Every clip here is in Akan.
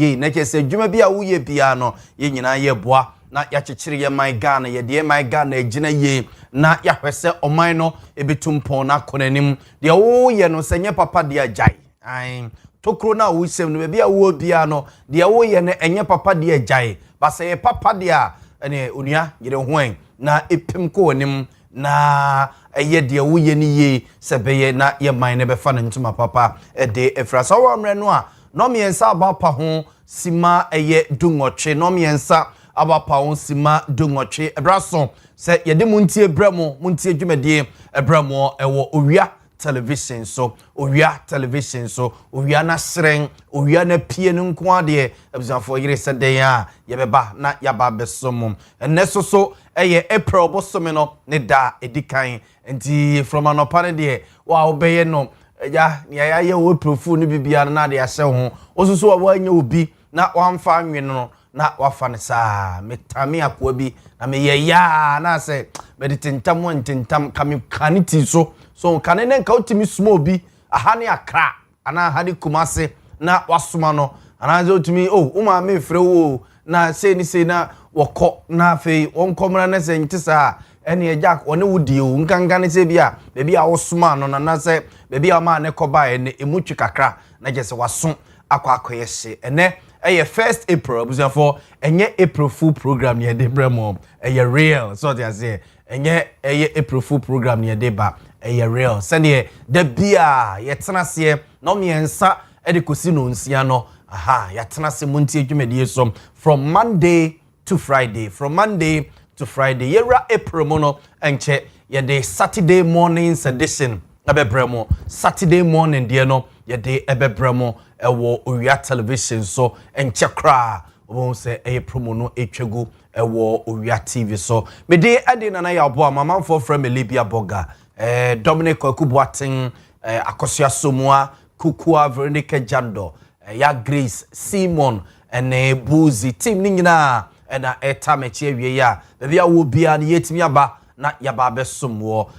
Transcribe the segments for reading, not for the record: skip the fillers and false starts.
ye na ke se dwuma bia wo ye bia no ye nyina ye boa na ya chechire ye my Ghana ye de my Ghana agina ye na ya hwese oman no ebetumpon na konanim de wo ye no senye papa de agai ai tokro na wo sem no bia wo bia no de wo ye ne enye papa de agai ba se ye papa de a ene onua yire hoen na epim ko onim na eye de wo ye ni ye se beye na ye man ne be fa ne ntuma papa de efra so wo mre no a no miensa abapa ho sima eye dungoche no miensa abapa ho sima dungoche ebraso se ye de muntie bramo muntie dwumedie ebramo ewo Owia television so Owia television so Owia na sren Owia na pie no nko ade ebuzafo yire se den a ye beba na yaba besom enneso so eye April bosome no ne da edikan enti from anopane de wa obeye no ya ye wo profu ni bibia na de ahye ho osusu wa anya obi na wamfa anwe no na wafa ne saa metame akwa bi na me ye ya na se meditintam kaniti so kane ne nka otimi sumo bi aha ne akra ana aha ne kumase na wasoma no ana ze otimi uma me frɛ wo na se ni na wokɔ na afei wonkomra na se ntisa ene ejak one wudi o nkangane se bia bebi a wosoma no na se bebi a ma ne koba ene emutwi kakra na je se waso akwakoye hye ene eye 1st April busanfo enye April Fool program ne de bremo eye real so they say enye eye April Fool program ne de ba eye real sene de bia ye tenase no miensa e de kosi no nsia no aha ya tenase Montie dwumedie so from Monday to Friday yera April mono enche ye de Saturday mornings edition abebremo Saturday morning de no ye de ebebremo ewo Owia television so enche kra won se eye promo no etwegu ewo Owia TV so me de ade na Yaw Boamah manfo from Libya Boga Dominic Akubuaten Akosua Somua Kukua Veronica Jando ya Grace Simon ene Buzi team ni nyina na etamechi awie ya bia wo bia na yetimi aba na yaba besom wo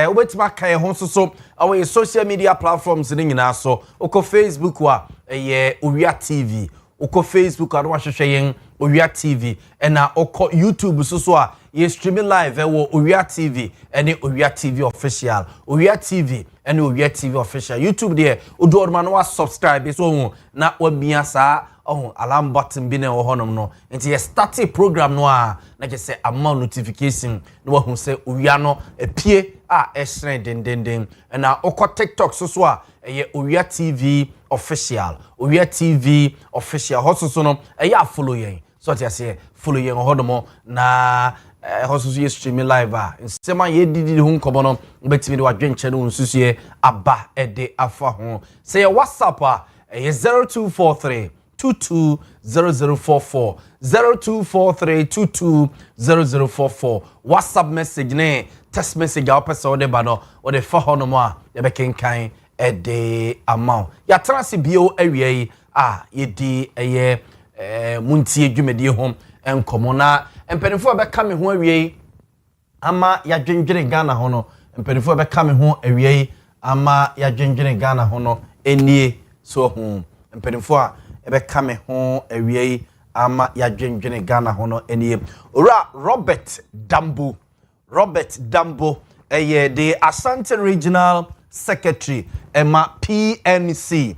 obetima kan ho so awe social media platforms ni nyina so oko Facebook wa Owia TV oko Facebook ado ahwehwe yen Owia TV na oko YouTube so a ye streaming live wo Owia TV ene Owia TV official Owia TV ene Owia TV official YouTube there odo ma no wa subscribe so na wa bia saa alarm button bi na wo honom no enti ye start program no a na je say ama notification no hu say Owia no epie a esren den na oko TikTok so a Owia TV official hoso no follow yen so ti say follow yen hodomo na hoso ye streaming live a nsema ye didi hu nkobo no betimi de wadwenche no nsusuye aba ede afa ho say WhatsApp a 0243 220044 0243220044 WhatsApp message ne text message a opese ode ba no ode fa hono mo a ye be kenkan ede amount ya transi bio awie a ye di eye Montie dwumedie hom enkomo na empenifo be ka me ho awie ama ya dwendwene Ghana ho no empenifo be ka me ho awie ama ya dwendwene Ghana ho no enie so ho empenifo a ebe kame ho awie ama ya dwendwene Ghana ho no enie ora Robert Dambo the Asante Regional Secretary ema PNC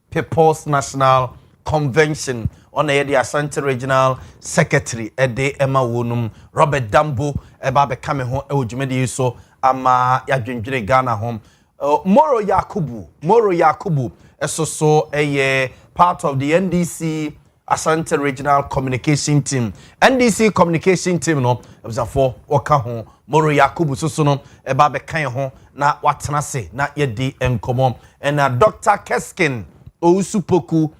People's National Convention on the Asante Regional Secretary ede ema wonum Robert Dambo eba be kame ho ewudwumedi so ama ya dwendwene Ghana ho Moro Yakubu so part of the NDC Asante Regional Communication Team. NDC Communication Team no ebzafo waka ho Moro Yakubu so no eba be kan ho na watena se na yedi enkomo na Dr. Keskin Ousupoku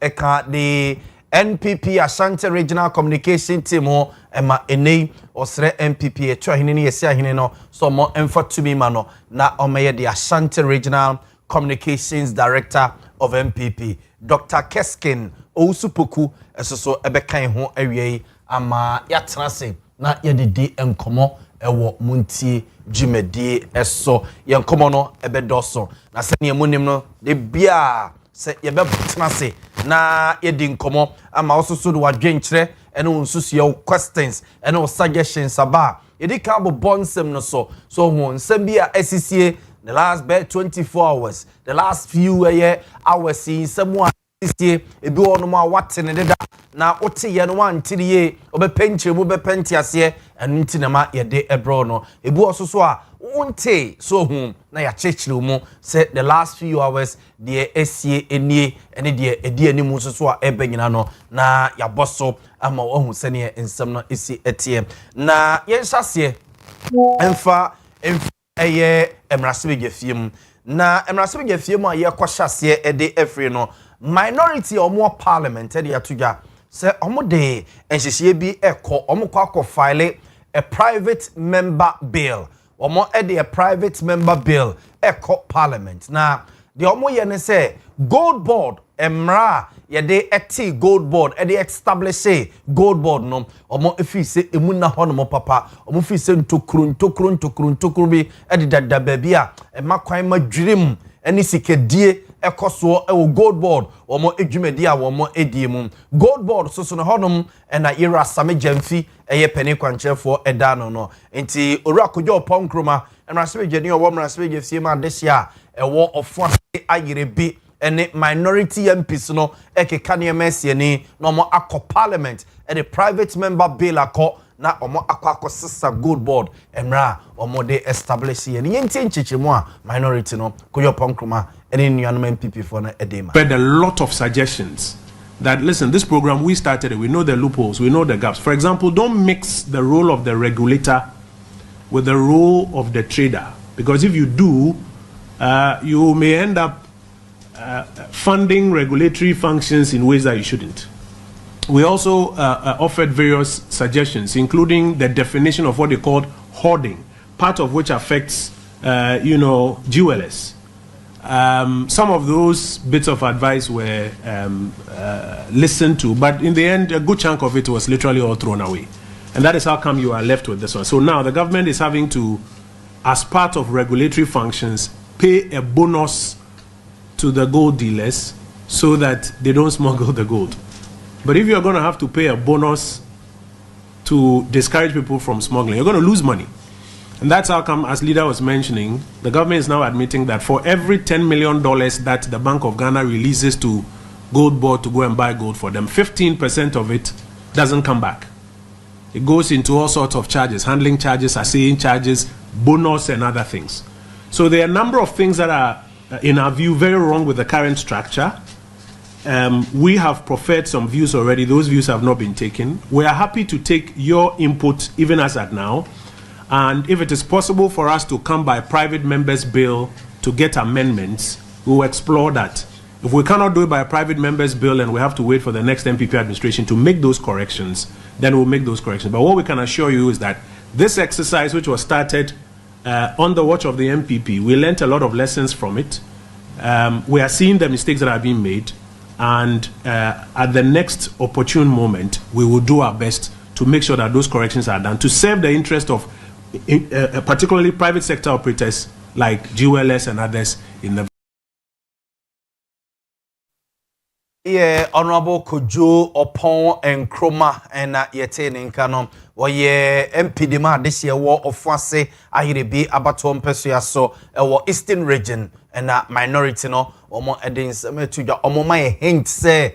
eka the NPP Asante Regional Communication Team ho ema enei osre NPP etwa hene ne yesi ahene no so mo emfa tumi ma no na omeye the Asante Regional Communications Director of NPP Dr. Keskin Ousupoku eso so ebekan ho awie ama yatrase na yedidi enkomo ewo Montie dwumadi eso ye nkomo no ebedoso na se ne munim no de bia se ye bebetena se na ye di nkomo ama ososo de wadwenkyere ene onsusu ye questions ene o suggestions aba ye di ka bo bonsem no so hu nsem bia asisie the last 24 hours the last few hours in nsem asisie ebi ono ma watene deda na wote ye no wantiriye obepenche mu bepentiase enu ntina ma ye de ebro no ebi ososo a wonte so hu na ya chechire mu say the last few hours de esie enie ene de edi animu soso a ebenyina no na ya boso ama ohu sene ensem no esi etie na ye nhase emfa eye emrasebe gefiem na emrasebe gefiem a ye kwahase ede efre no minority omo parliament ede atoga se omo de enhyehyie bi ekọ omo kwakọ file a private member bill omo ede a private member bill ekọ parliament na de omo ye ne se gold board emra ye de eti gold board ede establish gold board no omo efi se emu na ho no papa omo fi se ntokuru bi ede dada baabi a emakwan madwirim eni sikedie ekoso ewo gold board omo edwumadi a omo edie gold board so no honum na ira same jamfi eye peni kwanchefo edano no enti owura kojo ponkroma enrasebe geni owo mrasebe gefie ma dehia ewo ofo ayirebe ene minority MPs no ekeka ne emese ni no mo akọ parliament the private member bill akọ na omo akọ sisa gold board emra omo de establish ye ni yenti nchichemu a minority no koyo ponkroma ene nuanum MPP for na edema. But a lot of suggestions that listen, this program we started it, we know the loopholes, we know the gaps. For example, don't mix the role of the regulator with the role of the trader, because if you do, you may end up funding regulatory functions in ways that you shouldn't. We also offered various suggestions, including the definition of what they called hoarding, part of which affects, GLS. Some of those bits of advice were listened to, but in the end, a good chunk of it was literally all thrown away. And that is how come you are left with this one. So now the government is having to, as part of regulatory functions, pay a bonus to the gold dealers so that they don't smuggle the gold. But if you're going to have to pay a bonus to discourage people from smuggling, you're going to lose money. And that's how come, as Leader was mentioning, the government is now admitting that for every $10 million that the Bank of Ghana releases to Gold Board to go and buy gold for them, 15% of it doesn't come back. It goes into all sorts of charges, handling charges, assaying charges, bonus and other things. So there are a number of things that are, in our view, very wrong with the current structure. We have proffered some views already. Those views have not been taken. We are happy to take your input even as at now. And if it is possible for us to come by private members' bill to get amendments, we will explore that. If we cannot do it by a private members' bill and we have to wait for the next MPP administration to make those corrections, then we'll make those corrections. But what we can assure you is that this exercise, which was started on the watch of the MPP, we learned a lot of lessons from it. We are seeing the mistakes that are being made. And at the next opportune moment, we will do our best to make sure that those corrections are done to serve the interest of particularly private sector operators like GLS and others in the. Yeah, Honorable Kojo Opon and Kroma and Yete Ninkano, or ye MPDMA this year war of Fase, Ahirebi, Abaton Persuaso, or Eastern region and minority no, or more edins, to your Omoma hint say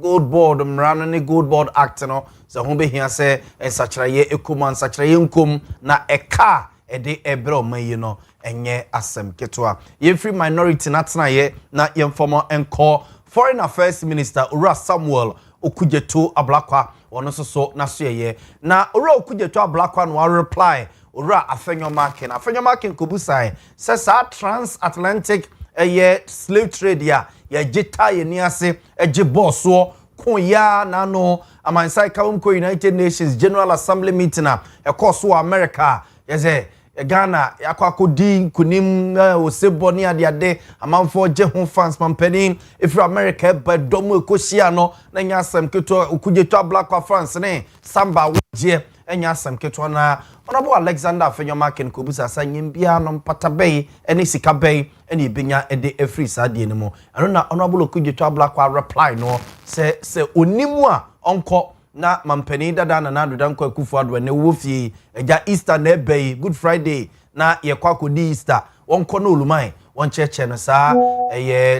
good board, running good board act no. So humbe here say such a ye ekuman such a yunkum na eka ede ebro me no enye asem ketwa ye free minority natna ye na ye former enco foreign affairs minister Ura Samuel Okujeto Ablakwa ono so na so ye na Ura Okujeto Ablakwa no reply Ura afenyo marking kubusai says transatlantic slave trade ya jita ye niase eje boss so ya na no amansai kawumko United Nations General Assembly meeting a ekoso America yeze Ghana yakwakodi kunim oseboni ade amanfo je ho fans mampani if America ba domo ekosia no na nyasem keto okujeto Black France ne samba wje enya asem keto na Honorable Alexander Afenyoma Ken Kobusa sanyem bia no patabey ene sika bey ene ebenya ede afri sade ne mo ano na Honorable Okudjetwa Black kwa reply no se onimu a onko na mampani dada na nadoda nkwa Akufo Addo ne wo fie eja Easter na ebey Good Friday na ye kwa kodi Easter wonko na oluman won cheche no sa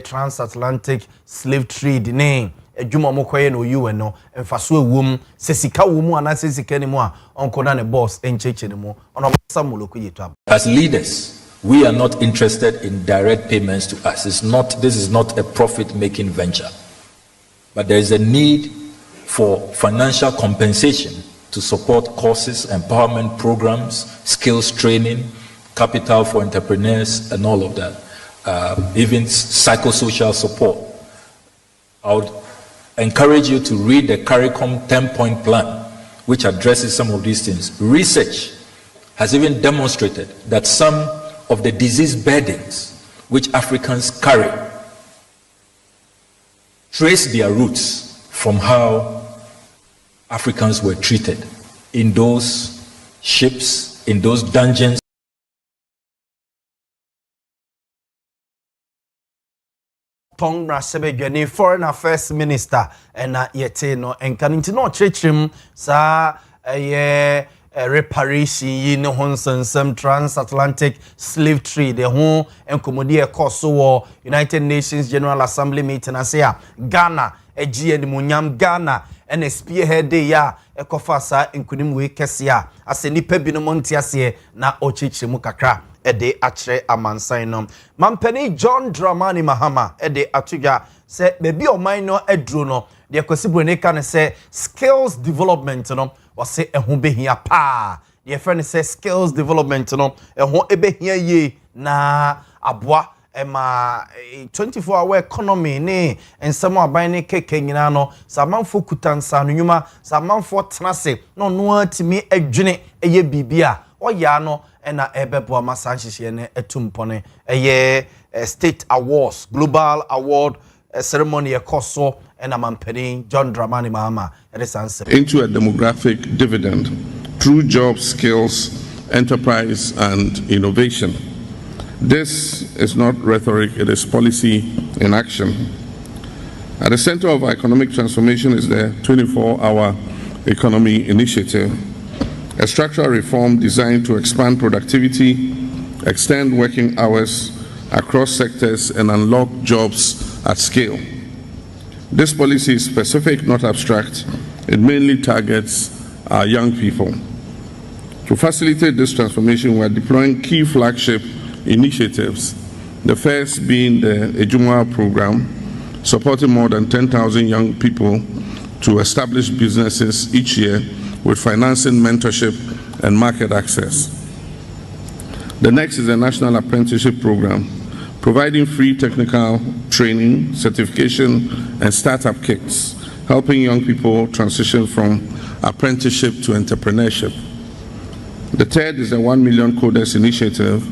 transatlantic slave trade ne adwuma mokoye no UN no emfaso ewom sesika womu ana sesika ne mu a onko na ne boss encheche ne mu ono Samuel Okudjetwa. As leaders, we are not interested in direct payments to us. This is not a profit-making venture. But there is a need for financial compensation to support courses, empowerment programs, skills training, capital for entrepreneurs, and all of that. Even psychosocial support. I would encourage you to read the CARICOM 10-point plan, which addresses some of these things. Research has even demonstrated that some of the disease burdens which Africans carry trace their roots from how Africans were treated in those ships, in those dungeons. Tongra Sebegani, Foreign Affairs Minister, and yete no enkaninti no chechim sa reparation yi ne honsensem transatlantic slave trade the ho enkomodi ekoso United Nations General Assembly meeting asia Ghana egie ni munyam Ghana and spearhead ya ekofa sa enkunim we kese a ase nipa bi no Montie ase na ochichi mu kakra ede atre amansan no mampani John Dramani Mahama ede atuga se bebi oman no aduro no de kwasibro ne ka ne se skills development no wase ehun behia pa de friend say skills development no ehun ebehia ye na aboa ema 24-hour economy ne ensemo aban ne keke nyina no samanfo kutansa no nyuma samanfo tenase no no atimi adwene eye bibia oya no ena ebebo masanhihye ne etumpone eye state awards global award ceremony ekoso ena mampeni John Dramani Mahama into a demographic dividend through jobs, skills, enterprise and innovation. This is not rhetoric, it is policy in action. At the center of our economic transformation is the 24-hour economy initiative, a structural reform designed to expand productivity, extend working hours across sectors, and unlock jobs at scale. This policy is specific, not abstract. It mainly targets our young people. To facilitate this transformation, we are deploying key flagship initiatives, the first being the Ejuma program, supporting more than 10,000 young people to establish businesses each year with financing, mentorship, and market access. The next is the National Apprenticeship Program, providing free technical training, certification, and startup kits, helping young people transition from apprenticeship to entrepreneurship. The third is the 1 Million Coders Initiative,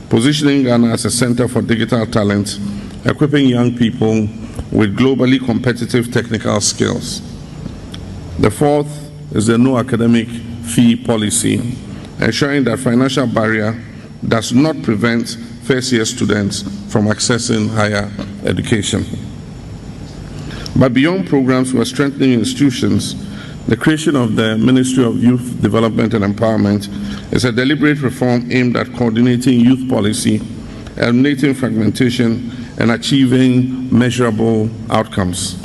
positioning Ghana as a center for digital talent, equipping young people with globally competitive technical skills. The fourth is the no academic fee policy, ensuring that financial barrier does not prevent first-year students from accessing higher education. But beyond programs, we are strengthening institutions. The creation of the Ministry of Youth Development and Empowerment is a deliberate reform aimed at coordinating youth policy, eliminating fragmentation, and achieving measurable outcomes.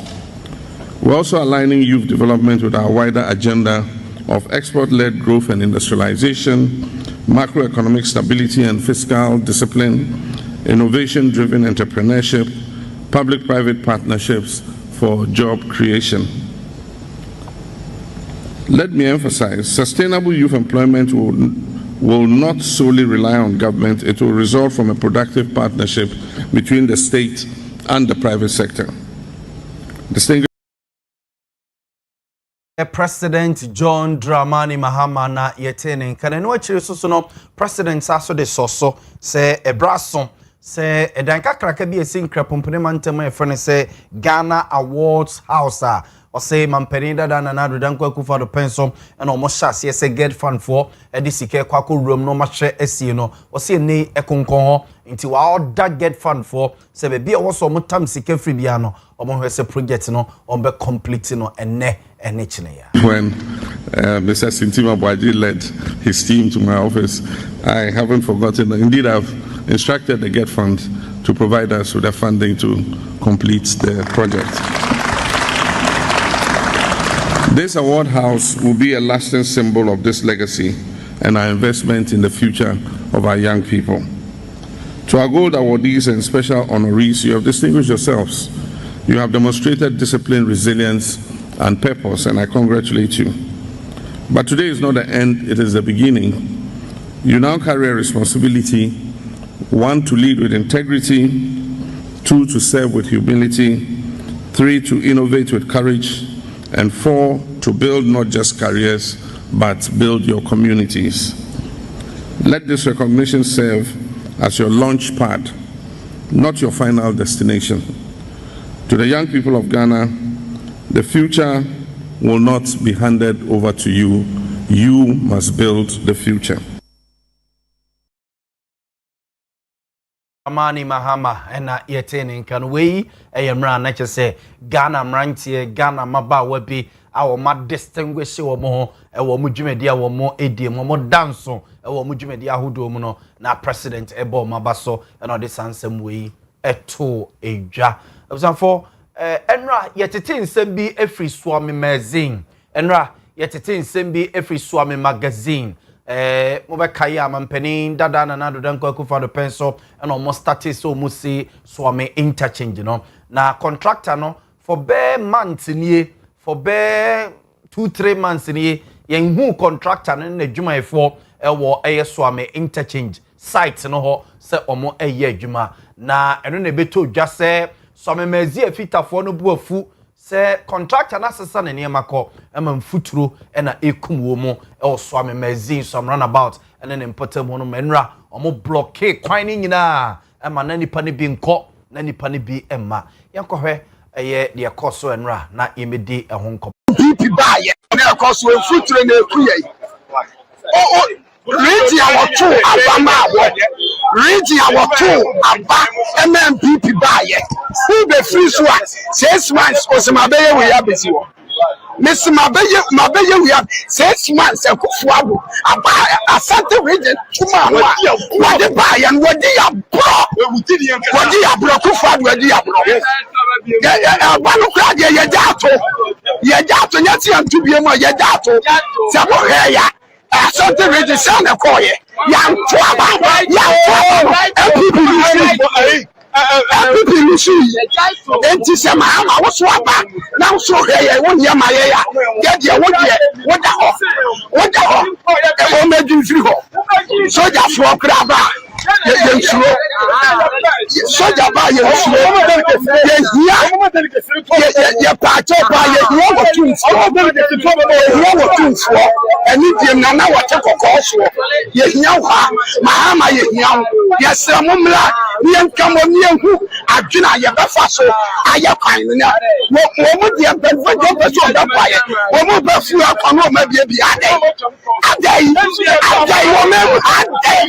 We're also aligning youth development with our wider agenda of export-led growth and industrialization, macroeconomic stability and fiscal discipline, innovation-driven entrepreneurship, public-private partnerships for job creation. Let me emphasize, sustainable youth employment will not solely rely on government. It will result from a productive partnership between the state and the private sector. President John Dramani Mahama na yetene kana no achire so no president aso de soso se ebraso se edan kakraka bi esi nkrapompene mantema e frene se Ghana Awards House o say mampeni dada na nado dan kwaku do pensom e no mo hyase se get fund for e di sike kwako room no ma hwe esi no o say nei ekonkon ho nti wa order get fund for se be bia wo so mo tam sike free bia no o mo hwe se project no o be complete no ene chine ya. When Mr. Sintima Bwaji led his team to my office, I haven't forgotten. Indeed, I've instructed the Get Fund to provide us with the funding to complete the project. This award house will be a lasting symbol of this legacy and our investment in the future of our young people. To our gold awardees and special honorees, you have distinguished yourselves. You have demonstrated discipline, resilience, and purpose, and I congratulate you. But today is not the end, it is the beginning. You now carry a responsibility, 1, to lead with integrity, 2, to serve with humility, 3, to innovate with courage, and 4, to build not just careers, but build your communities. Let this recognition serve as your launch pad, not your final destination. To the young people of Ghana, the future will not be handed over to you. You must build the future. Amani Mahama ena yetene nkan wei eyemra na kyese Ghana mrantie Ghana maba wabi awo ma distinguish wo mo ewo mu dwumedi a wo mo edie mo danso ewo mu dwumedi ahodo mu no na president ebo mabaso ena de sansem wei eto edwa for enra yetete nsem bi efri Swami magazine enra yetete nsem bi efri Swami magazine mo be kai amampani dada na nado dan kwaku fa do penso and almost started so mo see Swami interchange no na contractor no for bare months nie for bare 2-3 months nie yen hu contractor no na dwuma efo ewo Swami interchange site no ho se omo adwuma na eno na beto dwa se Swami mezi afitafo no buafu se contractor na sesa na niema ko ema mfuturo na ekum wo mu e Swami mezi some runabout ene ne important ho no menra omo blockade kwan ni nyina ema na nipa ne bi nko na nipa ne bi emma yankohwe eye de ekoso enra na yemedi ehon nko pipi ba ye na ekoso mfuturo na ekuye Ready our two Abama, ready our two Abba, MMPP buy who be free so 6 months or some abaya we have busy. Miss Mabaya we have 6 months and Kufuabu, a certain region, Chuma, what they buy and what they are bro, Kufuabu, what they are bro. One o'clock, Yadato, Yati, and to be more Yadato, Samoya. Something ready sound a coy. Young Twaba, people you see. Empty some I was swap now so here 1 year my get your 1 year. What the hell? Made you free home. So that's what grabber. Soldier by your part and if now what take a course, yes, now, Mahama, yes, Mumla, Nian come on near who are Juna Yabafaso, I have kind enough. What would you have been for your person by it? What would you have come on maybe a day? A day, woman, a day.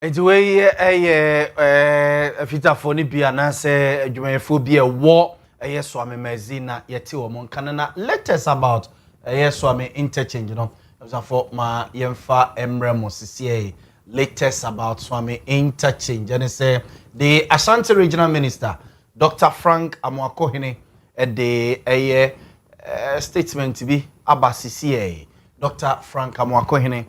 It's way a fitafo ni bia na se adwumayefo bia wo Swami Mazina yeti wo mon kanana latest about Swami interchange no for ma yemfa emremo sisiye latest about Swami interchange and say the Ashanti regional minister Dr. Frank Amoakohene the statement bi abasisiye Dr. Frank Amoakohene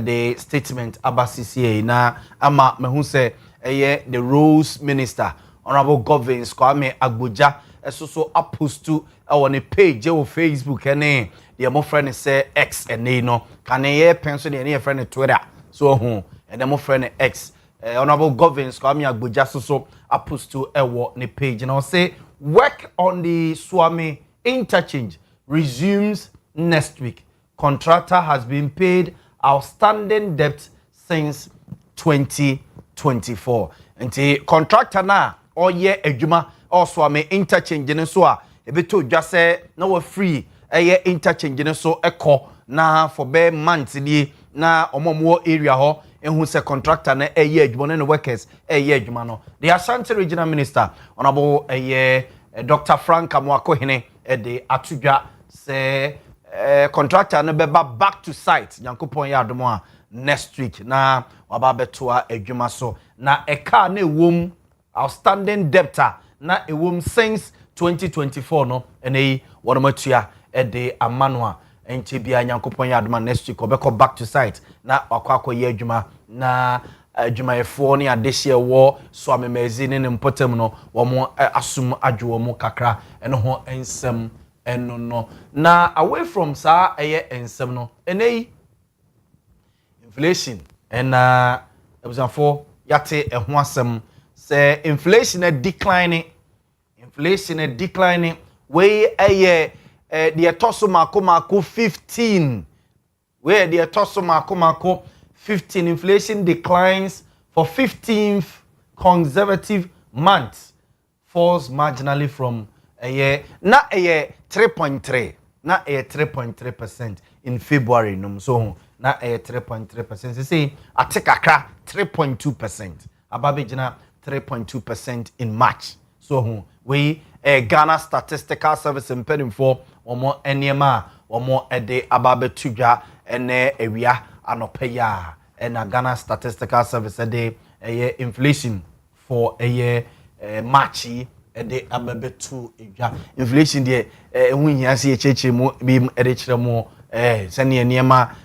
the statement abasisiye na ama mehu se the rules minister honorable Govins Kwame Agboja so apostu on a page on Facebook and the mo friend say X and no can ye pencil the friend Twitter so and the mo friend X Honorable Govins Kwame Agboja so post to ne page. And I'll say work on the Swami interchange resumes next week. Contractor has been paid outstanding debt since 2024. And the contractor now, all year ejuma, also Swami interchange in so ebeto just say no we free interchange in so echo na for be months na omomo area ho ehun se contractor na ejuma no workers ejuma no. The Ashanti Regional Minister Honorable Dr. Frank Amwakohene de atudwa se contractor no beba back to site Yankopon Yadomo next week na wababetoa ejuma so na eka na ewom outstanding debtor na ewom since 2024 no ene wonomatua de amanwa enti bia Yankopon Yadomo next week obeko back to site na wakwakọ ye ejuma na ejuma efo ne adehye wo so amemezi ne mpotem no wo asum adwo mo kakra ene ho ensem eno no na away from sa ensem no ene inflation and ebuzafo yate eho asem say inflation declining we the etoso mako 15 where the etoso mako 15 inflation declines for 15th consecutive month, falls marginally from a year, not a year 3.3, not a 3.3% in February. No, so not a 3.3%. They say I take a crack 3.2%. Ababijana 3.2% in March. So we Ghana Statistical Service in Pedim for or more NMA or more a day ababe tuja and area anopeya and a Ghana Statistical Service a day inflation for a year Marchi a day ababe two inflation there when you see a church beam a more sending a nearma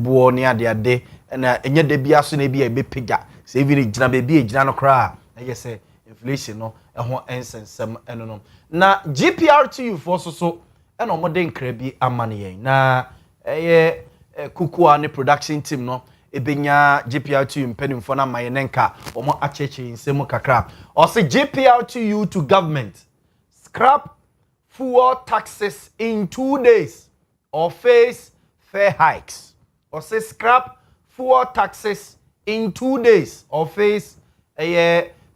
buo near their day and yet the biasun be a big pigger saving a baby a jano cry I say inflation no ehon ensensem enonom na GPRTU for so eno modern krabi amane yen na kukua ne production team no ebenya GPRTU mpanimfo na mayenenka omo acheche nsemu kakra o say GPRTU to government scrap fuel taxes in 2 days or face fare hikes or say scrap fuel taxes in 2 days or face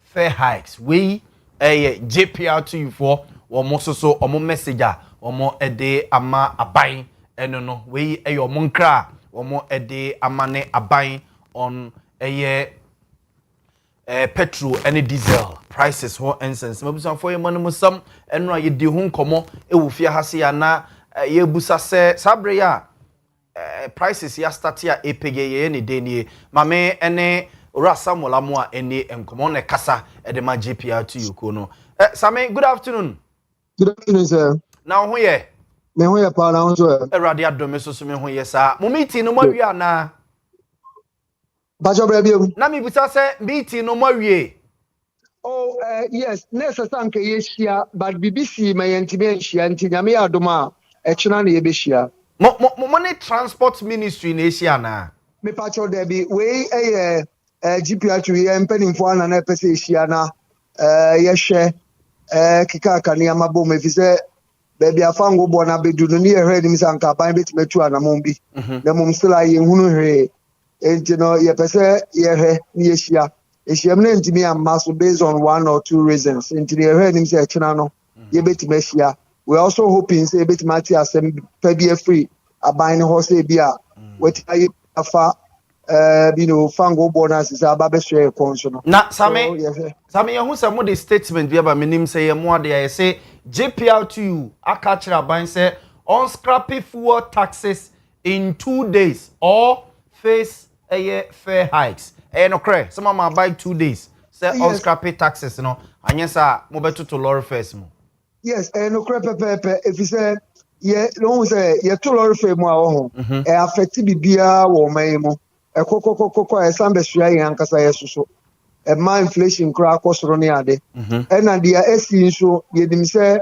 fare hikes. We JPR2 for or so or more messenger or more a day ama a buying and no we your monkra or more a day amane a buying on a year petrol and diesel prices for instance maybe some for your money some and no you do home como e will fear hasia na ye busa se sabreya prices ya start ya epege any day ni mame ene Ora Samuel Amwa ene enkomo ne kasa edema GPR2 ko no. Same, good afternoon. Good afternoon, sir. Now who ye? Me ho ye pa na ho so. Erade adome so me ho ye sa. Mo meeting no mawie ana. Ba jo bra biom. Na me busa se meeting no mawie. Oh, yes, nessa sanke ye shia, but BBC me yentime shia ntinyame adoma e chena na ye be shia. Mo ne transport ministry na shia na. Me pa cho there be we GPR2 ye mpanimfo ana na pese shia na ye hwe kika kani amabo me fise baby afango bo na bedu no ne ye hwe nim sanka ban betimetu anamon bi na mom sila ye hunu hwe enti no ye pese ye hwe ne ye shia eshia mna ntimi amma so based on 1 or 2 reasons enti ye hwe nim se chena no ye betima shia we also hoping say betima ti asem pa bi free aban ho se bia wetai afa fango bonus is ababe share conso na same yahu say mo the statement bi aba menim say ye mo ade ya say JPR2 aka kira ban say on scrappy fuel taxes in 2 days or face a fare hikes no cray some ma buy 2 days say on scrappy taxes no anyesa mo beto to lorry first mo yes no cray pepe if you say no say ye to lorry fare mo awo ho affect bibia wo man mo ekokokoko esambesua yankasa yesuso ma inflation kra akosoro ne ade na dia esi nso yedim se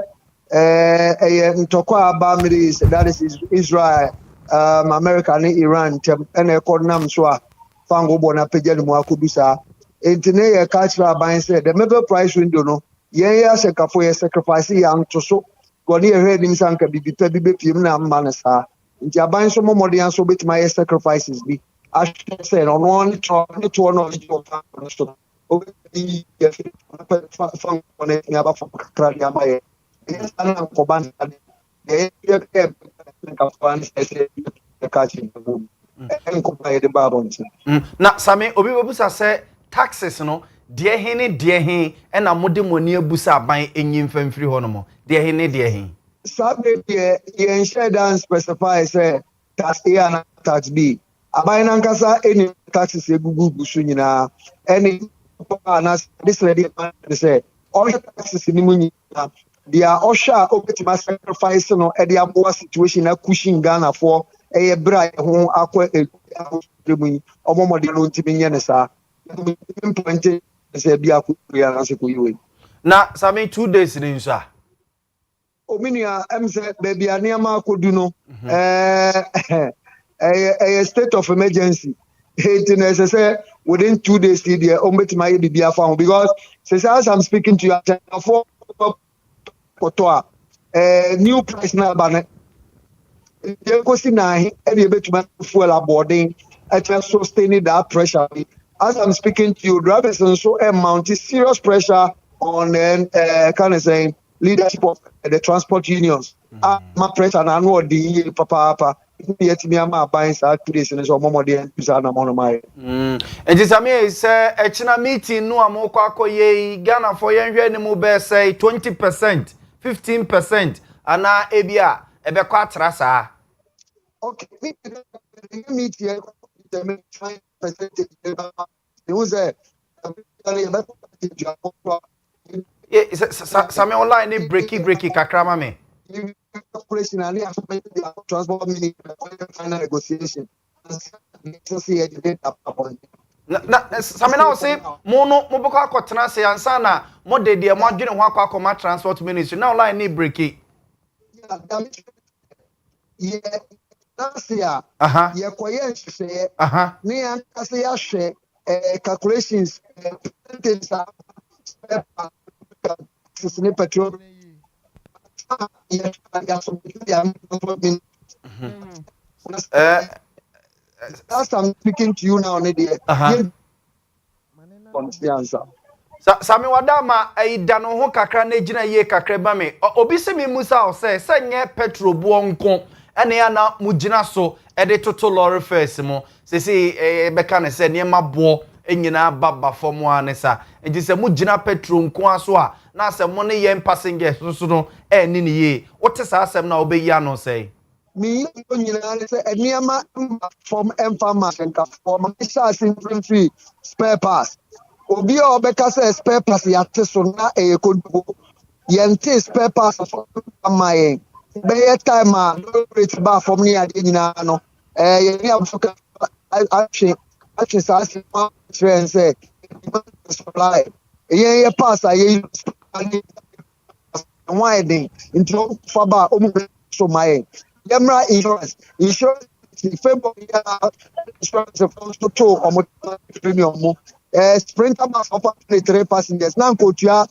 ntokwa aba Middle East, that is Israel, America and Iran tem na ekodnam so a fango bona pejani mu akodusa Entine ye cultural aban said the middle price window no yen ya sekafo ye sacrifice ya ntoso goni ye hwe nim sanka bibipa bi bepiem na amma na sa nti aban so momode an so betima ye sacrifices bi ahwe say no no ne to no ne so obi ye fan connect me aba for kakra ya maye ana ko ban ye ka fan say ka chi en ko ba ye de babon na same obi bebusa se taxes no de he na mode moni abusa aban enyi mfamfiri ho no mo de he Sabe ye share down specify say tax A and tax B. Aban nankasa any taxes egugu gusu nyina any na this lady say all taxes ni mu nyina dia osha obetima sacrifice no e dia boa situation na cushion Ghana for e bra ho akwa mu omomode no ntimi nye ne sa point say bia ku ya na se ku yiwe na same 2 days ni nso a Ominia MZ baby Aniama Koduno a state of emergency. It say within 2 days there ombet my bibia found because since as I'm speaking to you for kotoa new price na bana you go see na e be betuma fuel aboarding at sustaining that pressure as I'm speaking to you drivers and so mounting serious pressure on kind of saying leadership of the transport unions. My pressure na no di papa yet me am buying sa 2 days in so momode and pisa na mono mai. And this say a china meeting no amoko akoye Ghana for yenhwe ni mu be say 20%, 15% ana ebia ebekọ atra saa. Okay, meet here the 5%. It was a Same online ni breaky kakrama me. Operation and transport minister final negotiation. Na same na say mo boko akotena se ansa na mo de mo adwene ho akoma transport ministry na online ni breaky. Yeah, Nasia, Yakoya say, near Kasia share calculations, petrol. As I'm speaking to you now, Nadia. Sami wadama aida no ho kakra na gina ye kakra ba me obi se me musa o se nye petrol bo nko ene ya na mugina so e de toto lorry first mo se beka ne se ne mabo enyina baba fom ane sa nti se mugina petrol nko aso a na se mo ne ye passengers so no ni ne ye wote sa asem na obeyi ano se me nyina se eniama from farmers and from free spare parts obi o beka say spare parts ya so na kodugo yente spare parts for amaye be time a rate ba from ni ade nyina no ye afuka actually say trend say supply ye pass ye widen into faba omu so my Yamra insurance February insurance to almost premium sprinter bus of 3 passengers now Kotia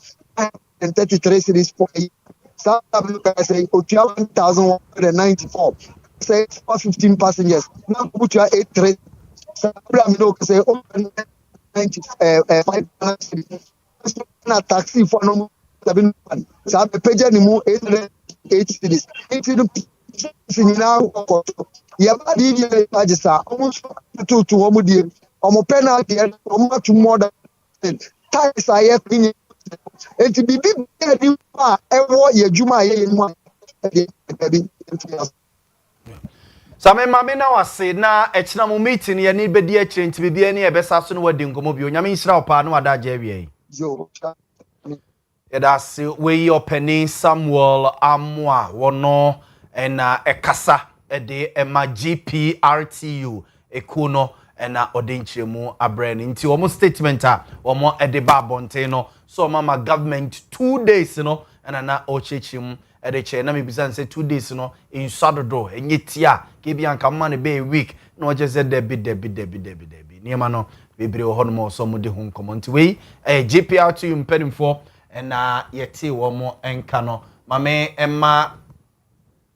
and 33 cities for South Africa say Kotia 1,194 say 15 passengers now Kotia 83 Sabra say 95 na taxi for no 7 so the page anymore 8 cities now yaba di ajisa almost to omudi omo penalty almost more than tax aye pin enti bibi di pa ewo ye juma ye mu Same mame na wase na echina mo meeting ye ni bedi akire nti bibi ne ebesa so no wadi nkomo bi onyame nhira opa no wada agya wie yo that's we opening Samuel Amwa wono ena ekasa ede ema GPRTU ekuno ena odenchemu abrani nti omo statement a omo ede ba bonte no so mama government 2 days no ena na ochechim ede che na mebisa say 2 days no in sadodo enyetia ke bia nka mma ne be week na oje ze debi niema no bebre wo hono mo so mo de ho nkomo nti we GPR2 mpanimfo na yeti wo mo enka no mame emma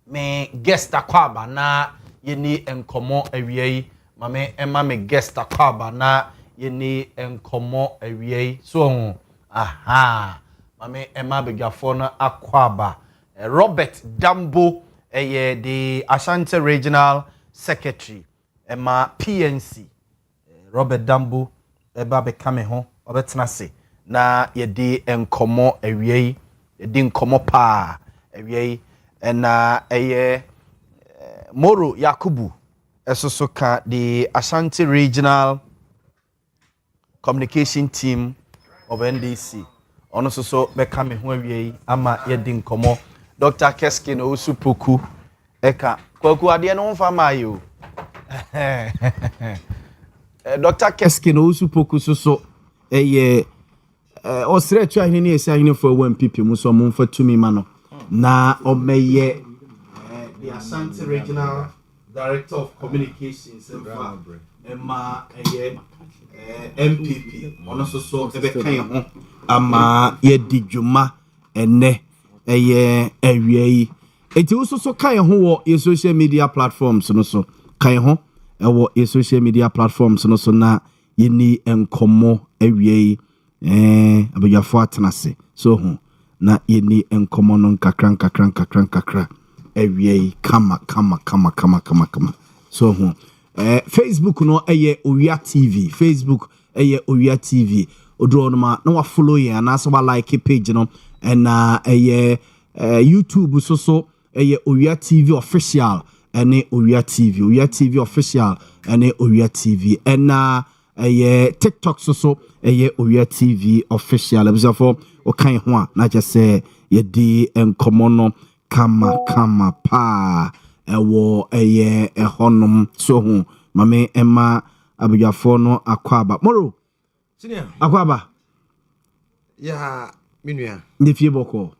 me guest akwaba na yeni enkomo awiei mame emma me guest akwaba na yeni enkomo awiei so aha mame emma begafo no akwaba Robert Dambo the Ashanti Regional Secretary Emma PNC Robert Dambo eba bekame ho obetena se na yedi enkomo awiei yedi enkomo pa awiei na Moro Yakubu esoso ka the Ashanti Regional Communication Team of NDC ono so bekame ho awiei ama yedi enkomo Dr. Keskin Osupoku eka kwaku ade no mfa mayo Dr. Keskin Osupoku so osre twa hini esi ahini for 1 pp mu so mo mfa tumi ma no na omeye the Ashanti Regional Director of Communications Emma MPP ono so ebe kan ho ama ye di dwuma ene awiei eti so kan ho wo your social media platforms no so kan ho wo your social media platforms no so na yeni enkomo awiei abiyafo atenase so ho na yeni enkomo no kakran awiei kama so ho Facebook no Owia TV Facebook Owia TV odro no ma na wa follow ya na so wa like page no and YouTube so Owia TV official and Owia TV official and Owia TV and TikTok so Owia TV official abusafo o kan ho na just say ye di enkomo no kama pa ewo honum so ho mame emma abujafo no akwaba moro senior akwaba ya minua ndefie boko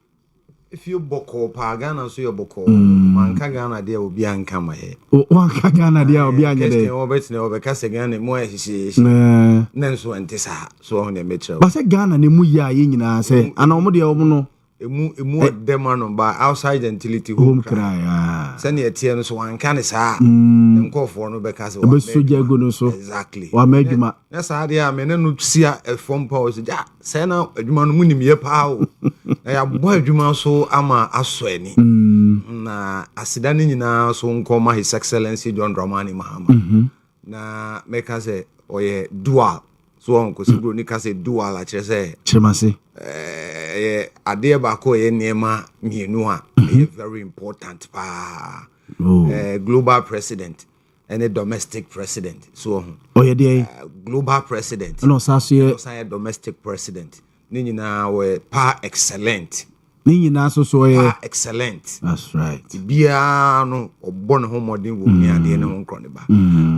if you boko pa Ghana so you boko manka Ghana dia obi anka ma he o ka Ghana dia obi anya de o betne o be ka se Ghana mo ahihie na nso antisa so ho na metre ba se Ghana ne mu ya ye nyina se ana omo de omo no emu demano ba outside utility home cry send ye tie no so anka ne saa nkofo no be ka se be soja go no so exactly wa ma adwuma na saa de a me ne no sia efom pa o se ja se na adwuma no munim ye pa o na ya bo adwuma so ama aso ani na asida ne nyina so nkoma his excellency John Dramani Mahama na me ka se oye dual so on ko sibro ni ka se dual a kire se chemase ade ba ko ye nema mienu a very important pa global president and a domestic president so global president no saso domestic president ni nyina we pa excellent ni nyina so pa excellent that's right bia no obon ho modern wo mi ade ne ho nkro ne ba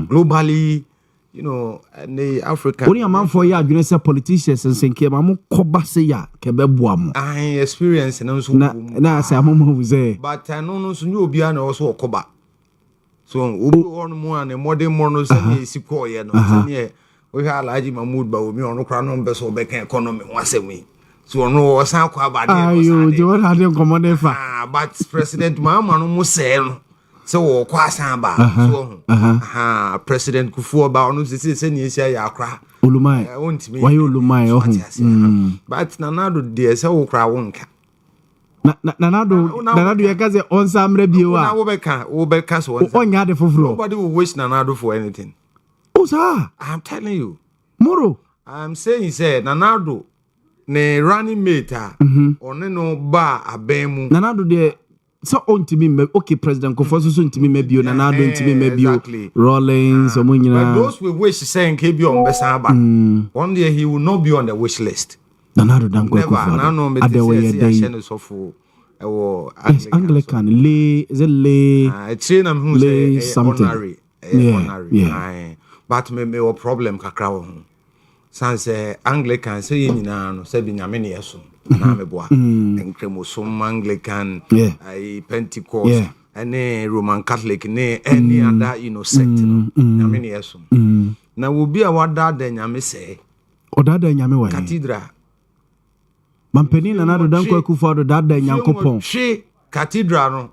globally you know the African only a man for ya adwene say politicians senke ma mo koba se ya ke beboa mo experience no so na say amom say but no so nyu obi na so koba so obi on mo an modern mo no say e siko ye no say we ha Alhaji Mahmood ba omi on kra no be so be kan economy ho asemi so no o san kwa ba de ayo je won had common fa but president Mahama no mo say no so wo kwa san ba so president Kufuor ba onu se ni esi ya akra olumai why olumai but nanado de se wo kra wonka nanado ya kaze on samre biewa na wo be ka so onya de foforo nobody will wish nanado for anything sir I'm telling you moro I'm saying say nanado ne running mate one no ba abemu nanado de so ontimi okay president Kofoso so ontimi mebio na nado ontimi mebio Rollins omunyina but those we wish saying kebi on besaba one day he will not be on the wish list nanado dan Kofoso na no me say so for Anglican lay is it lay train am who say honorary but me o problem kakra wo ho sanse Anglican say nyina no say bi nyame ne yeso na meboa enkremosom Anglican Pentecost and Roman Catholic any other sect no nyame ne yeso na will be a wada da nyame say odada nyame wa cathedral mampeni na nado danko akufo dada nyankopon hwe cathedral no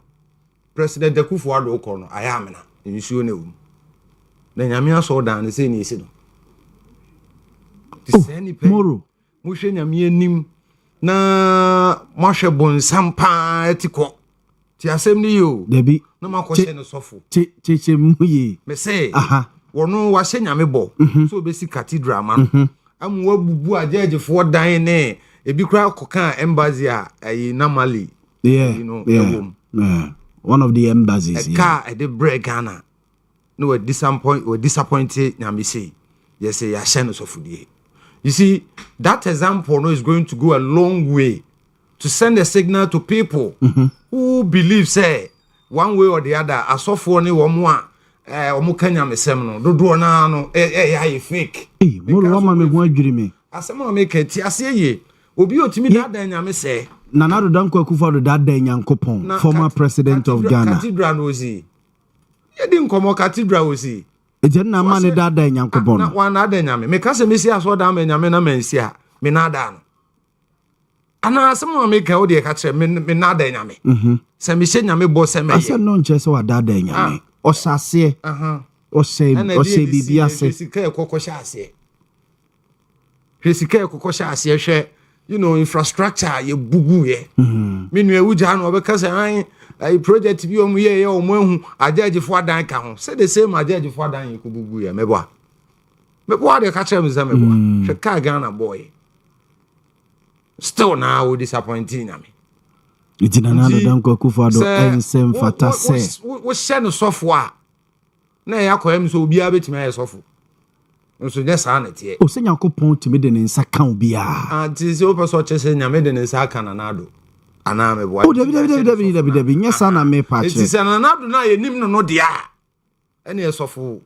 president akufo ado ko no ayamena nsuo na wu na nyame aso da ne say ni esi no moro mo hwe nyame anim na mo hwe bonsampa etiko ti asem ni yo debi na makose no sofo che muye me say aha wono wa hye nyame bo so obesi cathedral man amu abubu ajeje fo dan ne ebi kura koka embassy a normally yeah, you know yeah. One of the embassies car at the break Ghana no we disappointed nyame say yes say ya hye no sofo die. You see, that example no, is going to go a long way to send a signal to people who believe, say, one way or the other, as so for any one more, Kenya Mesem, no, do no, fake. More woman me one dream. As someone make it, I say ye, Obi Otimi that day, I say, Nanado Danko Kufa that day, Yankopon, former president of Ghana. Cathedral was he. You didn't come on Cathedral was he. Ejena mane dada nyankopon na wana ada nyame me kase me si aso da me nyame na mansi a me na da no ana asem me ka wo de ka kire me na da nyame se me hye nyame bo se me ye ase no nche se wa dada nyame osase ose bibia se sika ekoko hye ase sika ekoko hye ase hwe you know infrastructure ye bubu ye me nu ewuja no obekase an ai project bi omu ye omu ehu ajaji fo adan ka ho say the same ajaji fo adan ye kububu ye mebo de ka kire me za mebo hwe ka Ghana boy still now disappointing me itina na do danko kufado ensem fata se wo hye no sofo a na ya koyem so obi abetimi aye sofo nso nya sa na tie o se nyankopon timi de ne nsa kan obi a anti se o person chese nyame de ne nsa kan na do ana me bo o debi nya sa na me pa che ti se na do na ye nim no dia ene ye sofo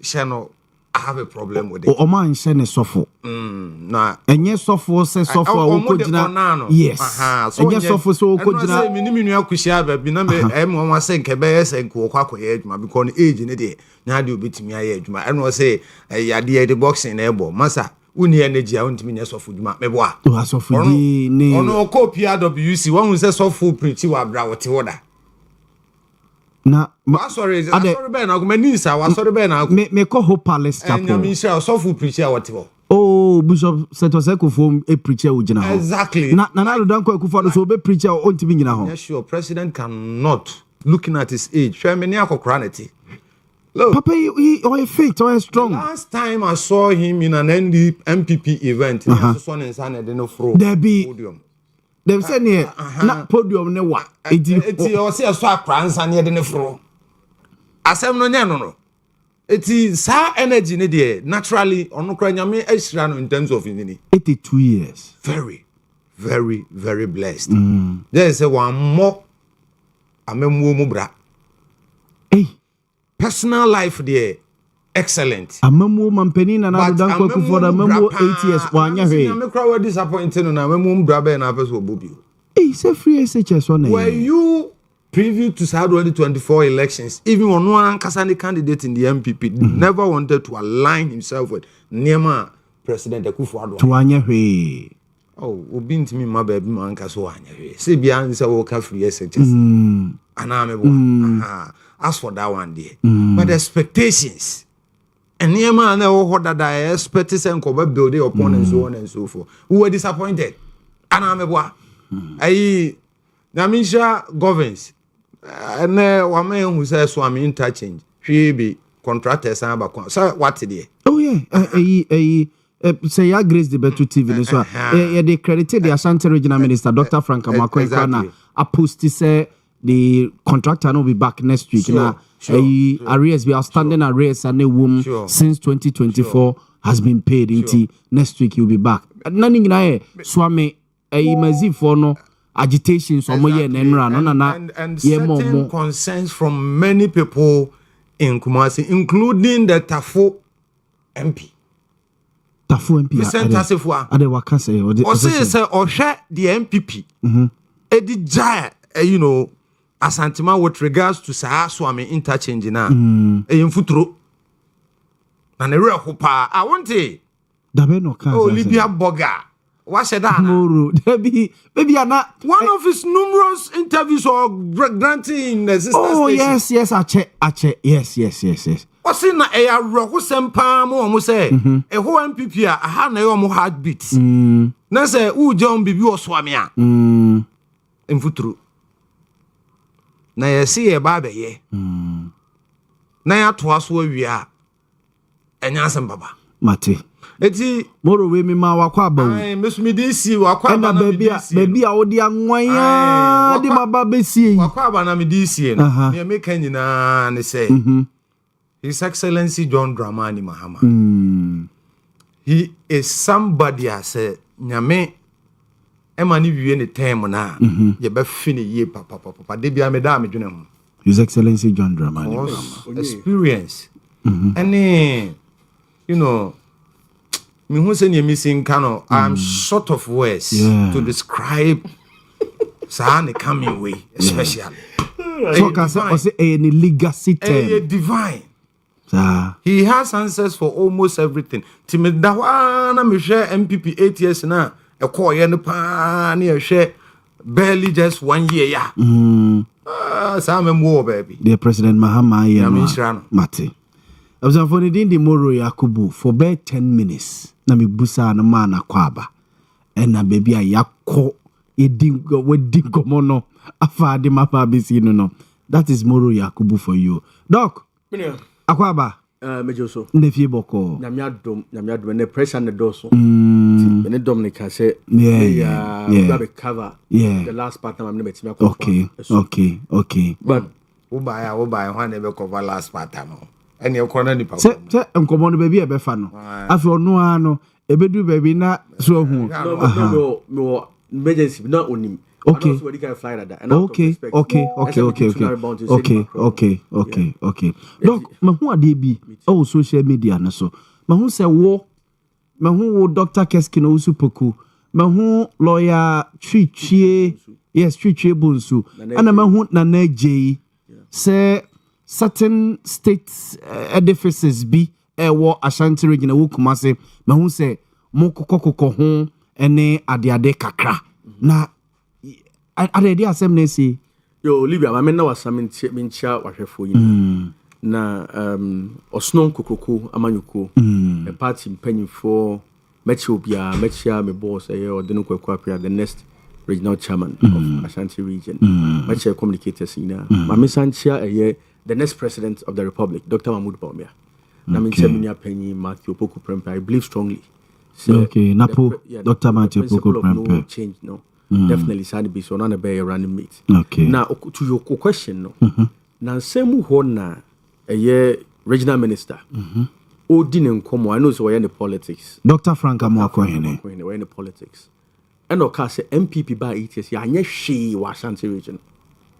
hye no I have a problem with it. O man hye ne sofo na enye sofo se sofo a wo kojina yes enye sofo so wo kojina say me nunu akuhia ba bi na me mo wa se nke be yes nke kwa koye adwuma because age ne de na de obetimi aye adwuma eno say ya de boxing na ebo masa uni energy a untimi nya sofo dwuma mebo a o sofo di ne ono ko PRWC won say sofo preach wa bra wote woda na sorry be na go mani sa wa sorry be na me ko ho palace chapel enya mi sha sofo preach a wote wo oh bishop setoseko fom e preacher wo gina ho exactly na do danko akufo so be preacher o ntimi gina ho yes sure president cannot looking at his age share me ni akokra neti look papa he fit or strong last time I saw him in an MPP event so so nsa na de no fro podium dem say ne na podium ne wa eti o say so akra nsa ne de ne fro asem no nya no eti sa energy ne de naturally ono kra nyame ashira no in terms of ini 82 years very very very blessed there is one more amemu mu bra personal life there excellent amemu mampeni na do danko akufo da amemu 8 years wanya hwe na me kra we disappointed na amemu bra be na person obobio say free SHS on were you preview to South 2024 elections even on one kasani candidate in the MPP never wanted to align himself with Nema President Akufo-Addo to wanya hwe obi ntimi ma ba bi man ka so wanya hwe say bia nse wo ka free SHS ana me bo as for that one there but the expectations and Nema na wo hodada expected say ko ba build upon and so on and so forth we were disappointed ana me bo ayi na misha governs and wa man who says so am interchange hwe be contractors and ba so what there oh yeah say ya Grace the Betu TV so they credited the Ashanti Regional Minister Dr. Frank Amakwe a post say the contractor will be back next week now arrears we are standing arrears and a womb since 2024 has been paid into next week he'll be back nani ngina swame mazi for no agitation so mo ye na nra no na and certain concerns from many people in Kumasi including the Tafo MP ade waka say o say o hwe the MPP edi ja you know asantima with regards to Swami interchange na futuro na ne werɛ ho paa I want it dabe no kan Libya Boga what said that Moro baby ana one of his numerous interviews or granting the sister station. Yes ache yes what's in na e awro sempa mo say e ho MPP a ha na yo mo heartbeat na say u John bibi oswame a mfuturu na yesi e ba beye na ya to aso awia enya asem baba mate eti Moro we mi ma wakwa ba ai mesumi disi wakwa ba na baby a odi anwan ya di baba besie wakwa ba na me disi no me make nyina ne say His Excellency John Dramani Mahama he is somebody as a nyame emani wiye ne time na ye be fini ye papa de bia me da me dwene ho His Excellency John Dramani Mahama experience any you know me who say me sing kano I'm short of words to describe Sahane coming way especially so can say any legacy term divine he has answers for almost everything Timidahwana me share MPP 8 years na e call ye no pa na share barely just 1 year ya Sam more baby the President Mahama ya mate Observe the Moro Yakubu for about 10 minutes. Na mi busa na mana kwaba. Na baby a yakko edingo wedingo mono afa de mapa bisi no. That is Moro Yakubu for you. Doc. Akwaba. Mejoso. Nefie boko. Na mi adom ne pressure ne doso. Ne dom ne ka say yeah. We cover the last part time I'm never meet me. Okay. But wo buy one never cover last part time. Any okona ni pa. Se enkomo no baby e be fa no. Afi ono a no ebedu baby na so hu. No emergency not onim. Okay. Look, mahu ade bi o social media na so. Mahu se wo Dr. Keskino Usupoku. Mahu lawyer Chichie. Yes, Chichie Bunsu. Ana mahu na J. Say certain state edifices be wo Ashanti region wo Kumase. Mahu se mo kokoko ho ene ade kakra. Na already asem say yo Libya ma na wasam ntia wahwefo yin na osnon kokoko amanyuko a party mpanyifo mechi obia mechia me boss odeno kwakwa the next regional chairman of Ashanti region mechi communicators ina ma mesanchia the next president of the republic Dr. Yaw Boamah na menchia mini apanyi Matthew Poku Prempeh I believe strongly okay napo Dr. Matthew Poku Prempeh change no definitely sani be so na be running mate. Okay. Now to your question no. Na same ho na regional minister. Odi ne nkomo I know so we in politics. Dr. Frank Amoakohene. We in politics. And o ka say MPP by ETS ya anye hwe wa Ashanti region.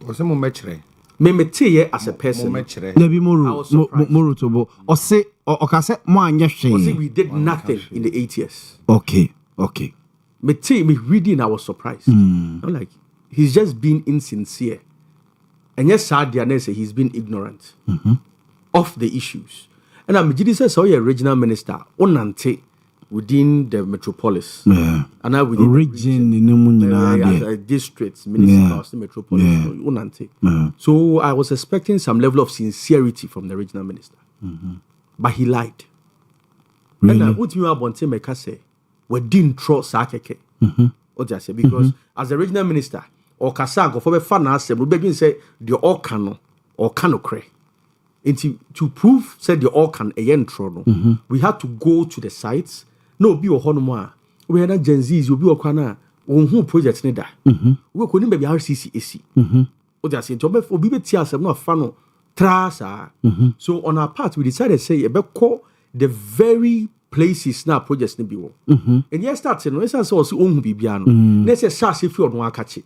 O se mo mechre. Me mete as a person. Mo mechre. Debi Moro Tobo. O say o ka say mo anye hwe. O say we did nothing in the 8 years. Okay. Me reading I was surprised. I'm like he's just being insincere. And yes sad say he's been ignorant of the issues. And I'm just say a regional minister onante within the metropolis. Yeah. And I within region districts, municipalities, metropolis onante. So I was expecting some level of sincerity from the regional minister. But he lied. Really? And what you want to make us say we didn't trust Sakeke. Because as the regional minister or Kasango for the finance, we begin say the all can or cre. To prove said the all can we had to go to the sites. No be honoma. We had Gen Z's, you be okana who project neither. We couldn't be RCCAC. To be tias no fano trasa. So on our part, we decided to say about the very places now projects ni biwo. And yes started no esa so ohun bibia no. Na say sase free on akachi.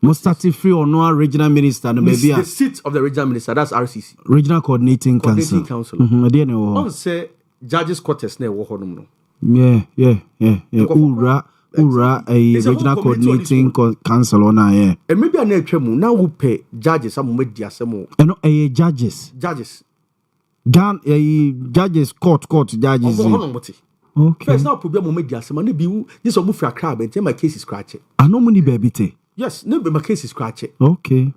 Must start free on one regional minister no baby. The seat of the regional minister that's RCC. Regional Coordinating Council. On say judges quarters na wo honum no. Yeah. Ura a regional coordinating council on air. And maybe an atwemu now who pay judges some with diasemo. And a judges. Judges court judges. Okay. First now problem mo media se ma ne bi this omo fra crab and my case is scratch. Anomuni baby te. Yes, no be my case is scratch. Okay.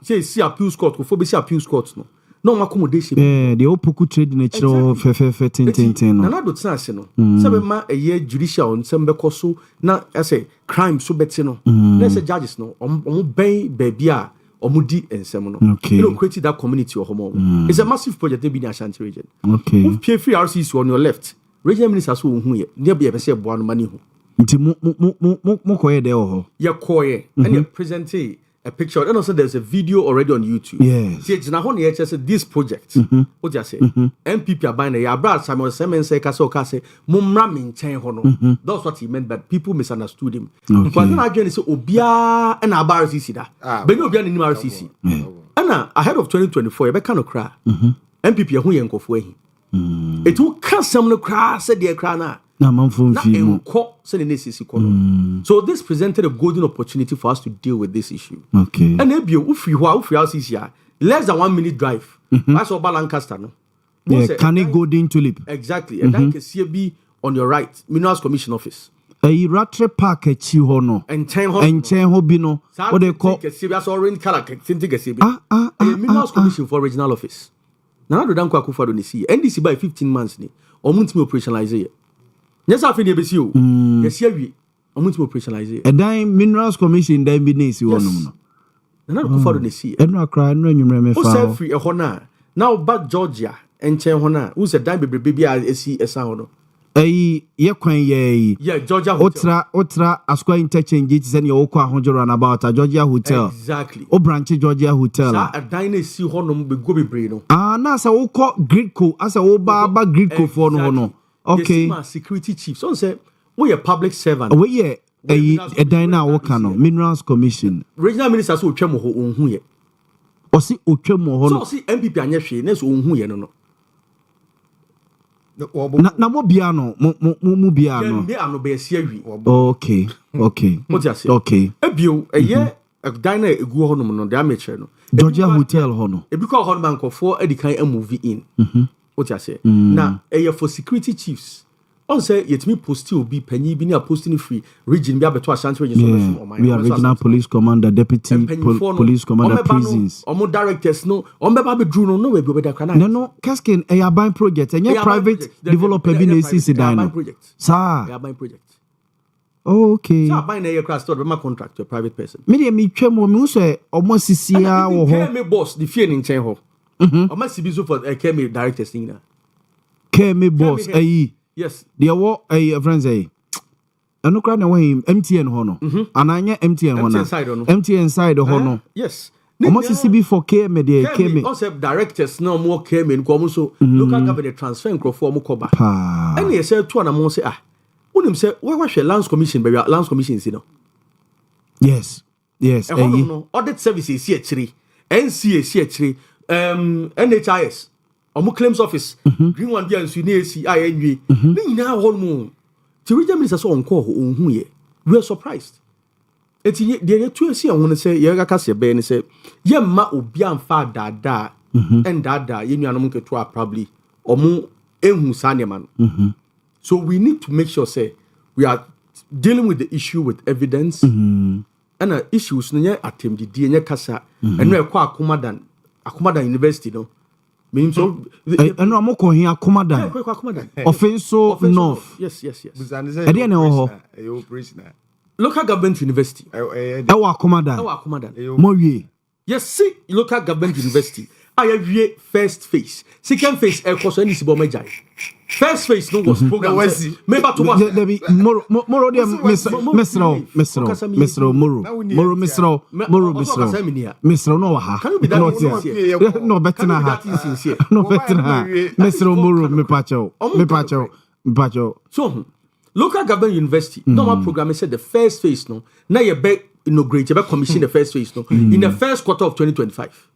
Say see appeals court, go be see appeals court no. No accommodation. The opoku trade nature fe tin no. Na do tena se no. Se be ma eye judicial on se mbeko so na I say crime so beti no. Na say judges no omo ben baby a omo di ensem no. Okay. You know create that community or home. It's a massive project they be in Ashanti region. Okay. If pay free RCC on your left. Regional minister so hu ye. Ne be say boa no mani hu. Nti mo koye de ho. Ya koye and you present a picture and also there's a video already on YouTube. Yes. See it's na ho ne say this project. What you say? MPP abana ya bra Samuel Semen say ka say mumra me nchen ho no. That's what he meant but people misunderstood him. Because na again say obia and aba RCC da. Be no obia ni RCC. And ahead of 2024 you be kind of cry. MPP hu ye nkofo ahi. It will cast some no cry said the cry na. Na manfo So this presented a golden opportunity for us to deal with this issue. Okay. And if you less than 1 minute drive. That's all Lancaster no. Yeah, can it golden tulip? Exactly. And then can be on your right, Minerals Commission office. Ratre park echi ho no. Enchen ho bi no. What they call that's orange color Minerals Commission for regional office. Now do dan kwa kufa do ni see. NDC by 15 months ni. Omuntimi operationalize it. Yes, I feel you see. Yes, we. I'm going to operationalize it. A dime Minerals Commission, then be nice. You know, not go for the sea. And no cry, no, you remember. Who's free a honor now, but Georgia and Chen Hona, who's a dime baby, I see a sound. Yeah, Georgia Otra, Asqua interchange, it's any Oka 100 runabout a Georgia hotel. Exactly. O branch Georgia hotel. A dine see honum be gobi brino. Nasa Oko Gridco, as a Oba Gridco for no. Okay. Yes, security chief. So say we a public servant. We a dina Okano Minerals Commission. Regional minister so twemo ho onhu ye. O si otwemo ho no. So si MPP anye hwe na so onhu ye no. Na mo bia no mo bia no. Ye ano be sia wi. Okay. What you say? Okay. Ebio eye dina egu ho no the amateur no. Georgia hotel ho no. E bi call ho man for edikan a movie in. What you say? Now, for security chiefs, on say yet me post will be penny be near posting free region be abeto Ashanti region. We are regional police commander, deputy police commander, prisons. Omo directors no, omo be drew no we be that kana. No, casking a buying project and your private developer be na CC dino. Sir, they buying project. Okay. So buying a crash store be my contract to a private person. Me twemo me say omo sisia wo ho. Me boss the fear in chen ho. I must be so for Kemi directors thing now. Kemi boss, yes. Dear what friends, I no cry no him MTN hono. And I MTN hono. MTN side hono. Yes. Almost CB for Kemi, dear Kemi. Concept directors no more Kemi in Komuso. Local government transfer and for Mukoba. And he said to an among say, when him say, why was your lands commission, baby? Lands commission, you know. Yes. Audit services here, NCA, NHIS omo claims office green one bia nsu na esi ayenwe ni nyina ho mo ti regional minister so onko ho onhu ye we are surprised eti de ye tu esi ehun se ye ga kase be ni se ye ma obi amfa dada and dada ye nuanom keto probably omo ehun sanema no so we need to make sure say we are dealing with the issue with evidence and issues no ye atemdi die nye kasa and no ekwa Akomadan University no means so no amoko hin Akomadan offenso north yes ade na ho local government university Akomadan mo wie yes see local government university I wie first phase second phase e koso any sibo majai first phase no was program member to was moro dia mesro no ha no betina ha no betina mesro moro me pacho so local government university normal program said the first phase no na ye be inaugurate be commission the first phase no in the first quarter of 2025.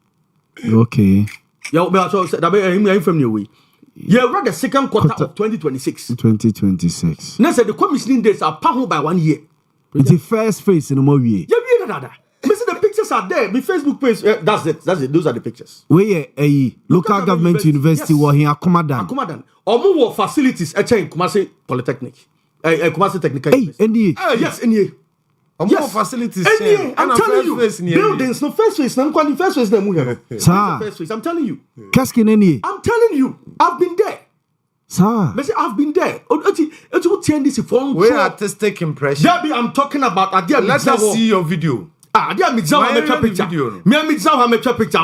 Okay. Yeah, but so that be from your way. Yeah, read the second quarter of 2026. Now said the commissioning dates are pound by 1 year. It's the first phase in the movie. Yeah, we dada. Me see the pictures pictures are there. My Facebook page. That's it. Those are the pictures. Where a local government university yes. were here Akumadan. Akumadan. More facilities at Kumasi Polytechnic. Kumasi Technical. Hey, NDA. Yes, NDA. More facilities. NDA. I'm telling you. Buildings, no first phase. No first phase. I'm telling you. Kaskin NDA. I'm telling you. I've been there. Sir. I've been there. It's what this phone. Where artistic impression? Debbie, I'm talking about. Let us see your video. There me picture. Me picture.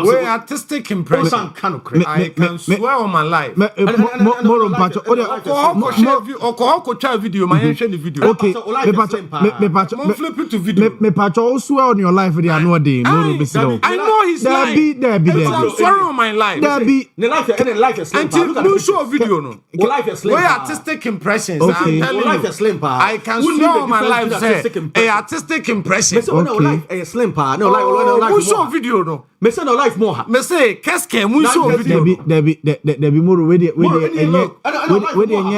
Where artistic impression? I can swear on my life. Moron Pacho. Video. My video. Okay. Me flip it to video. Me Pacho swear on your life. They are no day. I know his life. There swear on my life. There be. Until show video no. Where artistic impressions? Okay. I can swear on my life. Say artistic impression. Okay. Slim pa no like show video no me say no life more me say keske mu show video there be more we dey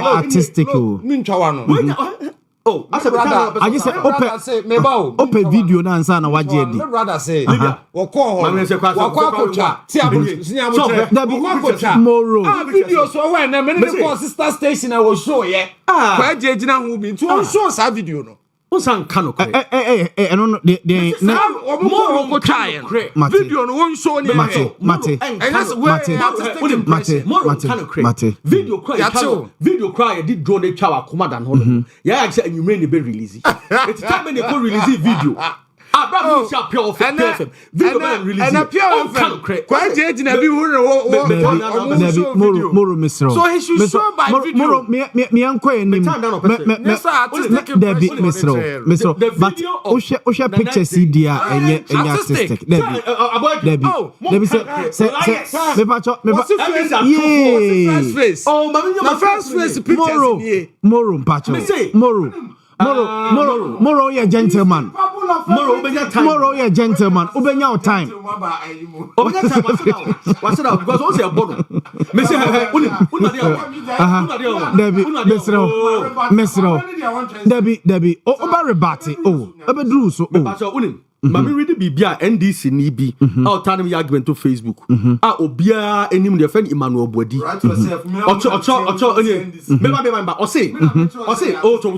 artistic o mi ntwa no oh as a brother I just say me ba o open video na ansa na waje di me brother say wo ko ho wo ko akotwa ti abutre moro video so when na me ne sister station I was show ye kwa jejina ho bi nti on show sa video no Osan kano kre. No de more ko try video no won show ni mate video cry did drone dey twa Akumadan ho ya say anwumre ne be release it time ne ko release video Abraham shall pure FM video man release and pure FM kwa jejina bi hu moro misro so he should show by video moro me anko enim Debbie misro but o picture CD enye artistic Debbie say me pacho oh my first face pictures moro pacho Moro ye gentleman. Moro obenya time. Moro ye gentleman. Obenya time. Obenya time what's up because what's your bono. Me say Debbie Mesro. Debbie oba rebate. Oh, obedru so. Mami read bibia NDC ni bi out time argument to Facebook obia enim the friend Emmanuel Bodi ocho me o say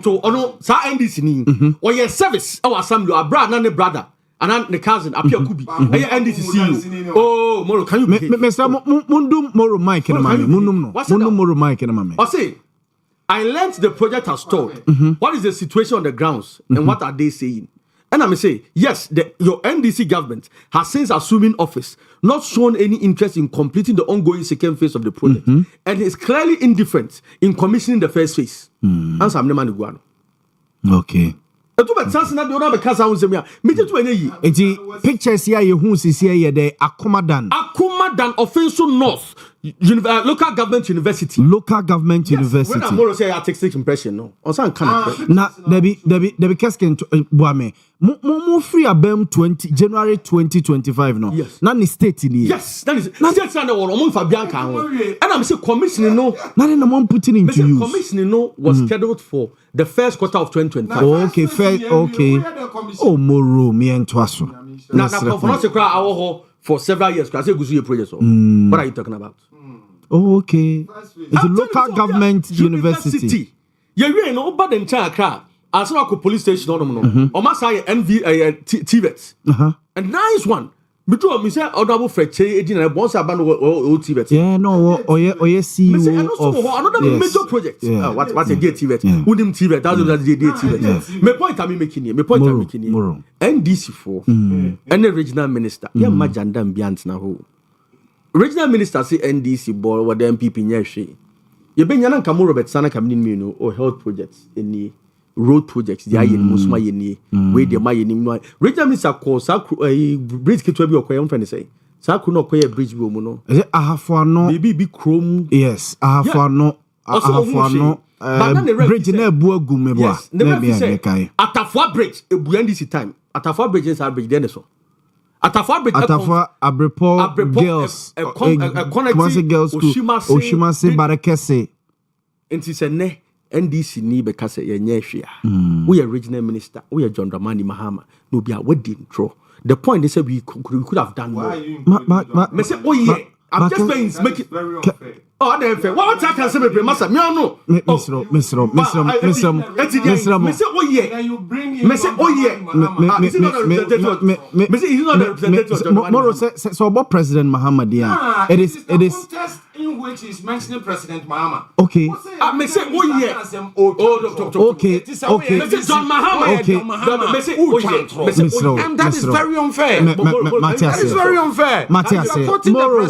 to ono sa NDC ni o ye service our assembly abra na ne brother and the cousin appear kubi NDC CEO oh moro can you Mr. Mundum moro mic na mami mundum moro mic na mami o say I learned the project has stalled. What is the situation on the grounds and what are they saying? And I'm say, yes, your NDC government has since assuming office not shown any interest in completing the ongoing second phase of the project and is clearly indifferent in commissioning the first phase. Answer I'm the man who okay. Pictures here you see the Akumadan Offensive North local government university. University. When I'm more say artistic impression no. Osan kan. Na Debbie Kesken Boamah. Mo free abem January 2025 no. Yes. Na ni state ni. Yes, that is. State na wo mo Fabian kan ho. And I'm say commissioning no. Na na mo putting into use. Commissioning no was scheduled for the first quarter of 2025. Okay. Oh moro me entwaso. Na conference kra awo for several years. I say gusu project so. What are you talking about? Oh, okay. It's a local government university. You know, but in Chakra, as well as police station, or must I TVET. And nice one. Between me say honorable Fred and once I ban TVET. Yeah, no, or CEO of another major project. What a gate TVET. Wouldn't TVET, that's the TVET. My point I'm making here, NDC4 and the regional minister. Yeah, Majandam Biant now. Regional minister say NDC board what the MPP nyeshi. You been yana kamu Robert Sana kamini or health projects any road projects the ayen musma yeni we the ma yeni no. Regional minister call sa bridge kitwe bi okoye mfa ne say. Sa ku no okoye bridge bi omu no. Is it ahafo no? Maybe be chrome. Yes, ahafo no. Bridge na ebu agum me boa. Na be say Atafwa bridge ebu NDC time. Atafwa bridge is our bridge then so. Atafwa Abrepo girls Kumasi girls school Oshimase Barakese enti se ne NDC ni beka se ye nye hwea we regional minister we John Dramani Mahama no bia we di ntro The point they said we could have done more. Me say, oh yeah, I'm just saying it's making very unfair. Oh, that's unfair. What I can say, me massa, me no. Misro. Me say, oh yeah. Then you bring him. Me say, oh yeah. Is he not a representative? Me say, he's not a representative. Moro so about President Muhammad. Yeah, it is. Contest in which he's mentioning President Muhammad. Okay. Me say, oh yeah. Okay. Me say, John Muhammad. Okay. Me say, oh yeah. And that is very unfair. That is very unfair. Matthias, Moro,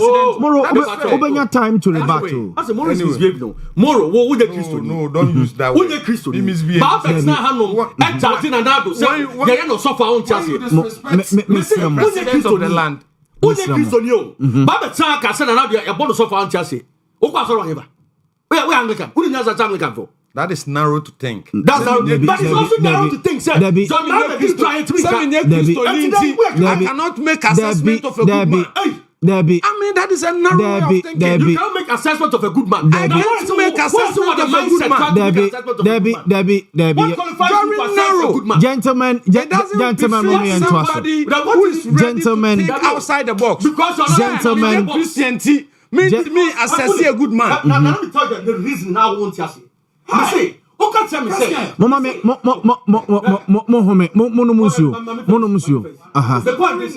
Obenya time to rebut. I say Moro is misbehaving now. Moro, who the Christian? No, don't use that Who word. the Christian? He misbehaved. But that's not how Exactly, and that say you no suffer on chassis. President of the land. Who the Christian you? But the time can say now you born suffer on chassis. Who pass on here? Where Anglican? Who the Anglican for? That is narrow to think. That's how. But it's also narrow to think. Sir, I cannot make assessment of a good man. Debbie, I mean, that is a narrow way of thinking. You can't make assessment of a good man. I can't make assessment of a good man. Debbie. What qualifies you to assess a good man? Gentlemen, Gentlemen, think outside the box. Because you're not Gentlemen, Christianity me assess a good man. Now let me tell you the reason I won't say. You see, who can tell me say? Mama me mo musio. The point is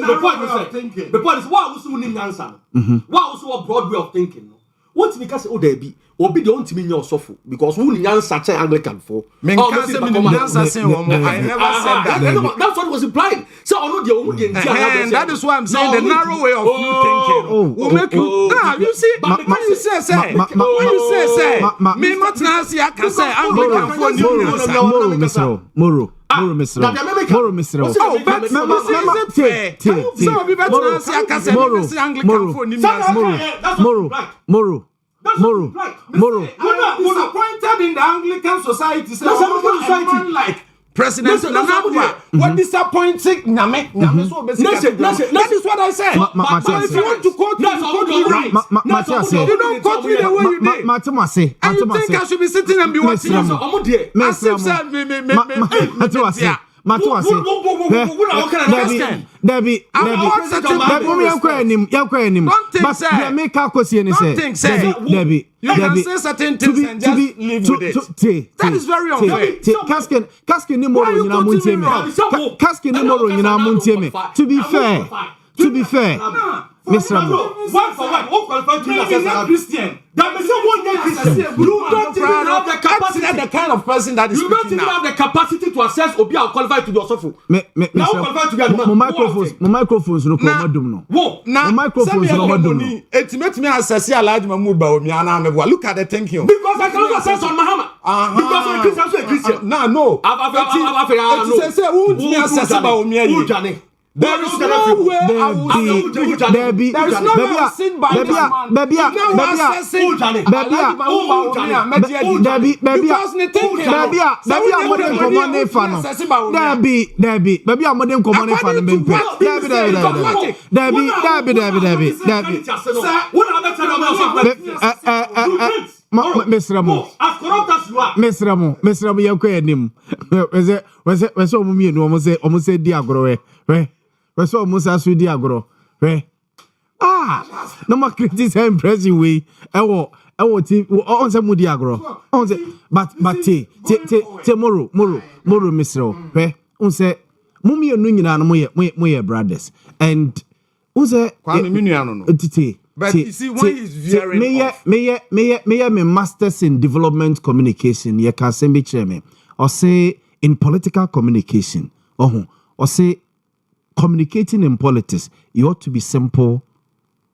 why was winning answer? Why was a broad way of thinking? What because oh there be or be the only thing your suffer because who the answer say Anglican for? I never said that. That's what was implied. So I know the only that is why I'm saying the narrow way of you thinking will make you. Now you see when you say me not now see I can say Anglican for Moro. Oh, but Moro. Disappointed in the Anglican society. Like President Nanadua, what disappointing Name so basically. That is what I said. So if you want to quote me, you don't quote me the way you did. And you think I should be sitting and be watching us? Debbie, you can say certain things and just live with it. That is very unfair. To be fair, Mr. One for one, who qualified to be a Christian? That means one Christian. You don't even have the capacity. The kind of person that is you don't even have the capacity to assess or be qualified to be yourself. Now qualified to be a man. My microphones no come no. Now microphones no come. It makes me assess a large mamuba o mi ana me. Look at the thinking. Because I cannot assess on Muhammad. Because I'm a Christian. No. It's say who me assess about o mi. There is no way I will Debbie, there is no way I sit by this man. We saw Musa Sudi agro. No more critics impressing way. I will on some moody agro. But Moro, Mr. Unse Mummy and Nunya brothers. And Unse but you see, why is veering off? May masters in development communication. Ye can send me chairman or say in political communication. Or say communicating in politics, you ought to be simple,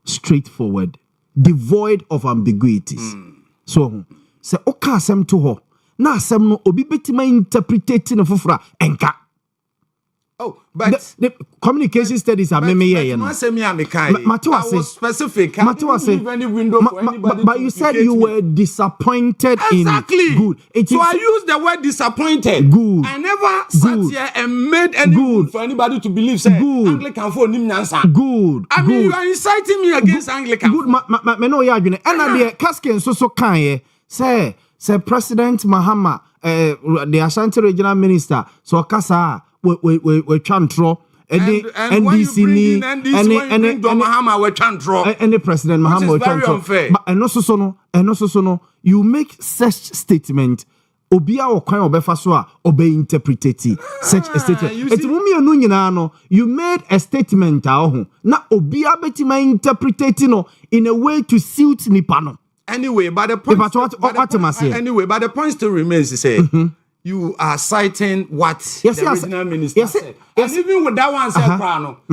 straightforward, devoid of ambiguities. So, say, oka asem to ho, na asem no obi betima interpreting fufura enka. Oh, but the communication studies are meme here. I was specific. But you said you were disappointed exactly. In good. So I used the word disappointed. Good. I never sat here and made any good for anybody to believe. Say Anglican for Nimnansa. Good. I mean, you are inciting me against Anglican. Good. Me no ya adwene. And the casket so kan say President Mahama, the Ashanti Regional Minister, so kasa we chantro and when you bring in NDC, when you bring John Mahama, we can't draw. Any President Mahama, we can't draw. But and also no, you make such statement. Obia or kwan obefa so a obe interpretate such a statement. Eti mumi anu nyina no, you made a statement ho. Na obia betima interpretate no in a way to suit nipa no. Anyway, but the point the point still remains to say you are citing what the original minister said. Yes. And even with that one said,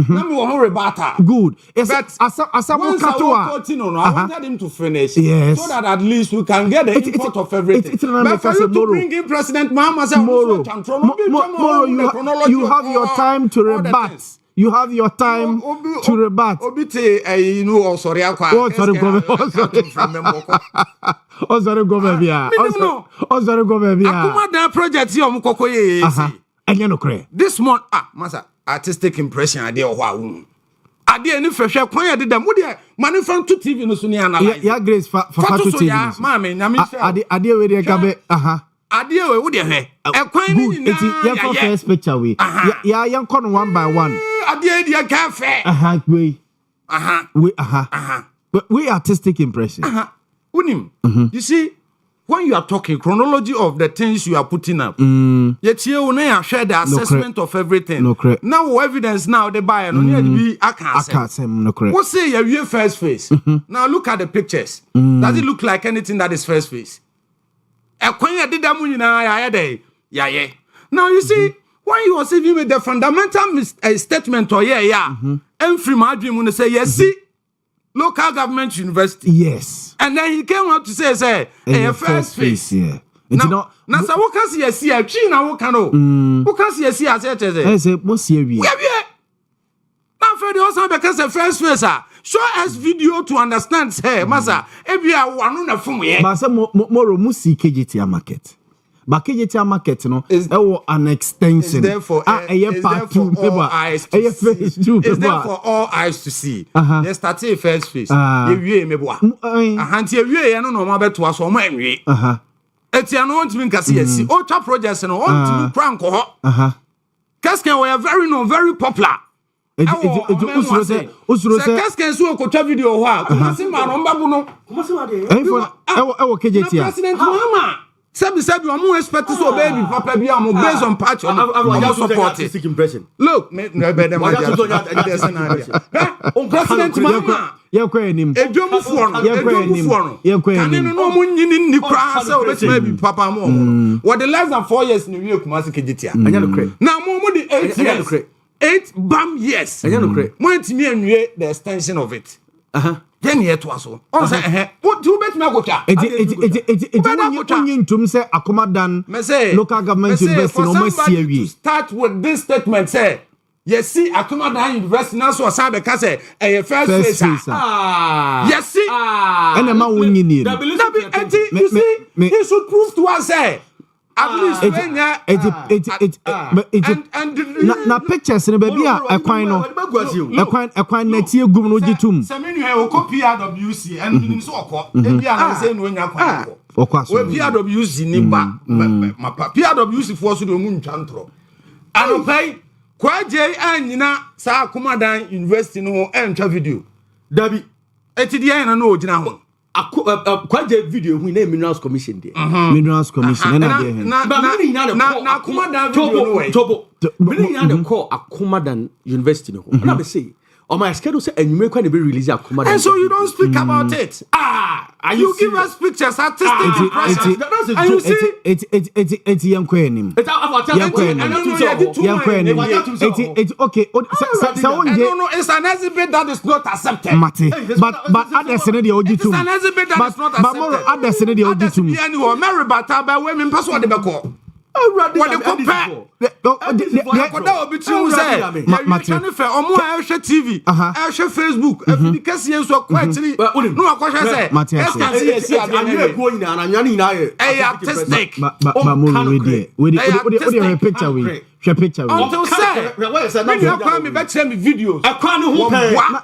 let me rebuttal. Good. Yes, but once I wanted him to finish so that at least we can get the input of everything. But for you to bring in President Mahama, you have your time to rebut. You have your time to rebut. Sorry, this month, Master, artistic impression idea of wow. Idea any fresh kwan ya dem wo de mani fan to TV no so ni analyze. Ya Grace for to TV. Mama nyame idea we dey gabe idea we wo de he. E kwan ni na. Ya for first picture we. Ya yan kon one by one. Idea dia ka fe. We we artistic impression. Unim. You see, when you are talking chronology of the things you are putting up, yet you now share the assessment of everything. Now evidence now the buyer no need be I can't say. What say your first face? Now look at the pictures. Does it look like anything that is first face? Now you see, when you was even with the fundamental statement or and from my dream when they say yes, see. Local government university. Yes. And then he came out to say, first face. Yeah. Now, so what can see a China? What can what can see I said, I say, what's here? Now, for the also because the first face, show us video to understand, say, Massa, if you are one on the phone, Massa, more musi KGT market. But KGT market, no, is an extension. Therefore, it's there for all eyes to see. It's there for all eyes to see. Let's start a first face. If you me boa, until you no no matter to us or my way. Etiano want to make us see. Ultra projects and want to crank or Cascan were very popular. Cascan so ko video wa. Kuma se ma no mbabu no. Kuma se ma de. KGT. President Mahama. Sabi omo expect so baby papa bi am based on patch on support impression. Look, President Mahama. Enim. Edwomufuo no. Kane no mo nyini ni kra say obeti baby papa mo. What the less than 4 years ni we Kumasi KGT. Anya no kre. Now mo the 8 years. 8 bam years. Anya no kre. Mo ntimi anwie the extension of it. Then yet was on say what do bet me agotwa it say Akomadan local government university no ma see start with this statement say yes see Akomadan university now so say be say first face yes see and ma won yin you see he should prove to us say at least na pictures in baby ekwan no ekwan na tie gum no gitum semenu e o PRWC and nim so okọ e bia na say no nya kwan okwaso we PRWC ni ba mapa PRWC fo so do mu ntwa ntro anopai kwaje anyina sa Akomadan university no entwa video dabi etidi na no ogina ho kwaje video hu na minerals commission there minerals commission na there na Akomadan video no way mini na the call Akomadan university no na be say on my schedule say enyume kwa na be release Akomadan and so you don't speak about it you give us pictures artistic impression and you see it yankwa enim okay so no it's an exhibit that is not accepted but others in the ojitum it's an exhibit that is not accepted but others in the ojitum any wo Mary Bata ba we me pass what the beko what the compare akoda obi ti hu say you fe omo a hwe TV a hwe Facebook afidi kase so kwatiri no akohwe say yes artistic we picture we picture until say when you come me bet me videos akwa ne ho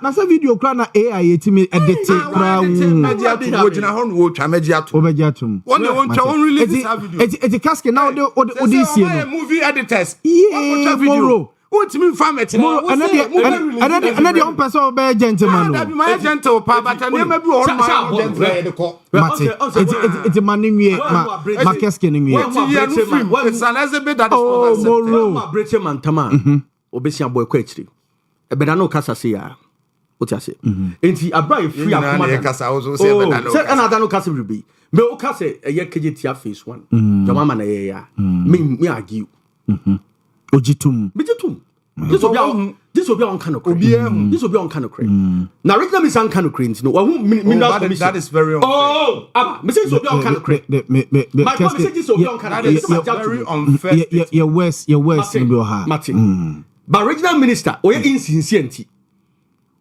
na say video kra na AI etimi edit kra media to wo gina ho no wo twa media to obegiatum one won twa won release this video it casket now the see movie editors video What me farmet Moro and the person be gentleman. That be my gentle pa, but I never be all my gentle. It's a man in Marcus Kenning. It's an Elizabeth that is Moro. British man Tama. Obesia boy quetri. But I know Casa say what I say. Enti abra free up Casa also say another no Casa will be. Me o Casa a year KJT phase 1. Your mama na ya. Me argue. Ojitum. This will be on Canocre. This will be on Canocre. Now, Rick is on Canocre. No, that is very unfair. Oh, Mrs. will be on Canocre. My message will be on Canocre. Very unfair. Your worst in your heart. Martin. But regional minister, or insincerity.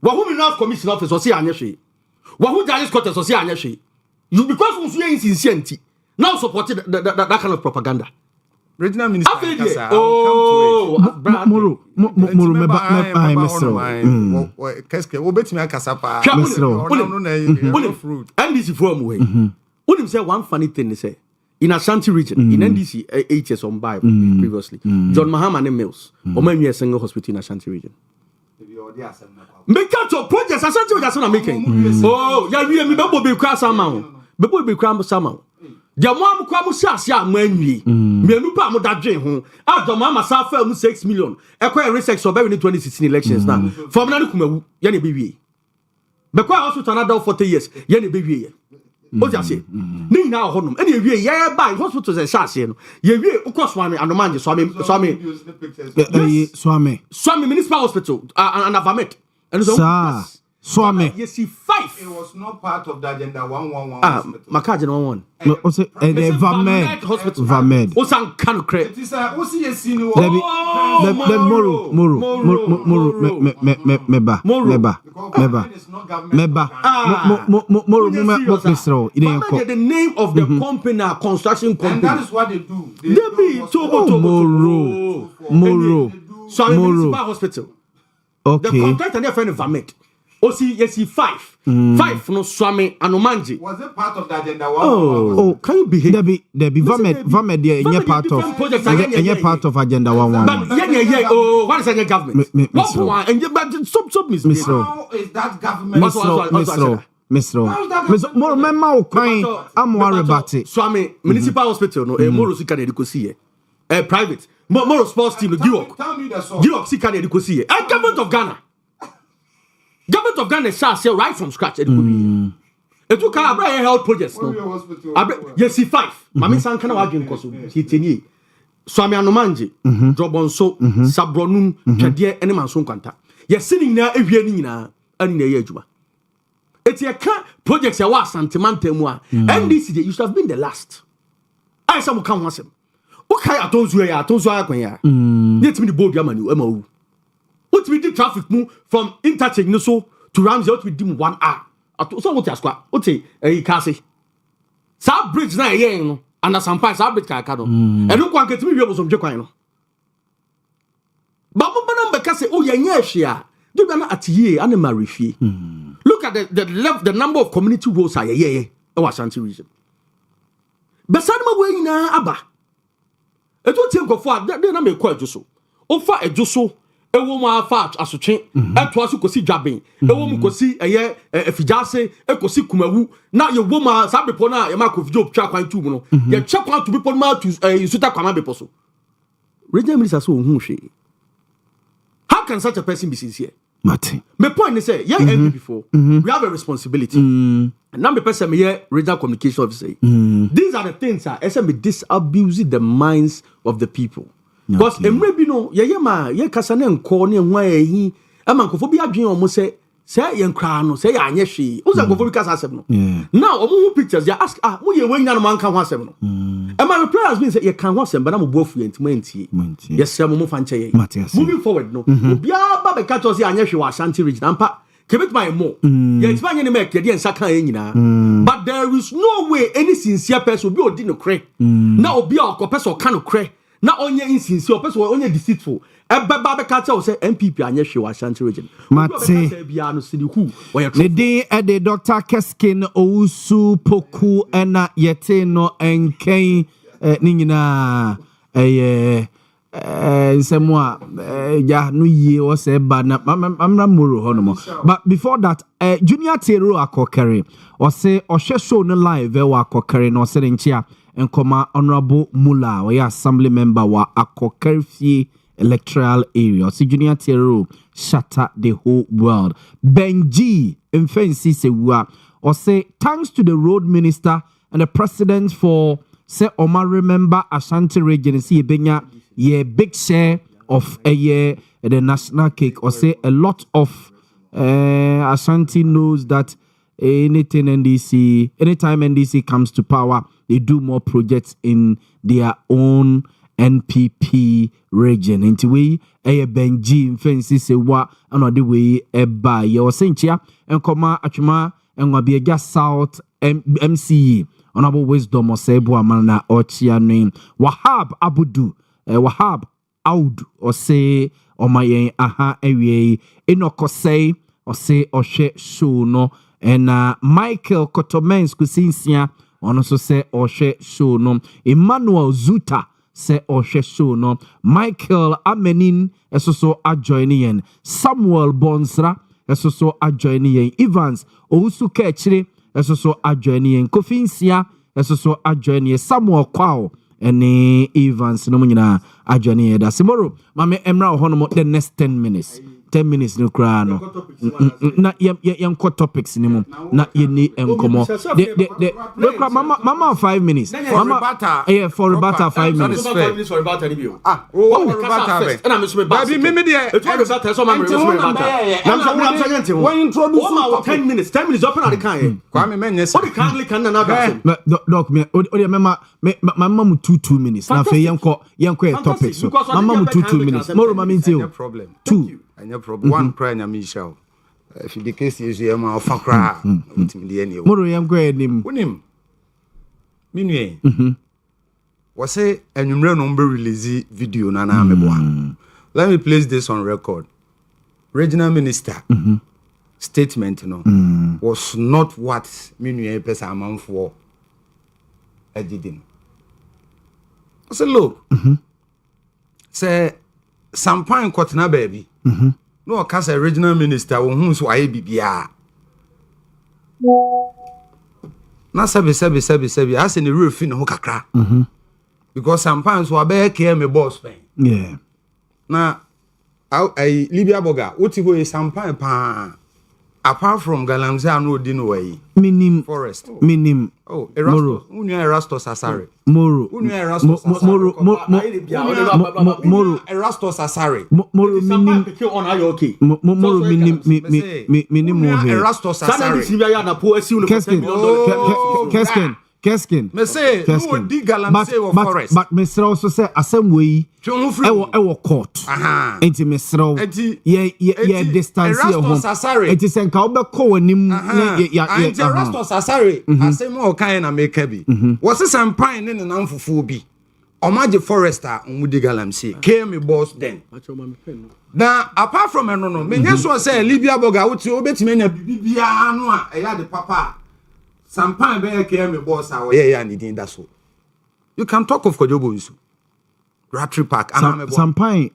Wahoo enough commission office or see Anashi. Wahoo Dallas Cotters or see Anashi. You because of insincerity now supported that kind of propaganda. Regional Minister Kasa, Moro, Keske, Obetime Kasapa, NDC from way. Wouldn't say one funny thing they say. In Ashanti region, in NDC 8 years on by previously, John Mahama and Mills, or maybe a single hospital in Ashanti region. Make out your projects, Ashanti region are making. Oh, yeah, we are be cross amount. Bebo be cram somehow. The one who says, "Ya manly, me no pa mo da dwen ho." Ah, the mama sa fa mu 6 million. Ekwa research so be in 2016 elections now. From na kumawu, ye ne be wie. Be kwa hospital another 40 years, ye ne be wie. O ja say, ni na honum, e ne wie ye buy hospital se sha se no. Ye wie ukoswame anomanje Swami municipal hospital and Avamet. And so Swami. Yes, 5. It was not part of the agenda 111. Makaje 111. No, also Vamed hospital. Vamed. Osan Kanukre. It is a what's he seen? Moro meba. The name of the company, construction company. And that is what they do. They be Moro. Municipal hospital. Okay. The contractor near friend of Vamed. Osi yesi 5 no swami anomanji. Was it part of the agenda 1? Oh, can you behave? There be Vamed there any part of agenda 111. But oh, what is the government? What one and stop How is that government? Misro. More mema kwan amwa rebate. Swami municipal hospital no Moro sika na edikosi private. Moro sports team no Giok sika na edikosi government of Ghana. Government of Ghana starts right from scratch. It took our health projects. Yes, 5. Mami Sankana Wagin Kosu, Hitini, Swami Anomanji, Jobonso, Sabronum, Kadia, and Manson Quanta. You're sitting there every year and in the Yajuma. It's a projects I was Santimante Moa, and this you should have been the last. I some come once him. Okay, I told you, Let me the board Yamanu, MO. What we did traffic move from interchange no so to Ramsey out with them 1 hour. So what you what say Kasi? Sa bridge na ye no and some parts sa bridge ka no. And no kwan get me we some jekwan no. But no be say oh ye nya hwea. Do be na atiye and marry fie. Look at the number of community roads are ye e was Ashanti region. Besanma we na aba. E to tie nkofo a de na me kwa adwoso. Ofa adwoso ewo mu afa asotwe eto aso kosi dwaben ewo mu kosi eye efijase ekosi kumawu na ye wo ma sabepo na ye ma kofijo twa kwan tu mu no ye twa kwan tu bepo ma tu isuta kwama bepo so regional minister so hu hwe. How can such a person be sincere? Martin, my point is say yeah before we have a responsibility and now me person me here regional communication officer. These are the things me disabusing the minds of the people. Because maybe no, ye kasane nko ne nwa ehi amankofo bi adwen omo say ye nkra no say anye hwe uza nkofo bi kasa asem no now omo pictures they ask mo ye wanya no man kan ho asem no and my reply has been say ye kan ho asem but na mo boafu entimantie yes say mo fa nche ye moving forward no obi aba be catch us say anye hwe wa Ashanti region ampa kebit my more ye expand any make ye nsa kan ye nyina but there is no way any sincere person be odi no kre na obi a okopese kan no kre na onye insincere person onye deceitful ebeba be catch us say MPP anye hwe wa Ashanti region Mate bia no sidi hu le din ede Dr. Keskin Owusu Poku ena yete no enken ni nyina Semwa ya no ye o se ba na amra moro hono. But before that, Junior Tero akokere o say o show no live e wa akokere no se nchia enkoma Honorable Mula we assembly member wa akokere fie electoral area. O say Junior Tero shatter the whole world. Benji Mfensi Sewa or say thanks to the road minister and the president for say Omar remember Ashanti region see benya ye big share of a year the national cake or say a lot of Ashanti knows that anytime NDC comes to power they do more projects in their own NPP region. Into we a Benji Fancy say what another way a buy your Sentia and Koma Achuma and Wabiaga South MCE Honorable Wisdom or Sebo Amana or Chia name Wahab Abudu Wahab Aud or say or my aha area Inoko say or say or she show no and Michael Kotomens Kusinsia on also say or she show no Emmanuel Zuta say or she show no Michael Amenin eso adjoining Samuel Bonsra eso adjoining Evans Ousu Kechire eso adjoining Kofinsia eso adjoining Samuel Kwao and Evans no nyina adjoining da semoro mame emra hono the next 10 minutes 10 minutes no kra no na yam topics ni mo na ye ni enkomo the mama 5 minutes mama for rebata 5 minutes for rebata ni bio rebata be na me so rebata baby me dey rebata so mama rebata na so gente when introduce 10 minutes open at the can kwa me menye what the kindly can na doc me o dey mama mama mu 2 minutes na fe yenko topics so mama mu 2 minutes moro mama ntio problem 2 any problem one cry na me show if the case is you ma ofa cry ultimately any moro yenko enim unim minue was say enumre no be release video na na meboa let me place this on record regional minister statement no was not what minue person amanfo edidin I say look say sampan kotena baby no ka say regional minister wo hu so aye bibia na sabi ase ne refi no kakra because sampan so abe ke me boss pen yeah na ai Libya boga woti ho sampan pa apart from Galamsey no di no way minim forest minim Erastus unu Erastus Asare moro Erastus Asare moro minim on okay moro minim Erastus Asare Keskin. Me say no di Galamsey of forest but me say also say asem we ewo court enti me say ye distance here home enti say nka obekọ wanim enti Erastus Asare asem o kan na make bi wo se sampan ne nan fufu bi omaje forester omudi Galamsey came boss then na apart from no me nya so say Libya boga wuti obetime nya bibia no a eya de papa sampan be came boss a yeah need that so you can talk of Kojobo Nsu Ratri Park sampan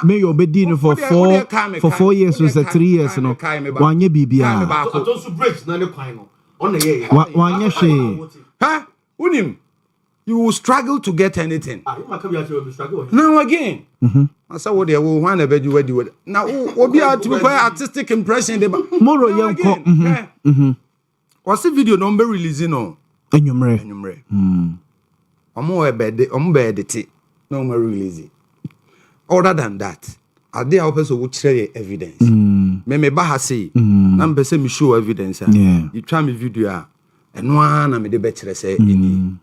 me your bedin for 4 years or 3 years no wanye bibia bridge na ne kwan no on the wanye hwe ha unim you will struggle to get anything now again I say what they will want to be ready now obi to be artistic impression de moro yanko what's the video number releasing no enyumre omo edit no more release other than that are there person who share evidence me ba ha say na me say me show evidence you try me video eno na me de be kire say eni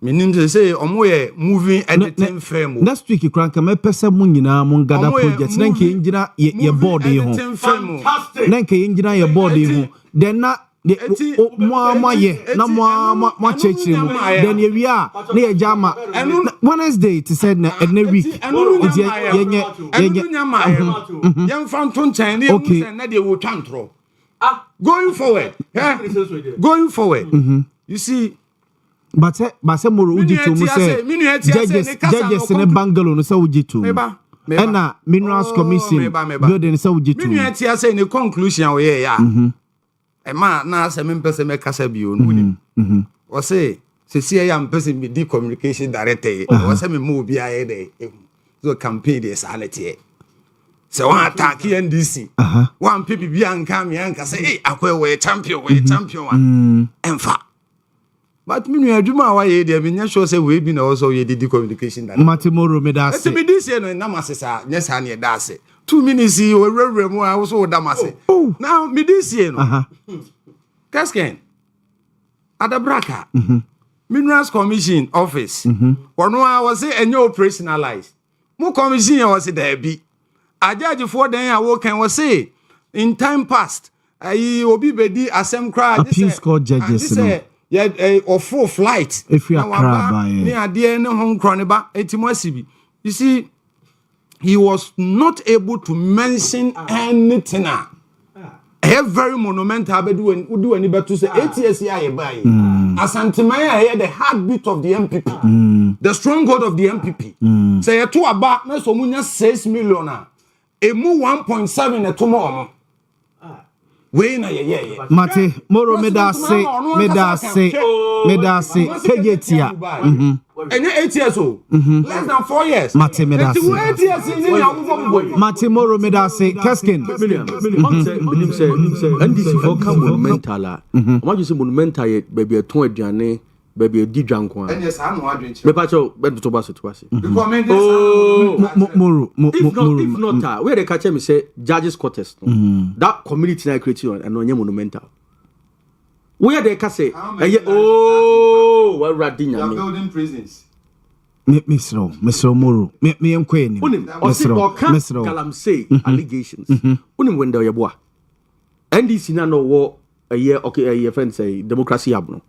menim say omo ye moving editing firm next week kranka me pese mu nyina mu ngada project na nke ngina ye board yi ho na nke ngina ye board yi ho then na mo ye na mo chechire mu then ye wi a na ye jama Wednesday to said na week yenye fan ton chan na dey wo twantro going forward you see But say moro uji to mu say judges in a bungalow no say uji to. Ena Minerals Commission building say uji to. Me tia say ne conclusion we ya. E ma na say me pese me kasa bi o no ni. O say se ya pese me di communication director. O say me mo bi aye dey. So campaign dey sality. So one attack NDC. One people be anka say hey akwe we champion one. Emfa. But me no adwuma wa ye dey me nya sure say we bi na also ye di communication that. Matimoro me da say. Me this year no na masesa nya sa na da say. 2 minutes we rewre mu a so da mase. Now me this year no. Kasken. Adabraka. Minerals Commission office. Ono a was say enyo operationalized. Mo commission was there be. A judge for then a work and was say in time past obi bedi asem cry appeals court judges yeah or full flight if you are crab me ade ne hon krone ba etimasibi. You see, he was not able to mention anything. A very monumental bedu do any better to say 8 years here buy Asantemaya here the heartbeat of the MPP, the stronghold of the MPP. Say to about na so munya 6 million emu 1.7 e to mo we na ye Mate moro me da say kegetia enye 8 years old less than 4 years Mate me da say 8 years ni ya wo Mate moro me da say Keskin Minim say NDC for come monumental am you say monumental ye baby e ton aduane baby di dwanko a enye sa no adwenche me pa cho be to ba se moro if not where they catch me say judges quarters that community na create and onye monumental where they can say what radinya me building prisons Mr. Moro me enkwe ni Mr. Kalam say allegations unim when they boa NDC na no wo a friend say democracy abno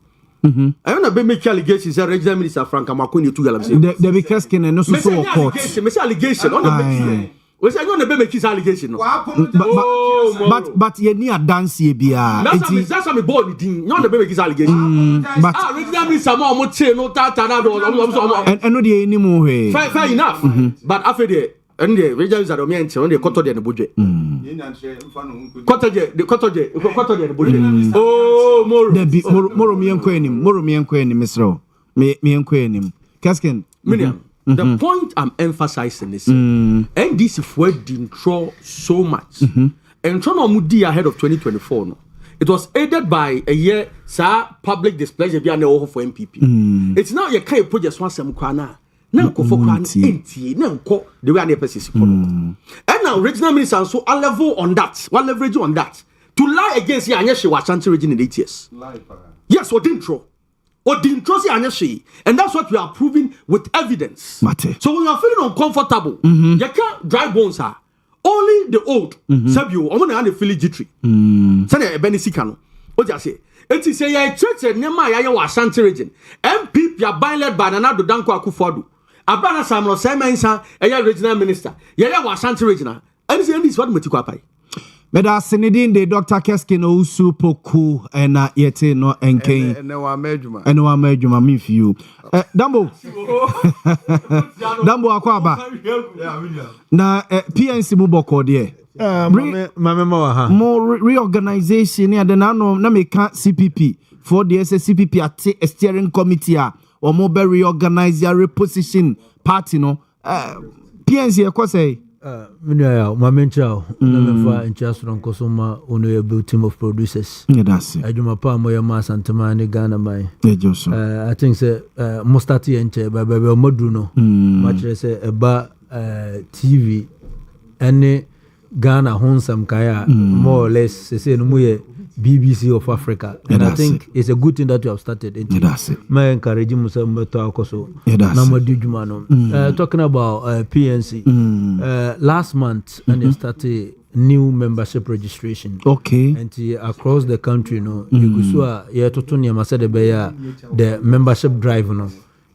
I want to be make allegations. Regional Minister Frank Amakuni to Galam say. The because can no so court. Me say allegation. On the we say going to be make his allegation. But you need a dance here, bia. That's how me board thing. You want to be make his allegation. But Regional Minister mo say no tata na do. And no dey anymore. Fair enough. But after the and the regional Minister do me enti on the quarter the budget. Quarter the budget. Oh, Moro me enkwe ni Mr. Me enkwe ni. Kasken. The point I'm emphasizing is NDC for didn't throw so much. And Tono Mudi ahead of 2024 no. It was aided by a year public displeasure behind the over for MPP. It's now your kind of project one sem kwana. Now go for kwana now go the way an EPC and now regional minister so a level on that, one leverage on that. To lie against you, Anyashi was chanting region in 8 years. Yes, or didn't throw. Or didn't trust Anyashi. And that's what we are proving with evidence. Mate. So when you are feeling uncomfortable, you can't dry bones are. Only the old, Sabio, I'm going to feel jittery. Send a Benicicano. What do you say? It is a church and Nema was chanting region. MP, you are buying led by another Danko Akufodu. Abana Samuel Simonsa, a regional minister. Yaya was chanting regional. And this is what Mutikapai. Meda Senedin de Dr. Keskin Osu Poku and yete no enke and no amejuma me for you. Dambo akwaba. Na PNC muboko de. More reorganization ya de na meka CPP for the CPP at a steering committee or more reorganize your reposition party no. PNC ekose Minya Mamenchao, Namafa and Chasron Kosoma, Uno team of producers. Yeah, that's it. Ajuma Pa Moya Mas and Tamani Ghana by. I think say Mostati and Che by Baby Moduno. Much say about TV any Ghana Honsam Kaya more or less say no BBC of Africa. And I think it's a good thing that you have started. That's it. My encouraging Muslim to Akoso. Talking about PNC. Last month and they started new membership registration. Okay. And across the country, you go the membership drive,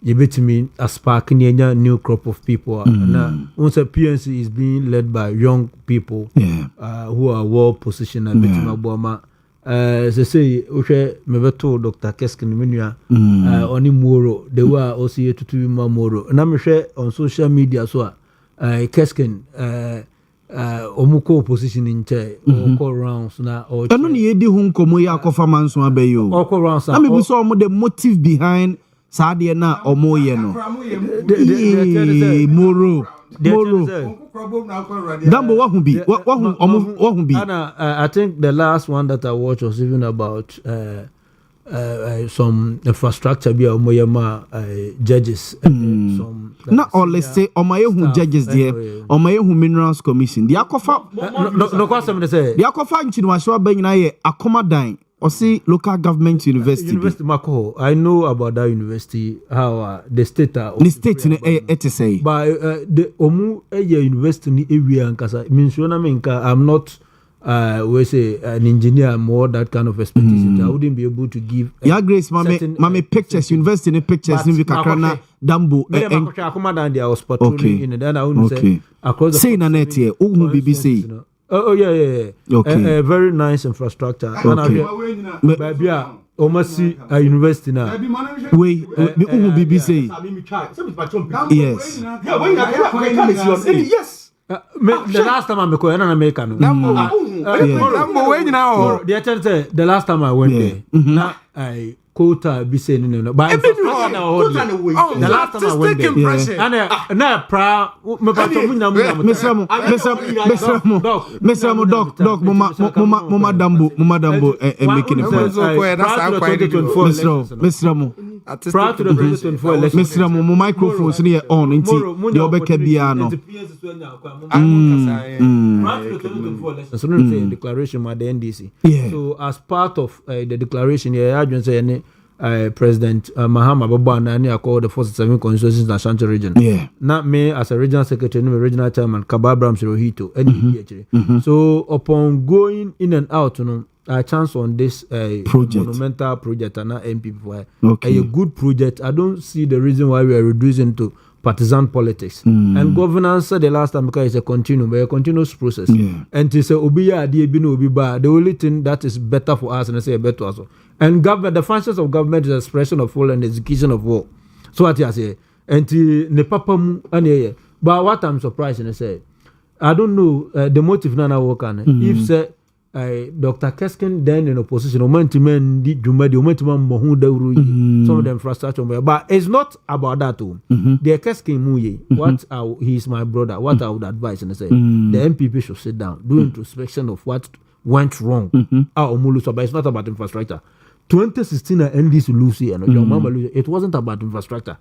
you bet me a spark in a new crop of people. Now, once a PNC is being led by young people who are well positioned and Yaw Boamah say mebeto Dr. Keskin menua oni Moro they were also here to Moro na me hwɛ on social media so Keskin omuko opposition in chair oko rounds na or eno ne yedi hu nkomo ya akofa manso abayo oko rounds na me bi so the motive behind saade na omo ye no Moro Dambo wahun bi I think the last one that I watched was even about some infrastructure be omoyema judges some na all let's say omayehu judges there omayehu minerals commission the akofa no question me say the akofa nchinuwaso abanyina ye akomadan or see local government university Mako. I know about that university how the state to say but the omu university ni area nkasa means I'm not we say an engineer more that kind of expertise. I wouldn't be able to give Grace mame pictures university ni pictures ni Kakrana Dambo I was patrolling in then I wouldn't say across the say na net here BBC. Oh yeah. Okay. A very nice infrastructure. Okay. Baby, almost a university now. We BBC. Yes. Yes. The last time I went to America. The last time I went there, now I quota be saying no. But the last time I went there, and now proud. Mr. Mama Dambo, making it prior to the 2024 election. Mr. Mo microphones near on into the Obeke Biano. So the declaration by the NDC. So as part of the declaration, President Mahama Babana and I called the 47 constituencies in the Ashanti region. Not me as a regional secretary, no regional chairman, Kababram Shirohito, So upon going in and out, a chance on this monumental project and MPP, a good project. I don't see the reason why we are reducing to partisan politics. And governance the last time because it's a continuous process. And to say Obiya Adiebino Obiba, the only thing that is better for us and I say better also. And government, the functions of government is expression of war and execution of war. So what I say, and to ne papa mu but what I'm surprised and I say, I don't know the motive nana work on if say Dr. Keskin then in opposition, some of the infrastructure, but it's not about that too. The Keskin Muye, what he's my brother, what I would advise and I say, the MPP should sit down, do introspection of what went wrong. But it's not about infrastructure. 2016 NDC Lucy and your mama Lucy, it wasn't about infrastructure.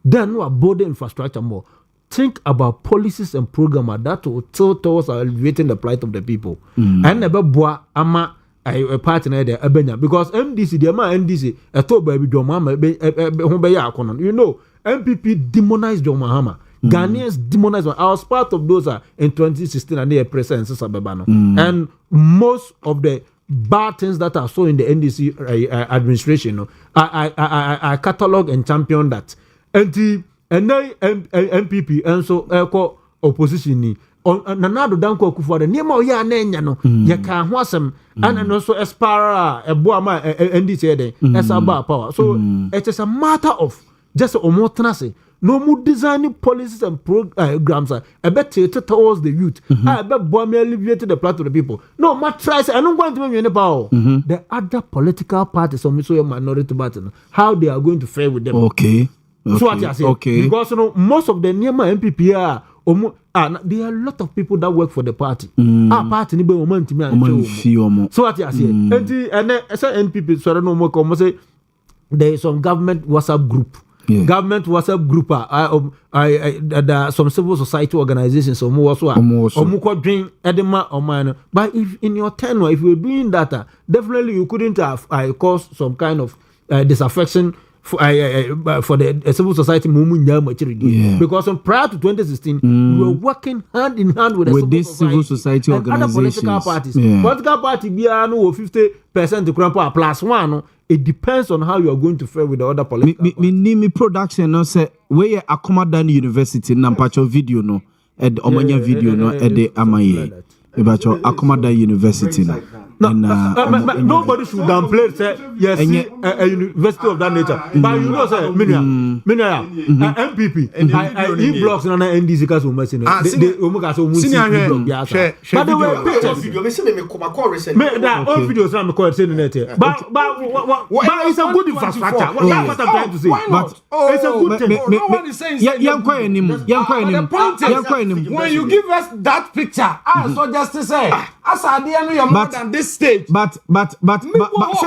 Then we are board infrastructure more. Think about policies and programs that will tilt towards alleviating the plight of the people. And never boa ama a partner there because MDC the ama NDC a top baby John Mahama you know MPP demonized John Mahama. Ghanaians demonized. I was part of those in 2016 and they present and most of the bad things that I saw in the NDC administration, I catalog and champion that. And now MPP and so opposition ni nanado danko kufuade niema oya anenya no ye ka ho asem and also aspire Boamah NDC den esaba power. So it is a matter of just omotenase no more designing policies and programs a better towards the youth. I bet Boamah alleviated the plight of the people. No, my tries I don't want to be any power. The other political parties or so minority party, how they are going to fare with them. Okay. So what I say, because most of the Nema MPP are there are a lot of people that work for the party. Party ni be moment me so what I say, and NPP so no more come say there is some government WhatsApp group. Government WhatsApp group some civil society organizations but if in your tenure if you're doing that definitely you couldn't have caused some kind of disaffection for the civil society movement, because prior to 2016 we were working hand in hand with the civil society and other political parties. Political party be 50% to plus one. It depends on how you are going to fare with the other political parties. Me production no say we accommodate university na mpacho video no omanya video no e de amaye e bacho accommodate university no nobody should downplay say yes a university of that nature but you know say minia MPP I blocks na NDC ka so machine they omuka so mu block bi asa but the way video me say me come call recent me that all videos na me call say net but it's a good infrastructure what I'm trying to say but it's a good thing no one is saying yankwa enim when you give us that picture so just to say as I dey you more than this stage but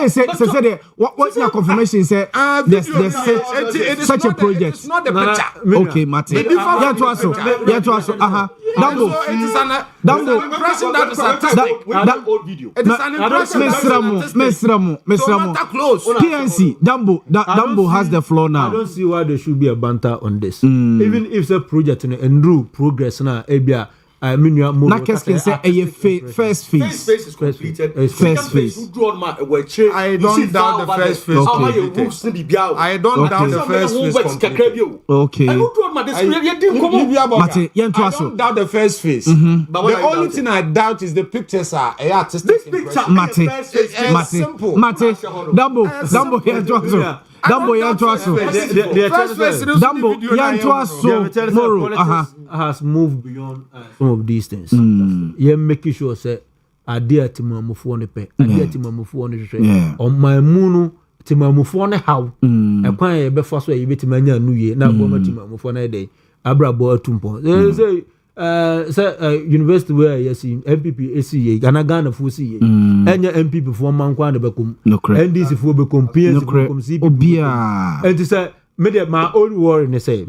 say what's your confirmation say there's such a project. It's not the picture. Okay, Mate. Yeah, to us. Dambo. It is an impression that is artistic. That old video. It is an impression Mesramo. Close. PNC. Dambo has the floor now. I don't see why there should be a banter on this. Even if the project and do progress now, Ebia. I mean, you are more. Nakes say a first phase. First phase is completed. First phase. I don't doubt the first phase. I don't doubt the first phase. Okay. I don't doubt the first phase. The only thing I doubt is the pictures are artistic. This picture, Mate. Simple. Dambo here to us. Dambo yan to us. Dambo yan to us. Moro has moved beyond some of these things. Yeah, making sure say adia timamufo ne pe, adia timamufo ne hwehwe. On my munu timamufo ne how. E kwan e be fa so e betima nya nuye na Boamah timamufo na dey abrabo atumpo. Say university where yes MPP ACA Ghana for CA enya MPP for mankwa na bekom NDC for bekom PNC for bekom CP obia and say media my own worry ne say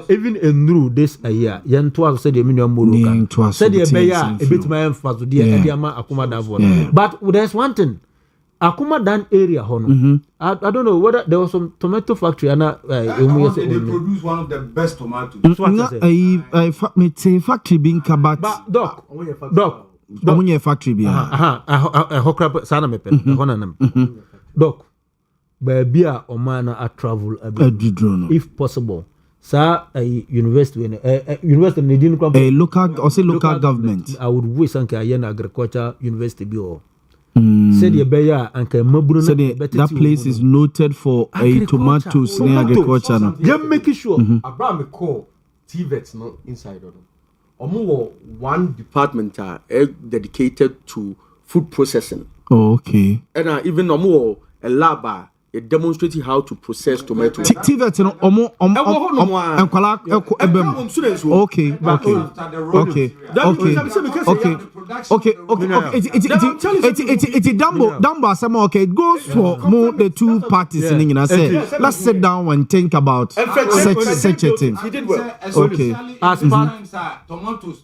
even through this a year yen to say the minimum moroka say the beya e betima emphasize the Adiama Akuma Davon but there's one thing Akuma Dan area hono. I don't know whether there was some tomato factory and they produce one of the best tomatoes. Factory being kabat. Doc. Omunye factory be. Hokrap sana mepe. Doc. Baby a omana a travel a bit. If possible. Sa a university university need a local government. I would wish anke ayen agriculture university be all. Said that place is noted for a tomatoes in agriculture. Just making sure Abraham call TVET not inside of them. One department dedicated to food processing. Oh, okay. And even a lab demonstrating how to process tomatoes. TVET no It's Dambo asemo okay it goes for more the two parties in say let's sit down and think about such a thing. Okay. As tomatoes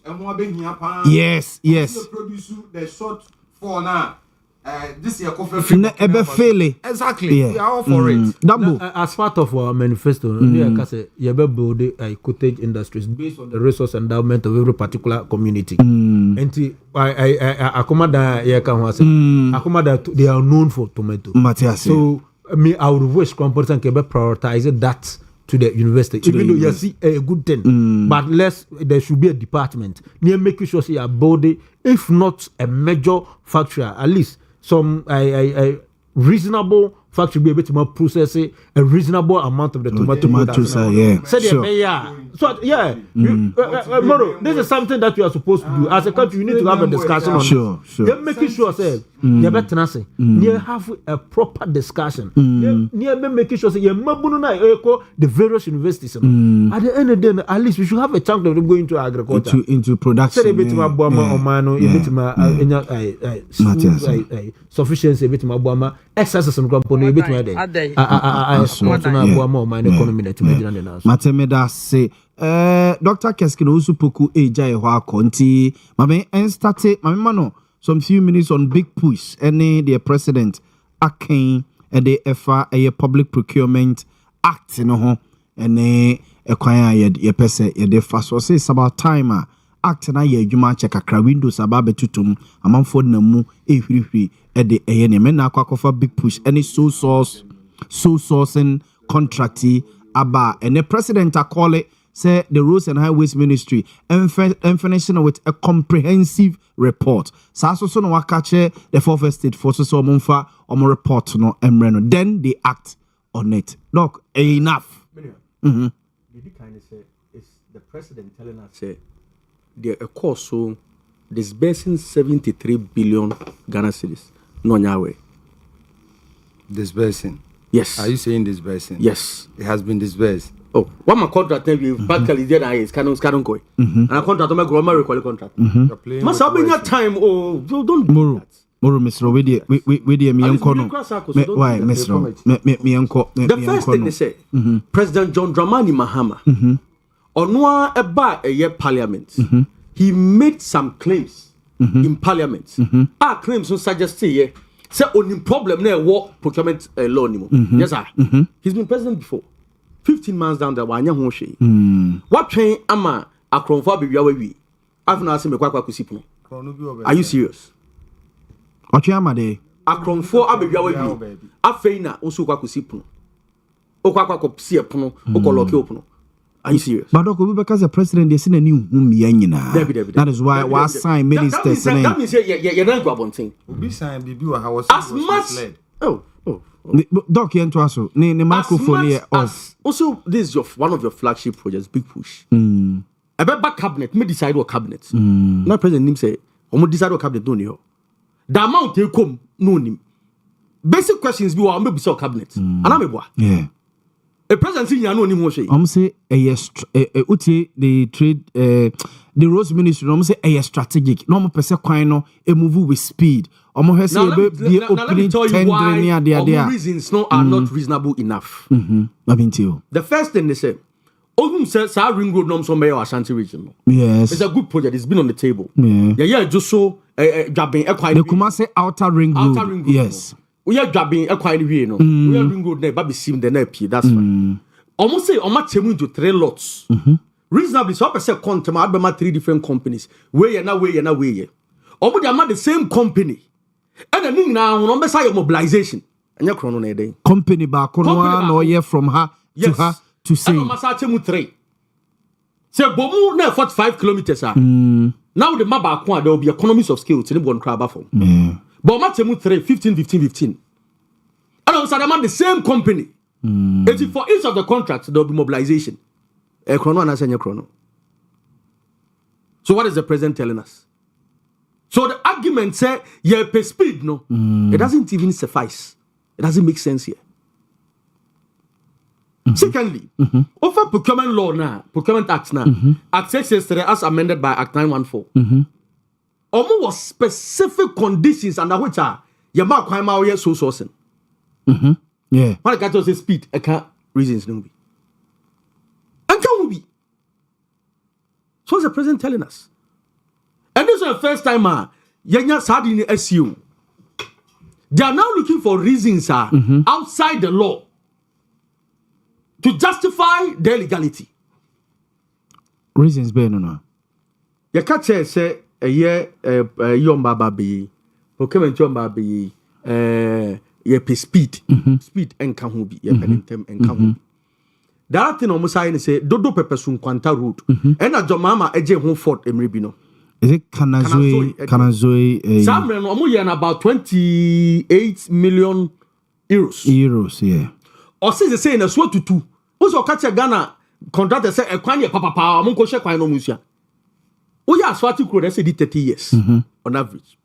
yes produce the short for now. This year exactly. We are all for it. Dambo. As part of our manifesto, we are build a cottage industries based on the resource endowment of every particular community. And Akomada Akomada they are known for tomato. So I would wish Comportan can prioritize that to the university. Even though you see a good thing, but there should be a department near making sure see a body, if not a major factory, at least some reasonable factory be able to process a reasonable amount of the tomatoes. So Moro, this is something that you are supposed to do as a country. You need to have a discussion on this. You're making sure say you have a proper discussion. You're making sure say the various universities. At the end of the day, at least we should have a chance of going into agriculture, into production. Sufficiency bit my Boamah excesses and component bit my day. Matemeda say Dr. Keskino Usupuku Eja Ewa Conti Mame and started Mamano some few minutes on big push any the president Akin and the FA a public procurement act no and a choir ye pese ye de fast was say about timer act na ye adwuma check akra windows ababe tutum amanfo na mu ehwirihwi e de eye me na akwakofa big push any so sourcing contracty aba and the president a call it say the Roads and Highways Ministry finishing with a comprehensive report. So no catch the fourth estate for so monfa report no emreno. Then they act on it. Doc, enough. Did you kind of say it's the president telling us say the course so disbursing 73 billion Ghana cedis no nyawe. Disbursing. Yes. Are you saying disbursing? Yes. It has been disbursed. Oh, what my contract tell you practically there is canon go. And a contract on my grammar recall contract. Must have been your time. Oh, don't do that. Moro Mr. We dear me uncle. Why, Mr. Me uncle. The first thing they say, President John Dramani Mahama, on a year parliament, he made some claims in parliament. Our claims on suggest say only problem there war procurement law anymore. Yes, sir. He's been president before. 15 months down there, wanya ho hwe. What train ama akronfo abewia we? I've not seen me kwakwa kusipu. Are you serious? Ochi ama de akronfo abewia we. Afei na osu kwakwa kusipu. Okwakwa ko sie pono, okoloke opono. Are you serious? But Dr. because the president is in a new that is why we sign ministers. That means you're not going to be signed BB how was as much. Oh. Doc, you also the microphone here. Also, this is one of your flagship projects, Big Push. A back cabinet, me decide what cabinet. Now, President Nim say, "Omo decide what cabinet no niyo." The amount they come no nim. Basic questions be what me be cabinet. Anameboa. Yeah. A president in no nim ho say. Say uti the trade the Roads Ministry. Say a strategic. No mo pese kwan no e move with speed. Now let me tell you why the reasons are not reasonable enough. The first thing they say, Ogum says our ring road norms from Ashanti region. Yes, it's a good project. It's been on the table. Yeah, just so jabbing a quite. The Kumasi outer ring road. Yes, we are jabbing a quite we are ring road never be seen the nepi. That's fine. Almost say almost came into 3 lots. Reasonably, so I say quantum. I have 3 different companies. Way. Almost they are the same company. And the thing now, on the side of mobilization, and your chrono day. Company back on or year from her to her to say. I'm 3. Say, Bomu now 45 kilometers. Now the map there will be economies of scale to the one crab for. But Matemu 3, 15. And also, I'm the same company. For each of the contracts, there will be mobilization. A chrono and a chrono. So, what is the president telling us? So the argument say yeah pay speed no, it doesn't even suffice. It doesn't make sense here. Secondly, over procurement law now, procurement act now, Act 663 as amended by Act 914. Almost was specific conditions under which are your mark crime out here so sourcing. Yeah. When I got to say speed, I can't reasons no be. And can we be? So what's the president telling us? And this is the first time Yenya Sadi SU. They are now looking for reasons outside the law to justify their legality. Reasons being no. You can't say a year Yomba Baby, procurement Yomba Baby, ye speed, speed and Kahubi, ye pentem and Kahubi. The other thing almost I say Dodo Peppersun Quanta route, and a Jomama Eje Home Fort Emribino. Is it Kanazoi? Some men about 28 million euros. Euros, yeah. Or since they say in a SWOT to 2. Also, catch a Ghana contractor say a quanya papa, Monko Shakwano Musia. Oh, yeah, Swati could say 30 years on average.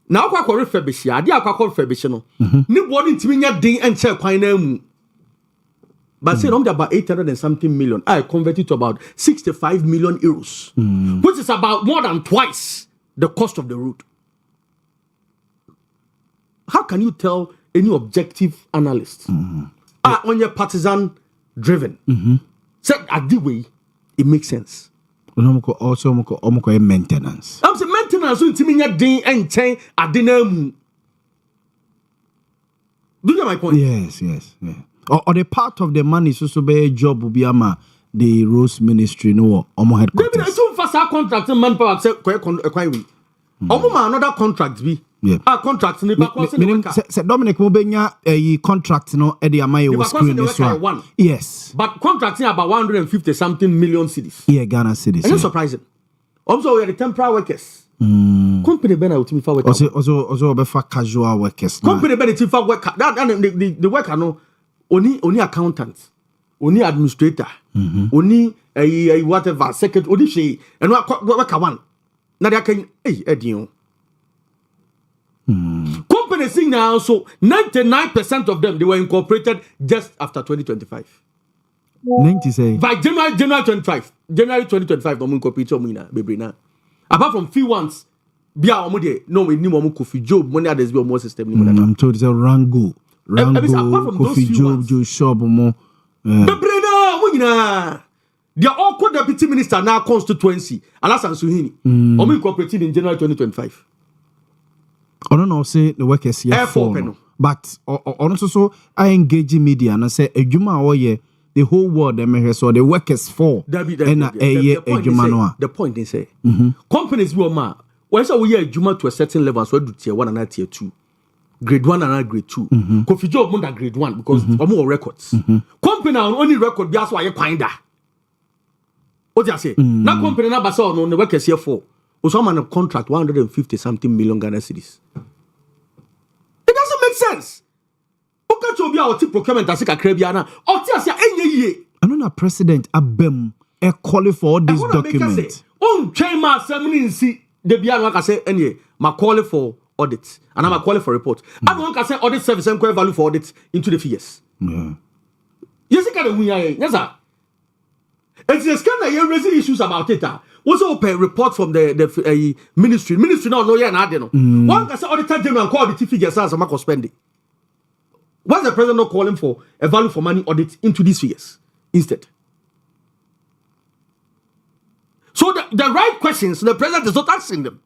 Now, I call refurbish, I did call refurbish. Nobody to me a day and check quine. But say about 800 and something million. I converted to about 65 million euros, which is about more than twice the cost of the route. How can you tell any objective analyst on your partisan driven? Say at the way it makes sense. Also, maintenance. I'm saying maintenance. So day and chain at dinner. Do you get my point? Yes. Or the part of the money so be a job will be the Roads Ministry no headquarters. Maybe so fast our contract manpower say quite we. Another contract be Yeah. Contract ni ba crossing the worker. Se Dominic mo benya contract no e dey am your screen this one. Yes. But contracting about 150 something million cedis. Yeah, Ghana cedis. It's not surprising. Also we are the temporary workers. Company ben out me for workers. Also be for casual workers. Company ben it for worker. That the worker no only accountant, only administrator, only whatever secretary, only she and worker one. Now they can Edion. Companies now, so 99% of them they were incorporated just after 2025. 90 say by January 2025, no incorporated na. Apart from few ones, bia omo no we ni mo Kofi Job money others be more system ni mo I'm told it's a Rango Kofi Job Joe Shop mo bebre na mo nyina. The all deputy minister now constituency Alasan Suhini omo incorporated in January 2025. I don't know say the workers here for but also I engage media and I say ejuma oye the whole world them so the workers for the point they say companies will ma when so we ejuma to a certain level so do tier 1 and tier 2 grade 1 and grade 2 Kofi Job more grade 1 because omo records company only record be as why find that what you say na company na basa no the workers here for also man a contract 150 something million Ghana cedis. It doesn't make sense. Okay, to be our procurement as a Caribbean, or Tia any year. I know na president Abem a call for this document. On Chama Semini see the Bian can say any my call for audit and I'm a call for report. I don't want to say audit service and value for audit into the figures. Yeah. Yes, I can yes, sir. It's a scan you raising issues about it. Was open report from the ministry. Ministry now no yeah na no. One can say auditor general call the figures as a mark of spending. Why is the president not calling for a value for money audit into these figures instead? So the right questions, the president is not asking them.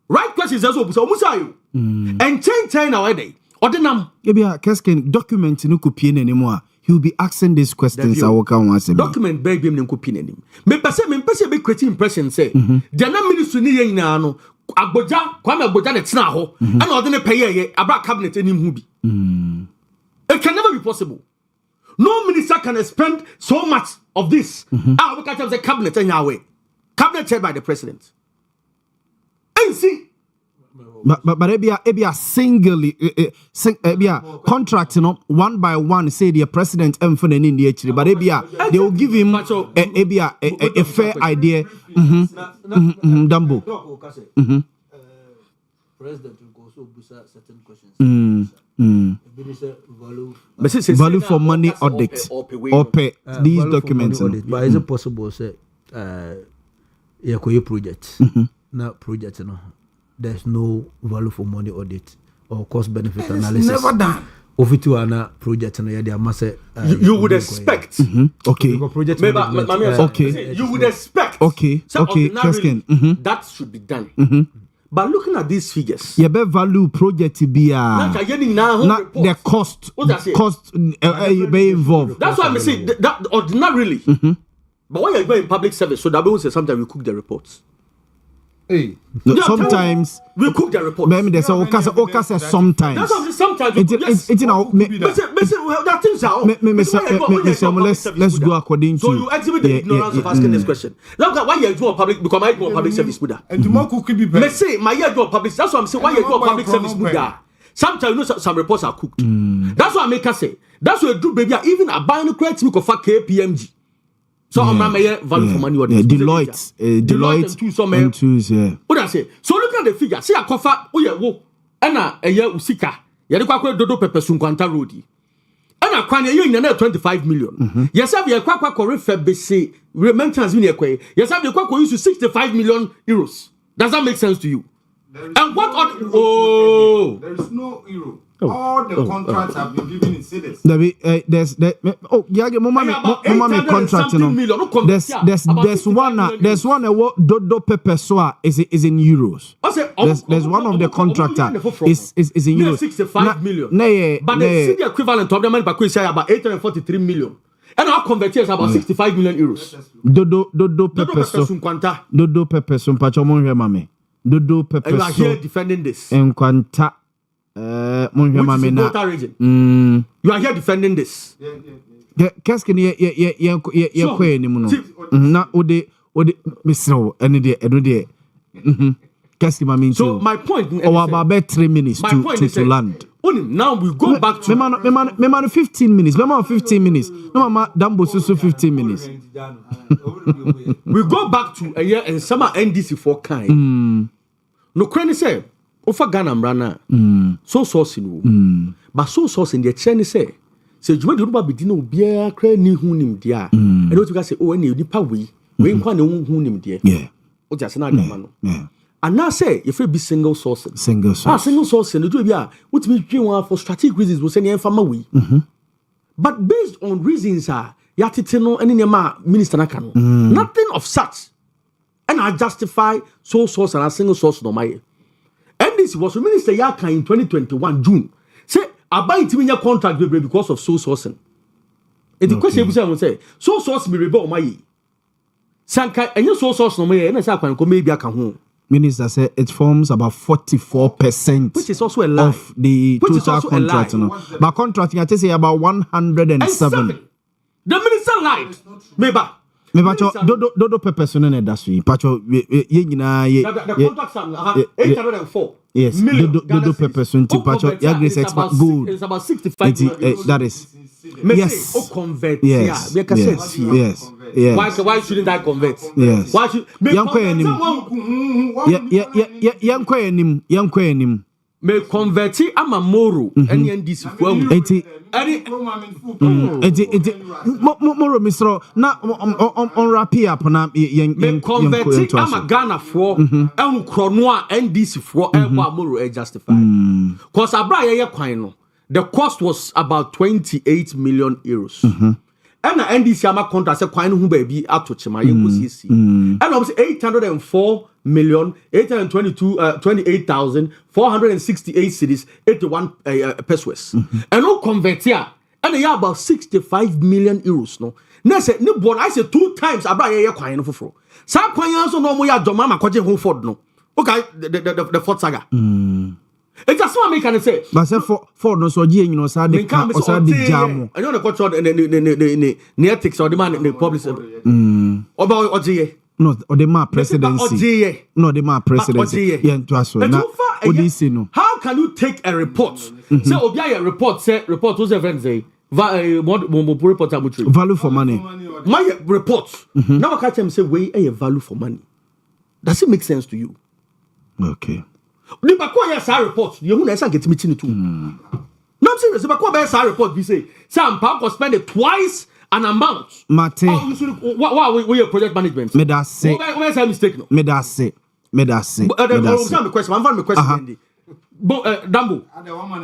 Right questions also so musayo. And change nowadays. Ordinam. Ebia Kesken document no kopie anymore. He will be asking these questions. I will come once. Document baby him kopie anim. Me pese be create impression say the na ministry ni yen na no agboja kwame agboja na tena ho and ordinary pay abra cabinet anim hu bi. It can never be possible. No minister can spend so much of this. We can have the cabinet in your way. Cabinet chaired by the president. And see. But ebia singly contract one by one say the president in the actually but ebia they will give him a fair idea. Dumbo. President will also boost certain questions. Value for money audit or pay these documents. But is it possible say project na project no there's no value for money audit or cost benefit analysis. Never done. Ofitu ana project no ya must say you would expect. Okay. Project okay. You would expect. Okay. That should be done. But looking at these figures, you better value project be not the cost be involved. That's why I'm saying that ordinarily. But when you're going in public service, so that means sometimes we cook the reports. Hey, no, sometimes we cook the reports. Maybe there's a sometimes. That's what sometimes. It's let's go according to. So you exhibit the ignorance of asking this question. That's why you do a public because I do a public service Buddha. And tomorrow could be better. Let's say my year do a public. That's what I'm saying. Why you do a public service Buddha? Sometimes some reports are cooked. That's what I make us say. That's what do baby. Even a buying credit me for KPMG. So I'm not value for money. Deloitte and choose. What I say? So look at the figure. See a cover. Oh yeah, wo. Ana a year usika. Yadi kwa dodo pepe sunkwanta roadi. Ana kwanya you in 25 million. Yes, have you kwa refer bese maintenance in ekwe. Yes, have you kwa use 65 million euros. Does that make sense to you? And what on there is no euro. All the contracts have been given in cedis. There's contract. There's one dodo pepe soa is in euros. There's one of the contractor is in euros. 65 million. But the city equivalent of the money back is about 843 million. And our converter is about 65 million euros. Dodo pepe so. Dodo pepe so mpacho mon hwe mame. dodo pepper you are here defending this. Enkwanta Which is in Delta region. You are here defending this. Qu'est-ce que ye quoi anim no na ode misro ene de eno de qu'est-ce que mami so my point about 3 minutes to land. Now we go back to me man 15 minutes. Me man 15 minutes. No mama dambo so 15 minutes. We go back to a year and summer NDC for kind. No cranny say ofa Ghana mrana. So source no. But so source in the chain say you do not be no beer cray ni hunim dia. And what you can say, oh, any nipa we nkwa na hunim dia. Yeah. O just na dama no. And now say if it be single source. Single source. No do bia what me twi for strategic reasons we say na fama we. But based on reasons yatete no ene nema minister na kan. Nothing of such. And I justify sole source and a single source no my. And this was minister Yaka in 2021 June. Say I it in your contract because of sole sourcing. And the question you say, sole source me rebel my Sanka and your sole source no me and I can maybe I can home. Minister said it forms about 44%, which is also a lie of the total contract. No. But contracting, I say about 107. The minister lied. Maybe dodo pepper soon in industry. Pacho the contracts are 804. Yes, dodo pepper soon to Pacho. Yagris expert good. It's about 65 million. That is. Yes. Convert. Yes. Yes. Why shouldn't I convert? Yes. Why should me convert amamoro NDC for moro misro na on rapi up na me convert Ghana for krono a NDC for amamoro justify cause abra ye kwan no the cost was about 28 million euros. And the NDC ama contract say kwan hu ba bi atochema yekosisi. And almost 828,468 cities, 81 pesos. And no convert here. And they are about 65 million euros. No, na say ni born I say 2 times abra ye kwan no foforo. Sa kwan so no mo ya doma ma kwaje ho Ford no. Okay, the Ford saga. It's just what I can say. But say for no so you know so the jam. I know the culture the ethics or the man the public. About Ojiye. No, or the man presidency. No, the man presidency. Yeah, to us. How can you take a report? Say Obia report say report who's a friend say value for money. My report. Now I catch him say we a value for money. Does it make sense to you? Okay. The Bakoya sa report, you won't get me too. No, I'm serious. The Bakoya sa report, we say, Sam Papa spend it twice an amount. Mate, what we project management? Me that say, where's a mistake? Me that say. I'm the question. Dambo.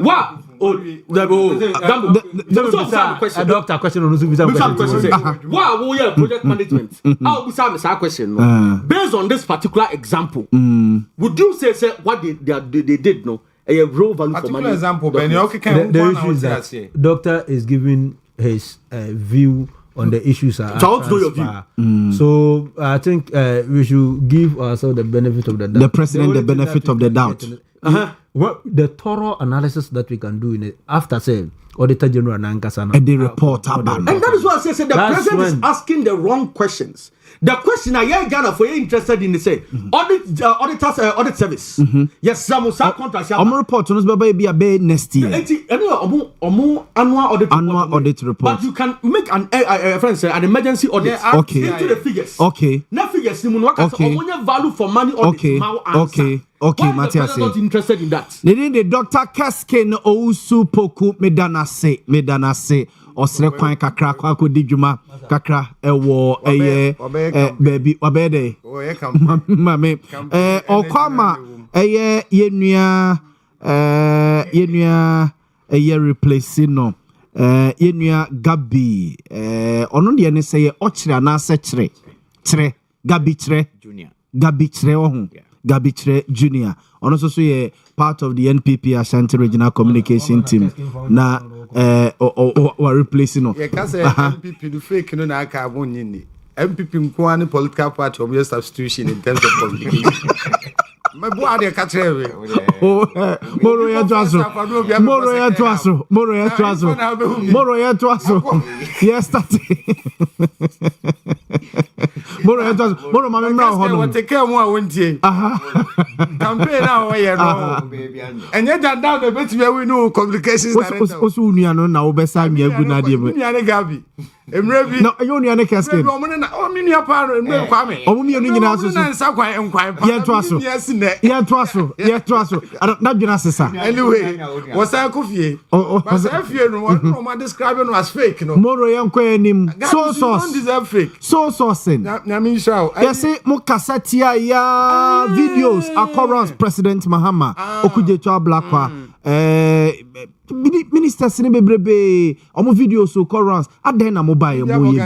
What? Dambo. Doctor question on Why we are project management? I'll be some question. Based on this particular example, would you say what they did? No, a real value for money. Example, the issue is that doctor is giving his view on the issues. So I want to know your view. So I think we should give ourselves the benefit of the doubt. The president the benefit of the doubt. What the thorough analysis that we can do in it after say Auditor General Nankasana and the report and that is what I said the president is asking the wrong questions. The question I Ghana for you interested in say audit service. Yes, some contracts. Report on us be a bay next year. Annual audit report. But you can make an emergency audit into the figures. Okay. Na figures value for money audit. Okay, Matthias. Not interested in that. The Dr. Kasken Ousu Poku Medana say Osre kwan kakra kwa ko dijuma kakra ewo baby obede mame okwama yenua replace no yenua Gabi ono de ne say ochire na se chire Gabi chire ohun Gabi chire junior ono so ye part of the NPP Ashanti Regional Communication Team na or replacing no. Yeah, cause MPP do fake no na aka won MPP nko an political party of your substitution in terms of communication. My boy, they catch every. Moro ya twaso. Moro ya twaso. Moro ya twaso. Moro ya twaso. Yes, that's Moro ya twaso. Moro mama mra ho. What take care more won't campaign now where no. And yet that down the bit where we know complications. Osu unua no na obesa nya gu na de me. Unua ne Gabi. Emre No, you unua ne casket. O me nua pa no emre kwa me. O me enu nyina so so. Nsa kwa enkwan pa. Ye twaso. Ye twaso. Na dwena sesa. Anyway, was I coffee? Was I fear no one describing as fake no. Moro ye nkwa anim. So don't deserve fake. So saucing. Na me show. You say mo kasatia ya videos occurrence President Mahama Okudzeto Ablakwa minister sini bebrebe omo videos occurrence aden na mobile mo ye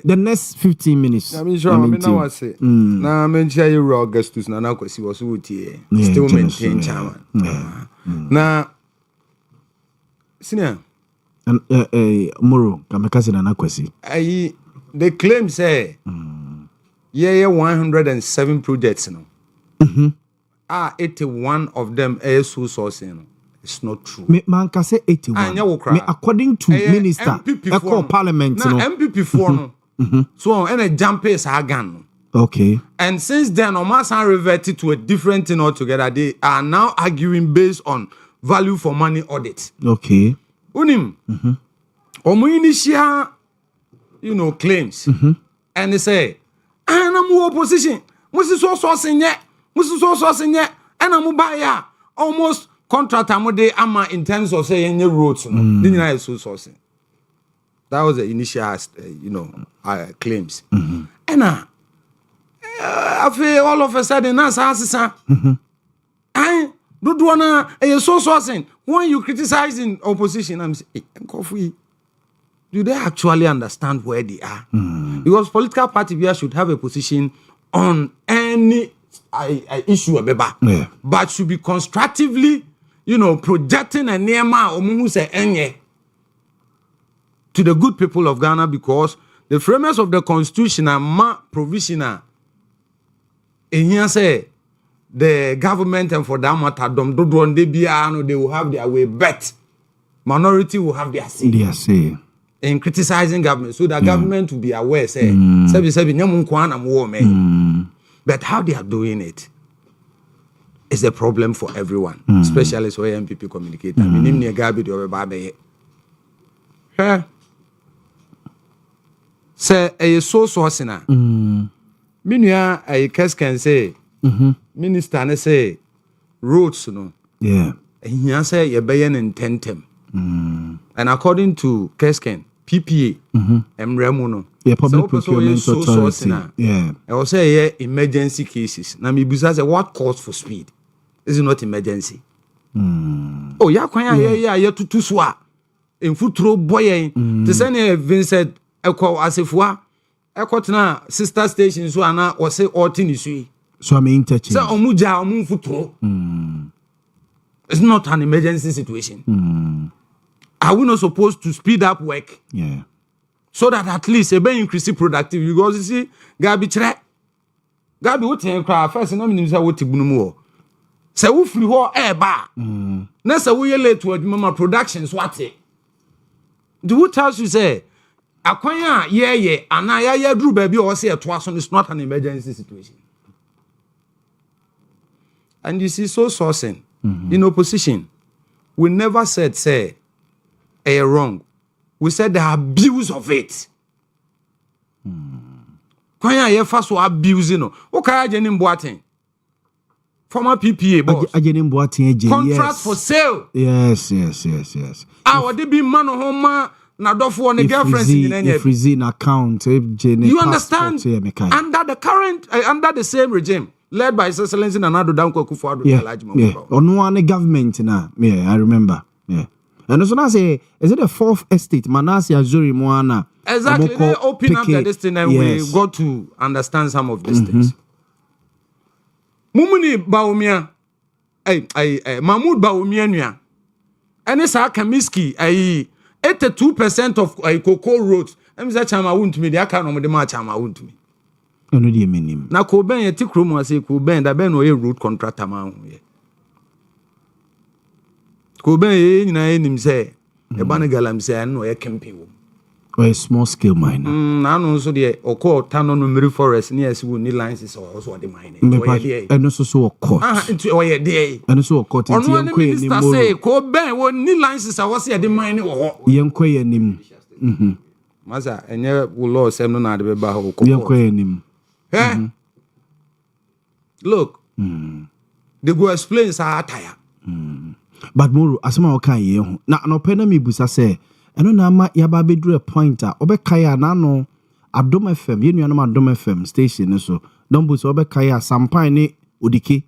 the next 15 minutes na me sure me na wase na me ntia you Augustus na na kwasi wo so wotie still maintain chairman na senior Moro kamekasi na kwasi ayi they claim say 107 projects no 81 of them are so sourcing. It's not true. Man can say 81. Me according to minister, echo parliament. Now MPP for no. So and a jump is again. Okay. And since then, Omas are reverted to a different thing altogether. They are now arguing based on value for money audit. Okay. Unim. Omo initial, claims. And they say, I'm more opposition. Musi so sourcing yet. And I'm buy almost contract amode ama in terms of saying any roads no so sourcing. That was the initial claims. And I feel all of a sudden I don't wanna so sourcing when you criticizing opposition. I'm saying coffee. Do they actually understand where they are? Because political party should have a position on any issue but should be constructively, projecting a nema or say enye to the good people of Ghana, because the framers of the constitution are provisional. And here say the government and for that matter, they will have their way, but minority will have their say. In criticizing government, so that government will be aware, but how they are doing it is a problem for everyone, especially so MPP communicate. I mean, near Gabi the Obabe. Say a so sourcina. Minya a case can say, Minister and say roads no. Yeah. And he say ye bayan in tentem. And according to Kesken, PPA, Mremuno. Yeah, public procurement authority. Yeah. I will say emergency cases. Now me say what calls for speed? Is it not emergency? Oh, yeah, to swa. In futuro boy, to send Vincent Echo Asifwa, Echo na sister stations who are now or say all issue. So I mean interchange. So Omuja Omun futuro. It's not an emergency situation. Are we not supposed to speed up work? Yeah. So that at least a be increase productivity, because you see, Gabi what you cry first, no means what you know. So we free war air bar. Next, we late to mama productions. What it? Do what else you say? Akwanya, yeah, and I drew baby or say twice on it's not an emergency situation. And you see, so sourcing in opposition, we never said, say, wrong. We said the abuse of it. Kwanya ye first abuse no. Okay, Ajenim Boateng. Former PPA boss. Ajenim Boateng. Contract for sale. Yes. Would they be man home na dofo on the girlfriends in any freezing account. You understand? Under the current, under the same regime, led by His Excellency Nana Danko Akufo-Addo. Yeah. On one government now. Yeah, I remember. Yeah. And so now say, is it the fourth estate? Manasi Azuri Moana. Exactly. They open up the destiny and we got to understand some of these things. Mumuni Baumia, Mahmoud Baumia Nya. And it's a Kamiski, 82% of cocoa roads. I'm saying Chama won't me, the account of the match Chama won't me. ɛno deɛ menim na ko ben yɛ ti krom ase ko ben da ben no yɛ road contractor ma ho yɛ ko ben yɛ nyina yɛ nim sɛ e ba ne galamsey no yɛ campaign wo or a small scale miner na no so de okɔ tano no meri forest ne yɛse wo ni licenses or so de mine ɛno so so court nti o yɛ de ɛno so court nti yɛnkɔ yɛ nim mo say ko ben wo ni licenses a wɔse yɛ de mine wo hɔ yɛnkɔ yɛ nim masa ɛnyɛ wo law sɛm no na de bɛba hɔ ko yɛnkɔ yɛ nim look they go explain sa attire but moro asema o kan ye ho na pɛ na mebusa sɛ ɛno na ama yaba bedru a point a obɛkae a na no Adom FM ye nuanom Adom FM station so don bu so obɛkae a Sampan ne Odike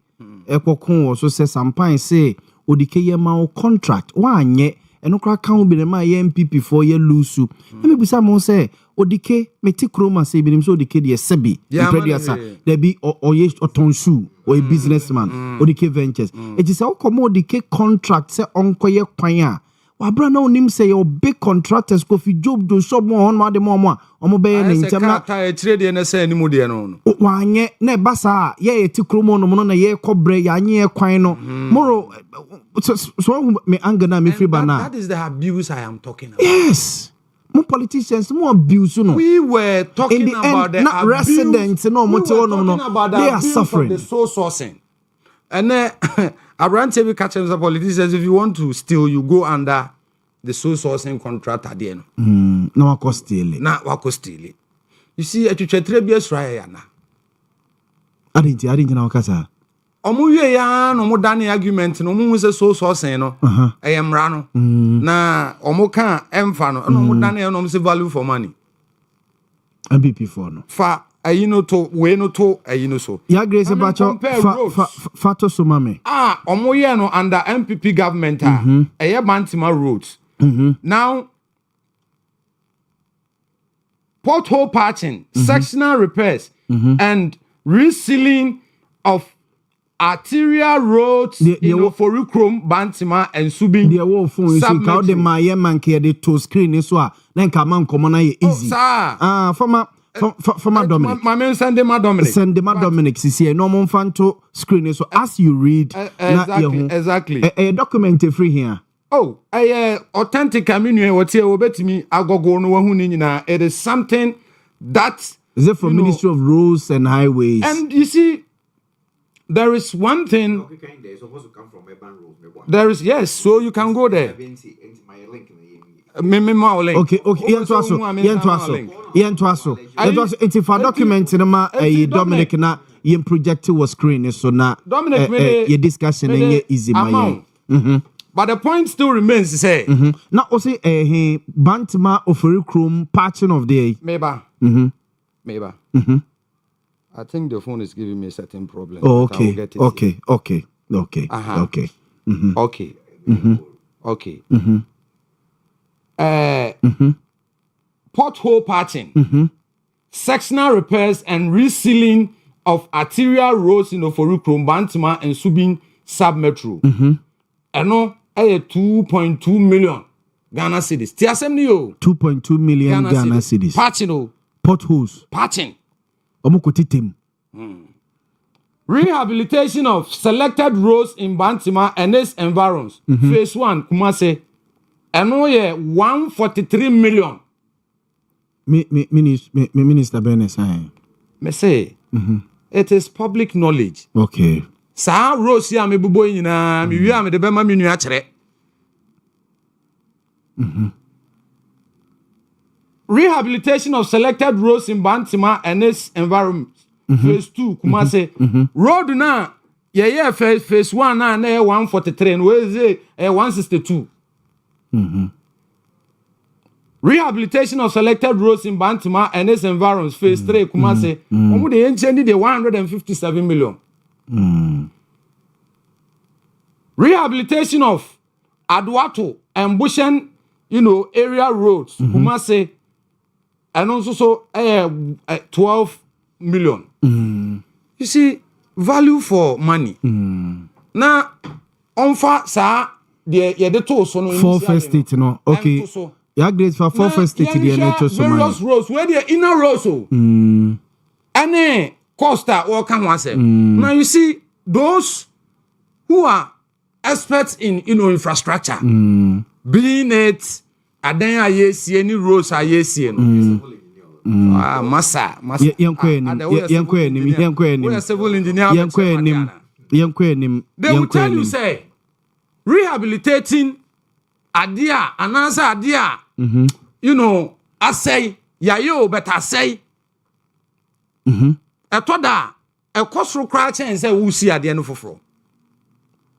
ekokon wo so sɛ Sampan say Odike ye ma wo contract wa anye ɛno kra ka ho bi ne ma ye MPP for ye lusu na mebusa mo sɛ Odike meti kroma say binim so Odike de sebi imprediasa there be oye otonsu or a businessman Odike Ventures it is how come Odike contract say onkoye kwan a wabra na onim say your big contractors go fi job do shop mo on ma de mo omo be ne ntem na ta e tire de na say animu de no wanye na basa ye ti kromo no no na ye kobre ya anye kwan no moro so me angana me free bana that is the abuse I am talking about. Yes. More politicians, more abuse. No. We were talking about the not abuse. Residents, no, we were talking about the they are abuse suffering. Of the soul sourcing. And then, around every catching the politicians, if you want to steal, you go under the soul sourcing contract at the end. No, I cost steal it. Now, I cost steal it. You see, at your trebius Rayana. I didn't know, Casa. Omuye ya no mo dane argument no mo se so sourcing no eyemra no na omo kan emfa no no mo dane no mo se value for money MPP for no fa ayino to we no to ayino so ya grace bacho fa to so mame omo ye no under MPP government eye Bantima roads now pothole patching sectional repairs and resealing of arterial roads in Oforikrom, Bantima, and Subin. The wolf phone is called the Maya man care to screen so then come on common easy. For my Dominic. My man send them my Dominic. Send them my Dominic. See, no more fan to screen so as you read exactly. A document free here. Oh, authentic community what here obet me agogo no hu ni nyina. It is something that is it from Ministry of Roads and Highways. And you see there is one thing. They're supposed to come from urban roads. There is, yes, so you can go there. Okay. It's if a document in a Dominic na yen project was screen so na Dominic your discussion and easy my. But the point still remains to say. Now also Bantima Oforikrom patching of the maybe. I think the phone is giving me a certain problem. Oh, okay. Okay. Pothole patching, sectional repairs and resealing of arterial roads in Oforikrom, Bantima, and Subin sub-metro. And no, 2.2 million Ghana cedis. 2.2 million Ghana cedis. Patching. Potholes. Patching. Rehabilitation of selected roads in Bantima and its environs. Phase 1, Kumase. And no, 143 million. Minister Benes. Me say, it is public knowledge. Okay. Sa roads here me bubo nyina me wi am de be ma me nua kire. Rehabilitation of selected roads in Bantima and its environment. Phase 2, Kumase. Road na, phase 1 na 143, and where is it? 162. Rehabilitation of selected roads in Bantima and its environs. Phase 3, Kumase. Omo de enchendi de 157 million. Rehabilitation of Adwato and Bushen, area roads. Kumase. And also 12 million. You see, value for money. Now, on fa sa the to so no. 4 first state no. Okay. Yeah, great for 4 first state the NHO so various roads where the inner roads so. Any costa or can one say. Now you see those who are experts in infrastructure, being it Aden any roads massa civil engineer. They will tell you say rehabilitating adia and answer adia. I say yayo but I say I thought that a cost for crouch and say we'll see at the end of fro.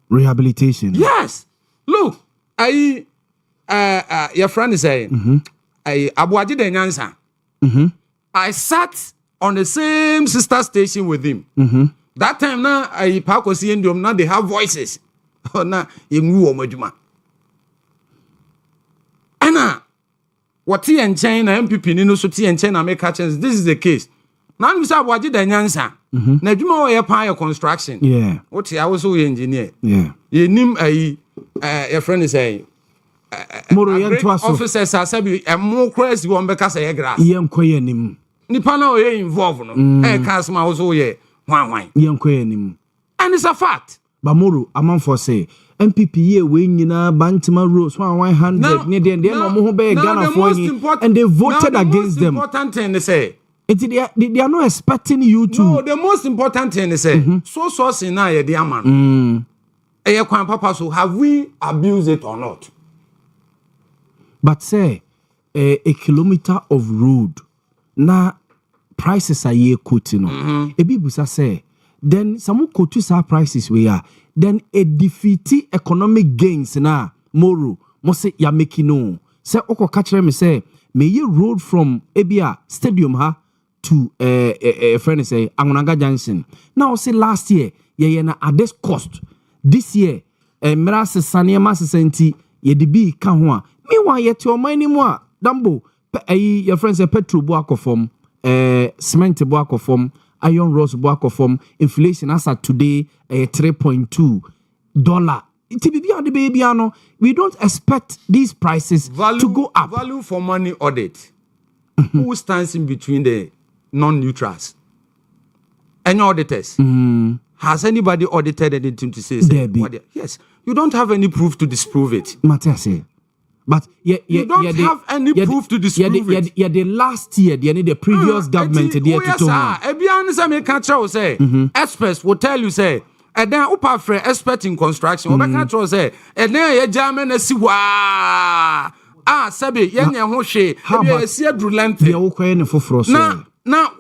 Rehabilitation. Yes. Look, your friend is saying I abuaji de nyansa. I sat on the same sister station with him. That time now I park was seeing them now they have voices. Oh na yemu omajuma. Anna what T and China MPP ni no so T and China make catches. This is the case. Now we say abuaji de nyansa. Na djuma we pa construction. Yeah. What I was so engineer. Yeah. You nim your friend is saying officers are saying a more crazy one because I grass. Yem koyenim. Nipa na oye involved no. Eh kasma also ye wan. Yem koyenim. And it's a fact. Bamoro amanfo say MPP ye we nyina Bantima Rose 100 near the end no mo ho be Ghana for and they voted against them. The most important thing they say they are not expecting you to. No, the most important thing they say so in na ye dia man. Kwan papa so have we abused it or not? But say a kilometer of road na prices are ye quoting no. Ebi busa say then some quote sa prices we are then a defeat economic gains na moro mo say ya making no. Say oko catch me say may ye road from Ebia stadium ha to a friend say Angunaga Junction. Now say last year ye na at this cost. This year Mras Sania Massenti ye de bi ka ho a me wan ye to mani mu a dambo your friend say petrol bo akofom cement bo akofom iron rods bo akofom inflation as at today $3.2 TBB the baby ano we don't expect these prices to go up. Value for money audit. Who stands in between the non-neutrals? Any auditors? Has anybody audited anything to say? Yes. You don't have any proof to disprove it. Matthias, but you don't have any proof to disprove it. Yeah, the last year, the previous government, experts will tell you say, and then upa for expert in construction. Obeka say, and then ye German sabi yenye hoshe. Ebi esi adrulante. Yeah, ukwe ne foforo so. Now,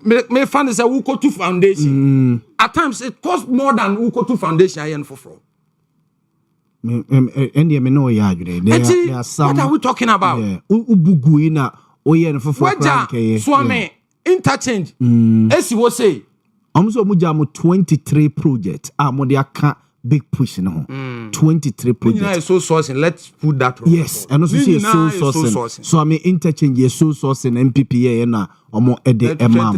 me fan is a Uko2 foundation. At times, it costs more than Uko2 foundation. I am for. There are some. What are we talking about? Ubuguina, Oyen for Swame, interchange. As you will say, Amso Mujamu 23 projects. Modiaka big push no. 23 projects. So sourcing. Let's put that. Yes, and also see so sourcing. So I mean interchange is so sourcing MPPA na omo ede ema.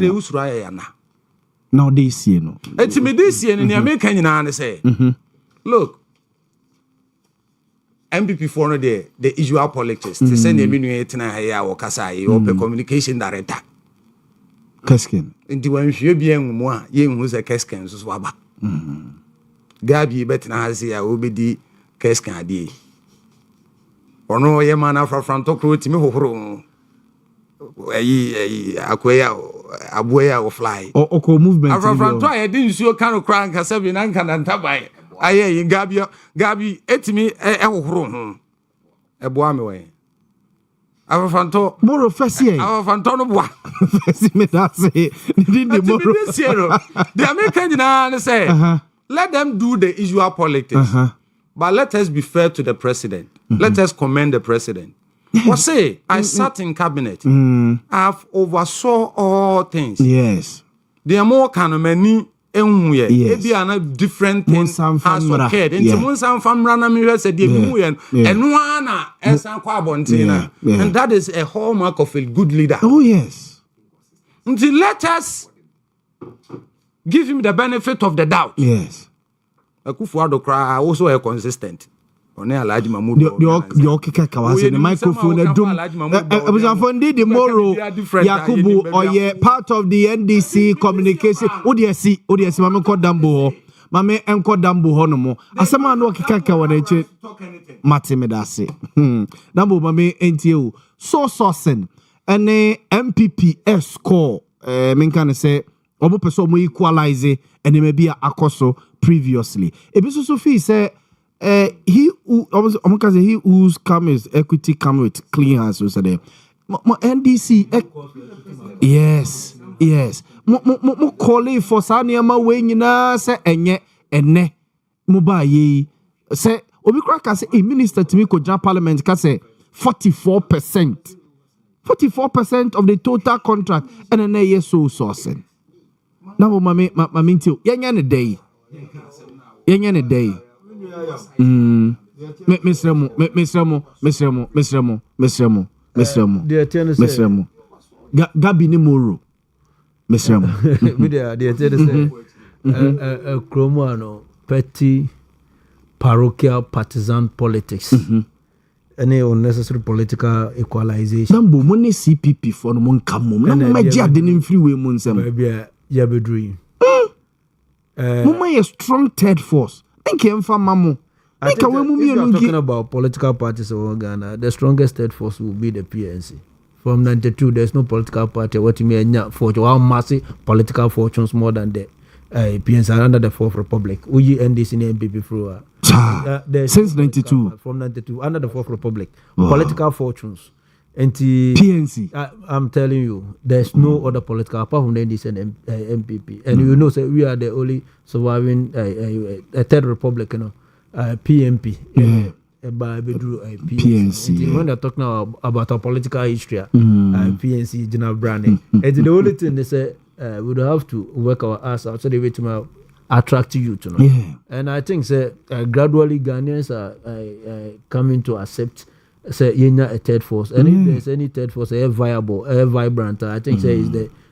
Now this year no. It's me this year in America nyina say. Look. MPP for no the usual politics. They send them in etina here or kasa or communication director. Kesken. Nti wan hwe bia nwo a ye hu se kesken so aba. Gabi betina hase ya obedi kesken ade. Ono ye mana frafranto kro timi hohoro. Akoya aboya o fly. Oko movement. Frafranto a ye nsuo kan kra nka sabi na nka na ntabai. Aye Gabi etimi hohoro ho. Eboa me we. Afanto moro fesi afanto no boa fesi me that say did the moro this year the American na say let them do the usual politics but let us be fair to the president. Let us commend the president. What say I sat in cabinet. I've oversaw all things. Yes, there are more kind many ebi ana different things has occurred. Into Monsan famra na me say dey mu yen eno ana ensan kwa abontina, and that is a hallmark of a good leader. Oh yes. Until let us give him the benefit of the doubt. Yes. Akufo-Addo also a consistent. One Alhaji Mahmoud. The okika kawase the microphone edum. Abusanfo ndi the moro Yakubu oye part of the NDC communication. Odiesi mame ko dambo ho. Mame enko dambo ho no mo. Asema no okika ka wana eche. Mate medase. Dambo mame entie o. So sourcing ene MPP score menka ne say omo pese omo equalize ene me bia akoso previously. Ebi so feel say he who's come is equity come with clean hands so say NDC yes mo call for saniama we nyina say enye ene mo ba ye say obi kra ka say a minister to me ko jam parliament ka say 44% of the total contract and then yes so sourcing now mama tell yenya ne day Mesremo Gabi ni moro Mesremo media the say chromo petty parochial partisan politics any unnecessary political equalization nambo money CPP for no mon kamom na maji ade ni free way mon sem ya bedru mama a strong third force nke mfa mamo I think if you are talking about political parties in Ghana, the strongest third force will be the PNC. From 92, there's no political party what you mean for massive political fortunes more than the PNC under the Fourth Republic. We NDC and MPP through since 92. From 92 under the Fourth Republic, political fortunes. And PNC. I'm telling you, there's no other political apart from the NDC and MPP. And you know, we are the only surviving a third republic, you know. PMP, PNC. When they're talking about our political history, PNC, General Branding, it's the only thing they say we would have to work our ass out so they way to attract youth, you know. Yeah. And I think gradually Ghanaians are coming to accept say a third force, and if there's any third force, viable, vibrant, I think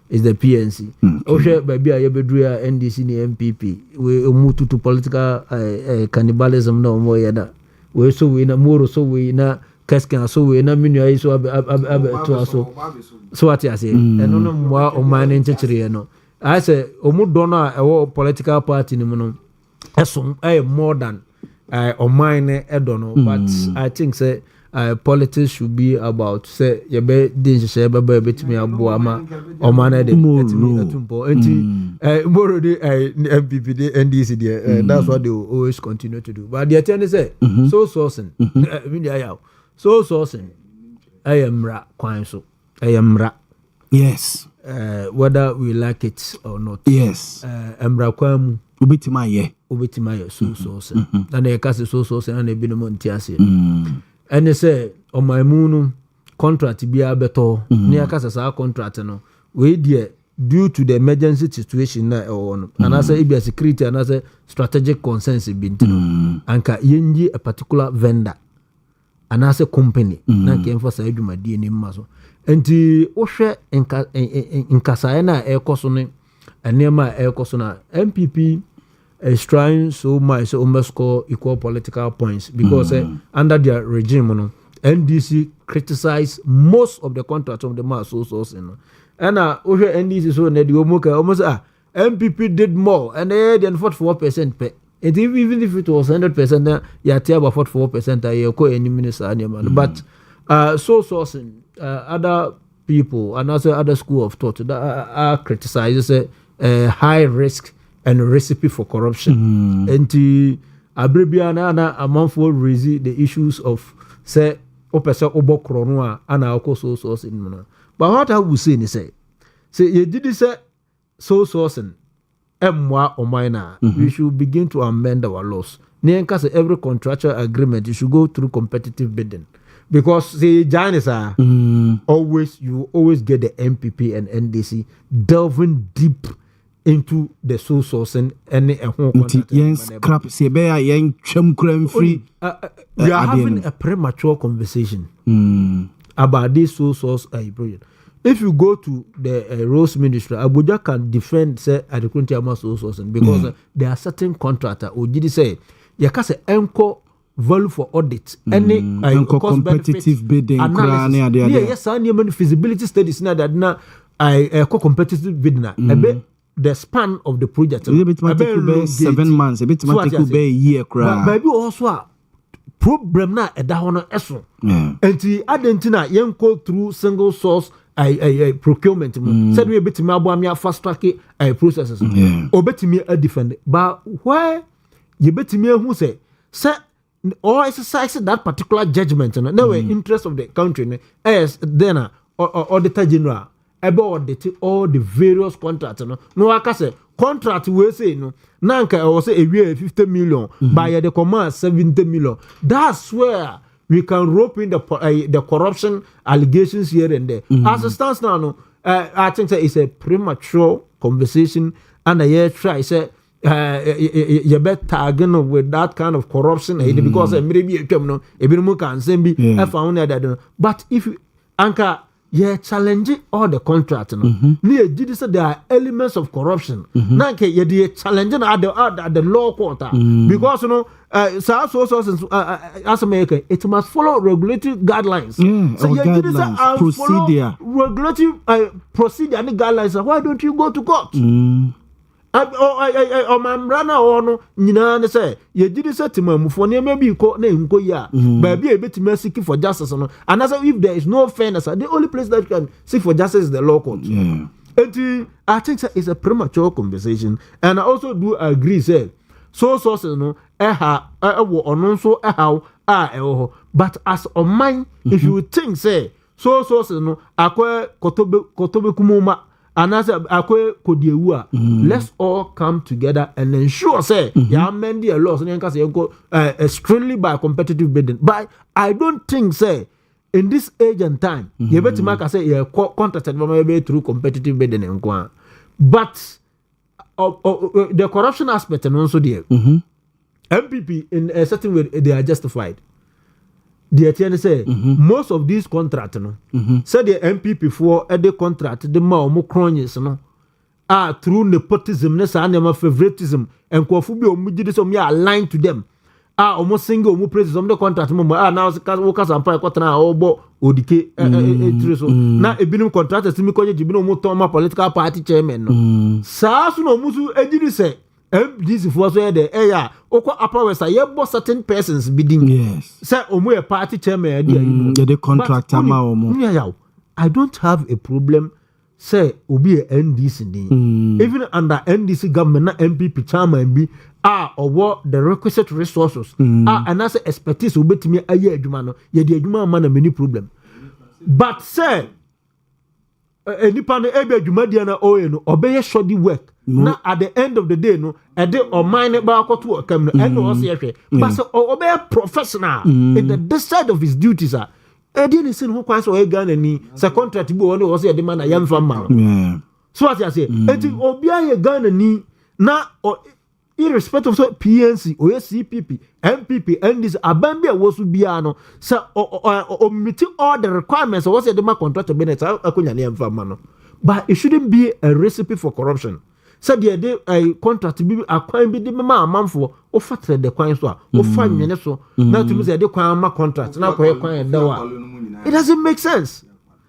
is the PNC. Okay, baby, I be NDC and MPP. We move to political cannibalism no more yada. We so we na more so we na kaskan so we na minu so to so what you say? And no more o man in chechire no. I say omu dona e political party ni mu no. Eso more than o mine e dono, but I think say politics should be about say you be din share baba betimi aboama o man e betimi atumpo enti moro de MPP de NDC de that's what they will always continue to do, but the attend say so sourcing so sourcing I am ra kwan so I am ra yes whether we like it or not, yes emra kwan mu obetima ye so sourcing na e ka so sourcing na e bi no Montie ase and they say on my moon contract be a better near Casa contract no we dear due to the emergency situation na on and I say be security and I say strategic concerns been anka yenji a particular vendor and I say company na ke emphasize adwuma die ni maso enti wo hwe nkasa na e koso ne enema e koso na MPP is trying so much to almost score equal political points because under their regime, NDC criticized most of the contracts of the mass sources. And NDC so almost MPP did more and they had 44% pay. And even if it was 100%, you had about 44% a year, any minister, but so sourcing other people and also other school of thought that are criticized a high risk and a recipe for corruption. And to Abribiana Amanfo raise the issues of say opesa obokronwa and our source in Mona. But what I would say is say you did say so sourcing M1 or minor, we should begin to amend our laws. Near every contractual agreement you should go through competitive bidding. Because the Giants are you always get the MPP and NDC delving deep into the soul sourcing and scrap free. We are having a premature conversation about this soul source project. If you go to the Rose Ministry, Abuja can defend say adequate amount soul sourcing because there are certain contractor who did say you can say enko value for audit any competitive bidding analysis yes any feasibility studies na that na competitive bidding na the span of the project a bit 7 months a bit a year maybe also problem na eda ho no eso enti adentina yen go through single source procurement said we betimi aboamia fast track processes obetimi a defend but why you betimi hu say or exercise that particular judgment no way interest of the country as then auditor general audit all the various contracts no aka say contract we say no nanka I say a 50 million by the command 70 million that's where we can rope in the corruption allegations here and there. As it stands now, no, I think that it's a premature conversation, and I try say you better target with that kind of corruption because maybe a bit more can be found that. But if you anchor. Yeah, challenging all the contracts. There are elements of corruption. Now, you're challenging at the law court because as America, it must follow regulatory guidelines. So guidelines, procedure, regulatory procedure and guidelines. Why don't you go to court? My brother or no, say you did set to me for near maybe court name go ya, but be a bit seeking for justice. And as if there is no fairness, the only place that you can seek for justice is the law court. And I think it's a premature conversation, and I also do agree. Say so sources no, but as on mine, if you think say so sources no, akwe kotobe kumuma. And as let's all come together and ensure say you amend the laws and strictly by competitive bidding. But I don't think say in this age and time you better make say you contracted through competitive bidding but the corruption aspect and also there MPP in a certain way they are justified. The attorney say most of these contracts say the MPP for the contract the more cronies through nepotism and favoritism and kofubi omujide some aligned to them almost single omu praise some the contract now workers and pay kwatana obo odike so na ebinum contractors mi koje jibino mu toma political party chairman no saa so no musu ejiri say this for so there oko upper west certain persons bidding say omu a party chairman the contractor I don't have a problem say obi a NDC even under NDC government na MPP chairman bi or what the requisite resources and as expertise obetimi aye adwuma no ye de adwuma ma na many problem but say enipa no ebe adwuma dia na oye no obeye shoddy work na at the end of the day no e de o mine ba akoto akam no and o se hwe but say obeye professional in the decide of his duties e dey listen who kwan so e Ghana ni say contract bi won o se de man na yamfa ma so what you say enti obi aye Ghana ni na irrespective of PNC or CPP, MPP, and this Abambia was to be ano, so meeting all the requirements. Was the mark contract to Bennett? But it shouldn't be a recipe for corruption. So the day a contract to be acquired be the man for offer the coin so or 5 minutes so now to say the contract now it doesn't make sense.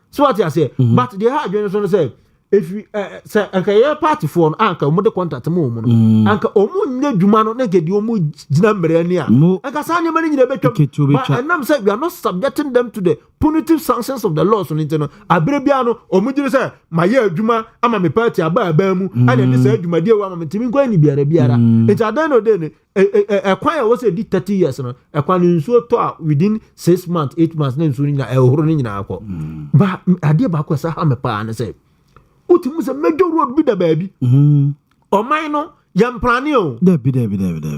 So what you say, but the hard generation say. If you say anka party for anka omo de contract mo no anka omo nya dwuma no na gedi omo gina mbere ani anka sa nya mani nyina betwam but enam say we are not subjecting them to the punitive sanctions of the laws on internet abere bia no omo gire say maye adwuma ama me party aba mu ana ni say adwuma die wa ama metimi kwa ni biara it adan no dey ekwan was a 30 years no ekwan nsuo to within 6 months 8 months na nsuo nyina ehoro ni nyina akọ ba ade ba kwa sa ha me pa na say Utimu se major road be the baby. Or mine no, yam planning. Debi.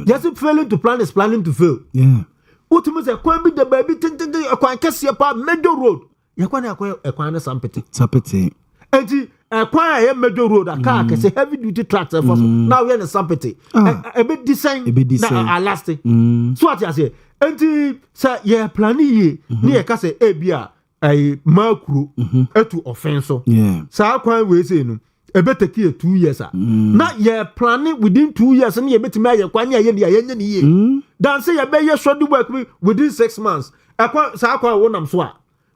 Just failing to plan is planning to fail. Yeah. Utimu se kwan be the baby. A kwan kesi pa major road. Yakwan a kwan sampeti. Sapeti. Enti a kwan a major road. A car kesi heavy duty tractor for now we are in sampeti. A bit design. Na lasting. So what you say? Enti say yeah planning ye. Ni e kase ebia. A macro to offense. Yeah. So kwan we say no. take you 2 years. Now you're planning within 2 years, and you're better marry a quanya year. Dan say you better your should work within 6 months. I one am so.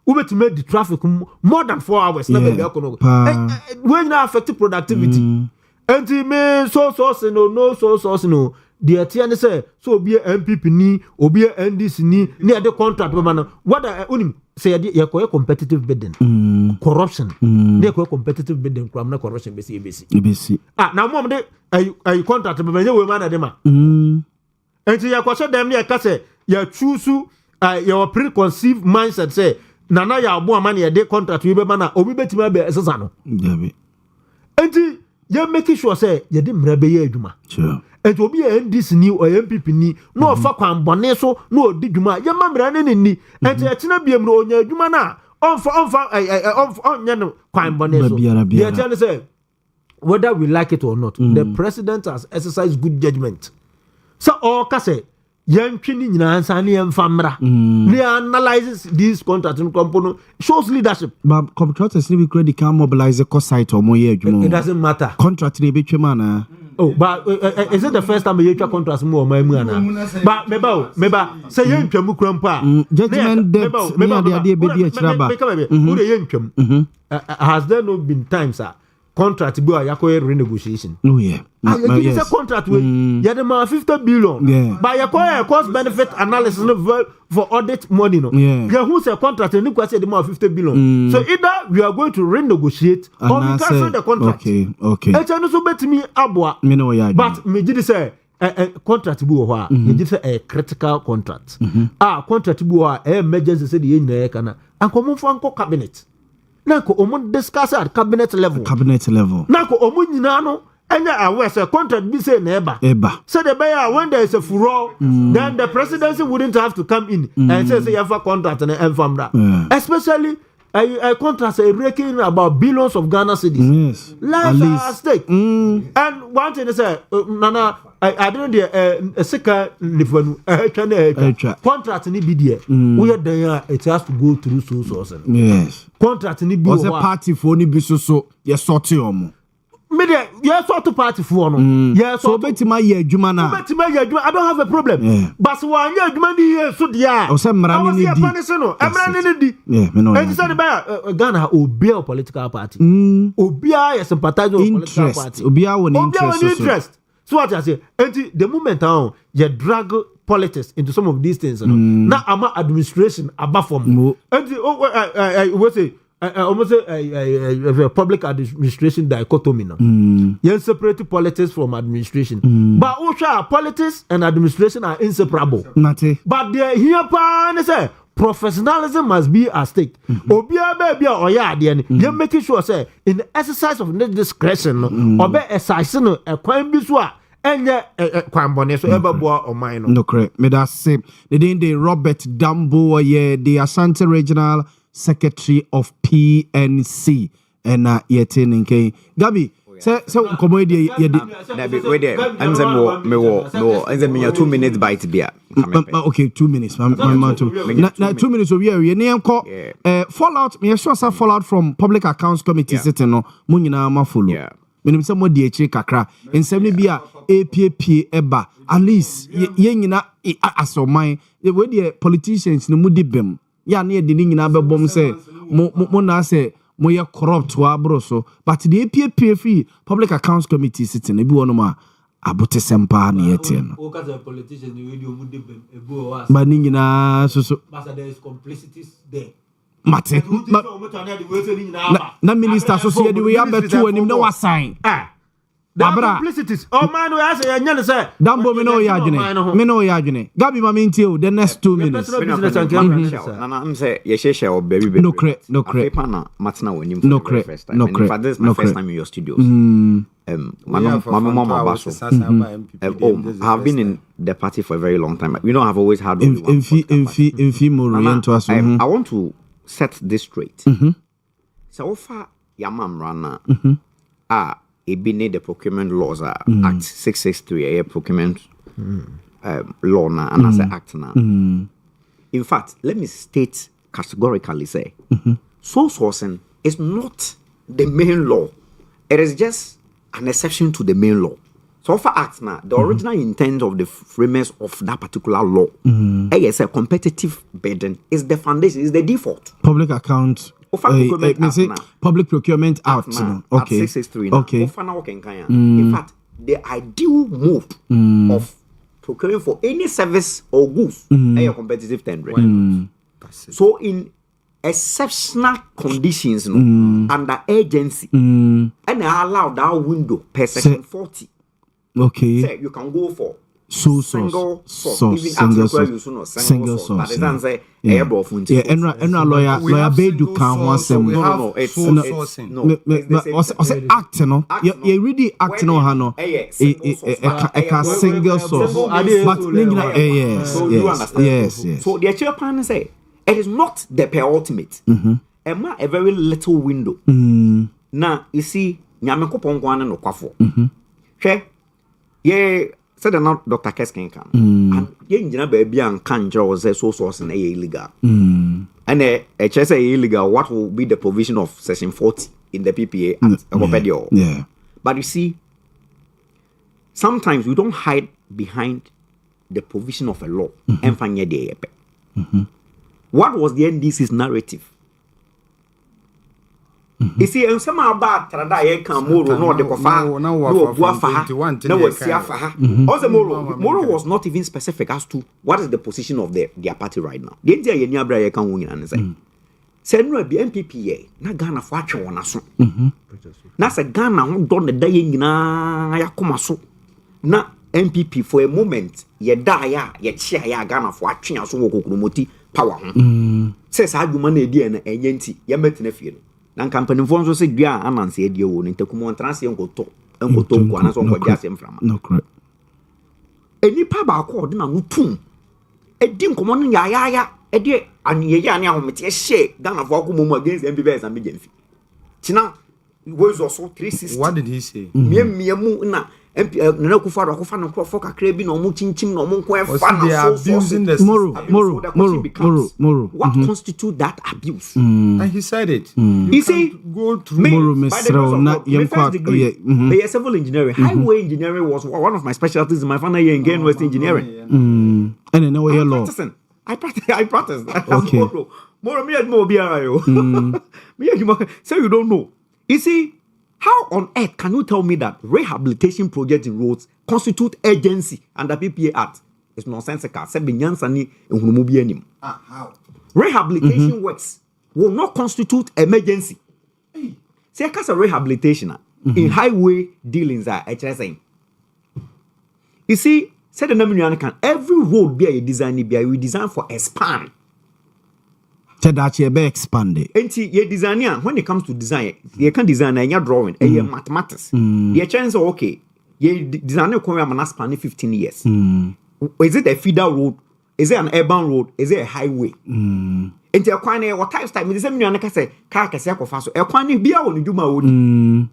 We to make the traffic more than 4 hours. When you affect productivity. And me so no. The ATN say so be a MPP ni, or be a NDC ni, near the contract woman. What I only say you're competitive bidding, corruption. They're competitive bidding, criminal corruption, BC. Now, mom, I contract when you were man at them. And so you question them near Casse, you choose your preconceived mindset say, Nana Yaw Boamah a day contract with Bana, or we bet me be a Sazano. And you're making sure say you didn't rebel Juma. Sure. It will be a NDC new or MPP ni no fakwan boneso no di dwuma ye mamra ne ni enti etina biem no onya dwuma na on nya no kwan boneso ye tell say whether we like it or not the president has exercised good judgment so all ka say yantwini nyina ansa ne yemfamra ne analyzes these contracts in company shows leadership but contractors need credit can mobilize the cost site or more it doesn't matter contract ne be twema. Oh, but is it the first time you contract more my money? But meba say you ntwamu krampa. Judgment debt me ade be di achiraba. Has there not been times contract go yakoye renegotiation? Oh yeah. Yes. A contract with you the 50 billion. Yeah. But yakoye cost benefit analysis for audit money no. Yeah. Who's a contract and you say the 50 billion. So either we are going to renegotiate or we cancel the contract. Okay. It's so bet me abwa. But me did say a contract bu ho a me did say a critical contract. Contract bu ho a emergency say the nyina kana. Anko mo fo cabinet. Nanko omo discuss at cabinet level. Nanko omo nyina no enya aware say contract be say na eba. So the buyer when there is a furor, then the presidency wouldn't have to come in and say you have a contract and enfamra. Especially a contract raking about billions of Ghana cedis. Yes. Lives are at stake. And one thing is Nana, I don't know a second contract in BDA. We are there, it has to go through sources. Yes. Contract in BDA. Was a party for any business so yes sorti media, yes, sort of party for no. Yes, so beti ma ye adwuma na. Beti ma ye adwuma, I don't have a problem. Yeah. But so one year adwuma ni ye so dia. O se mra ni di. Mra ni di. Yeah, me know. And said by Ghana obi a political party. Obi a sympathizer of political party. Obi a one interest. So what I say, and the moment now you drag politics into some of these things, now I'm administration above from. And what say almost a public administration dichotomy now. You separate politics from administration. But also politics and administration are inseparable. But they here pan say professionalism must be at stake. Obia baby or ya you making sure say in the exercise of discretion or be exercising a crime biswa enye kwambone so ebeboa o mine no correct me that say the day Robert Dambo the Ashanti Regional Secretary of PNC and yetin nke Gabi say komodi ye na be we there anze me anze 2 minutes bite bia okay 2 minutes my 2 minutes we are ne enko fallout me sure say fallout from Public Accounts Committee sitting no mo nyina ma follow menim say mo di echi kakra ensem ne bia APP eba at least ye nyina asoman we the politicians no mudi bem ya na de nyina bebom say mo na say mo ye corrupt wa bro so but the APP free Public Accounts Committee sitting e bi wono ma abote sempa na yete no o ka say politicians we dey mudi bem ebo wa ba nyina so but there is complicities there Mate na minister so say we abetu anim na wasan the complicities oh man we say anya say Dambo me no ya adwene Gabi ma mintie o the next 2 minutes na am say ye sheshe o baby no correct na matna wonim for the first time and for this my first time in your studios mama baso I have been in the party for a very long time. We know I've always had infi more to us. I want to set this straight. So far yamam rana ebine the procurement laws Act 663 a procurement law na and as an act now. In fact, let me state categorically say sourcing is not the main law it is just an exception to the main law. So for acts now, the original intent of the framers of that particular law, is a competitive burden, is the foundation, is the default. Public account. Public Procurement Act. Okay. 663. Okay. In fact, the ideal mode of procuring for any service or goods is a competitive tendering. So in exceptional conditions under agency, and I allow that window per section 40. Okay. Say you can go for single source. Single source. But it doesn't say airball funti. Yeah, and lawyer Bedu can want some. No, it's sourcing. No, also act no. You really act no hano. A single source. But yes. So the actual plan say it is not the penultimate. A very little window. Now you see, nyame kopon kwan no kwafo. Hwe yeah, said not Dr. Keskin can. And you baby and can't say so source and illegal. And a HSA illegal, what will be the provision of section 40 in the PPA at Yeah. But you see, sometimes we don't hide behind the provision of a law. What was the NDC's narrative? You see, and some about Trada can Moro, no, the Kofa, no, Guafa, no, Siafa. Also, Moro was not even specific as to what is the position of their party right now. The India Yabra can win and say, Send no be MPPA, na Ghana for action on us. That's a Ghana who done the dying na Yakumaso. Na MPP for a moment, ye die, ye cheer ya Ghana for action as Wokumoti power. Says argument idea and yenti, Yamet na company for so say dua amanse ade wo ntakumo ntrase enkoto nko ana so nko jase mframa no correct enipa ba ko de na nutum edi nkomo no ya ede anyeye ane ahomete hye Ghana for akomo against MPBS and Mejenfi tina was also 360. What did he say? Miemu na na kufa no crofo kakra bi na omo chinchim na omo nko efa na so abusing the Moro. What constitute that abuse? And he said it. He say go through Moro Mr. My civil engineering, highway engineering was one of my specialties in my final year in West engineering. And then law. I practice. Okay. Moro me mo biara yo. So you don't know. You see, how on earth can you tell me that rehabilitation projects in roads constitute agency under PPA Act? It's nonsensical. How? Rehabilitation works will not constitute emergency. See, because of rehabilitation in highway dealings are HSA. You see, said the name can every road be a design we design for a span. That you be expanded. And your designer, when it comes to design, you can design a drawing, a mathematics. Your chance okay. Your designer can span 15 years. Is it a feeder road? Is it an urban road? Is it a highway? And you acquire what type of time? Is it say car can say fast. Acquire be on do my own.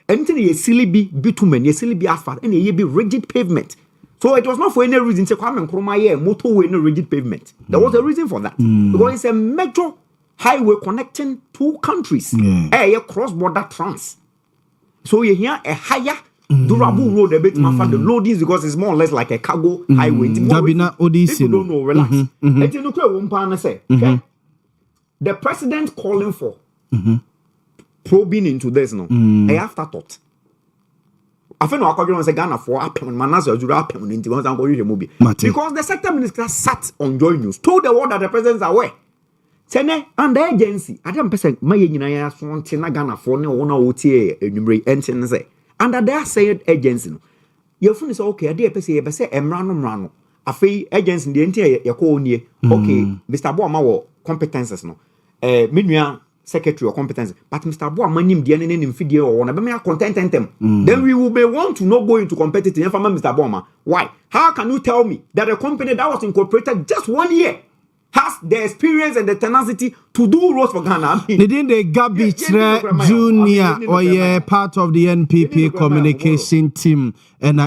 Anything ye silly be bitumen, ye silly be asphalt, and ye be rigid pavement. So it was not for any reason to come and Kromaya motorway no rigid pavement. There was a reason for that. Because it's a major highway connecting two countries. A cross-border trans. So you hear a higher durable road a bit more for the loadings because it's more or less like a cargo highway. People don't know, relax. The president calling for probing into this no. A afterthought. I feel no according to Ghana for happen manager you happen into one movie because the sector minister sat on Joy News told the world that the presidents are aware. Sene and the agency I don't person my nyina so na Ghana for ne wona wotie enumre enten say under their said agency no your phone is okay dey person ye be say emra no afei agency dey enti ye call nie okay Mr. Boamah wo competences no menua secretary or competence, but Mr. Boamah nim the name video or na be me content them. Then we will be want to not go into competitive information, Mr. Boamah. Why? How can you tell me that a company that was incorporated just 1 year has the experience and the tenacity to do roads for Ghana? I mean, they didn't the Gabi Junior or yeah part of the NPP communication team and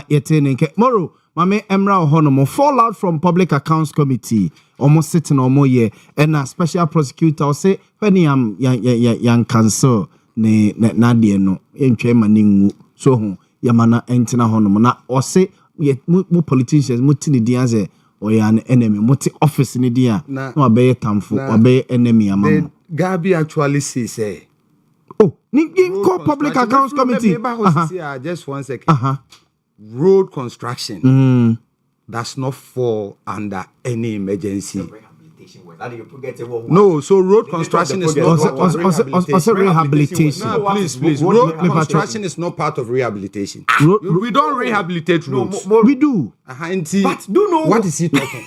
Moro. Mame Emra Honomo fallout from Public Accounts Committee almost sitting on more year and a special prosecutor say when young counsel ne na de no entwe ma ne ngu so ho yamana entina honom na ose mo politicians mo tini dia ze oya an enemy mo ti office ni dia na obeye tamfo obeye enemy amam Gabi actually say oh ni public accounts committee just 1 second road construction does not fall under any emergency. No, so road construction is not part of rehabilitation. No, please. Road construction is not part of rehabilitation. We don't rehabilitate roads. We do. But do know what is he talking?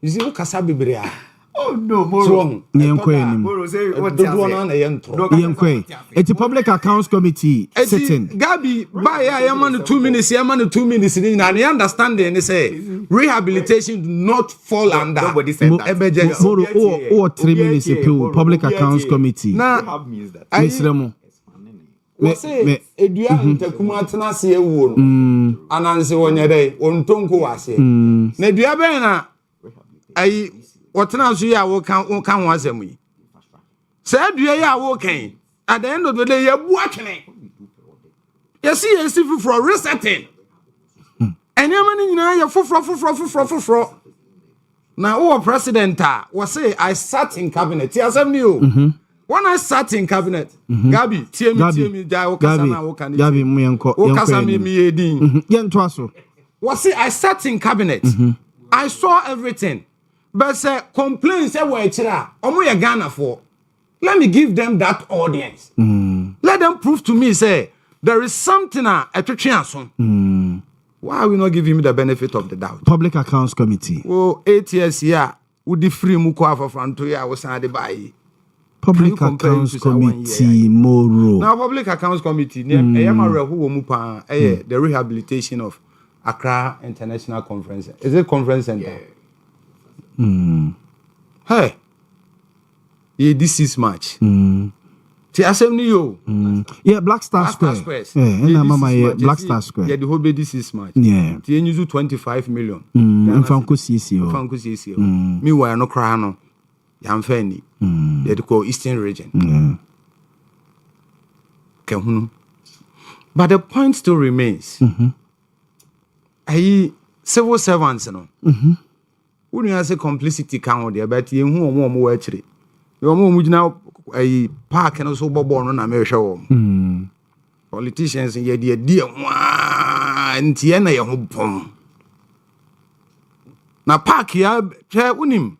You see, what Kasabi Bria? Oh no, Moro. It's a public accounts committee sitting. Gabi, by 2 minutes, 2 minutes, and the understanding is rehabilitation do not fall under emergency. Or 3 minutes public accounts committee. Now, I say, Edua Ntakuma se ewo no. Ananse wonyere, ontonko wase. Na dua be na ai wotena so ya wo kan ho asem yi. Say dua ya wo kan. At the end of the day, you bu atwene. You see for resetting. And you man nyina ya foforo. Na o president was say I sat in cabinet. You asem ni o. When I sat in cabinet, Gabi, TMI, Gabi, was say I sat in cabinet. I saw everything. But say complaints say were Omo Ghana for. Let me give them that audience. Let them prove to me say there is something a twetwe Why are we not giving him the benefit of the doubt? Public Accounts Committee. Oh, 8 years here. Would the free muko afafranto ya was na de buy. Public Accounts Committee Moro. Now, Public Accounts Committee, I am a who mupa the rehabilitation of Accra International Conference. Is it conference center? Hey, this is March. Yeah, Black Star Square. Yeah, Black Star Square. Yeah, the whole this is March. Yeah. You 25 million. Fanko CCO. Meanwhile, no crown. Yamfeni. They call Eastern region. But the point still remains. Civil servants, no. When you say complicity count there, but you who more actually. You more now a park and also born on America. Politicians in your dear and Tiana Yahoo. Now, park ya, chair unim.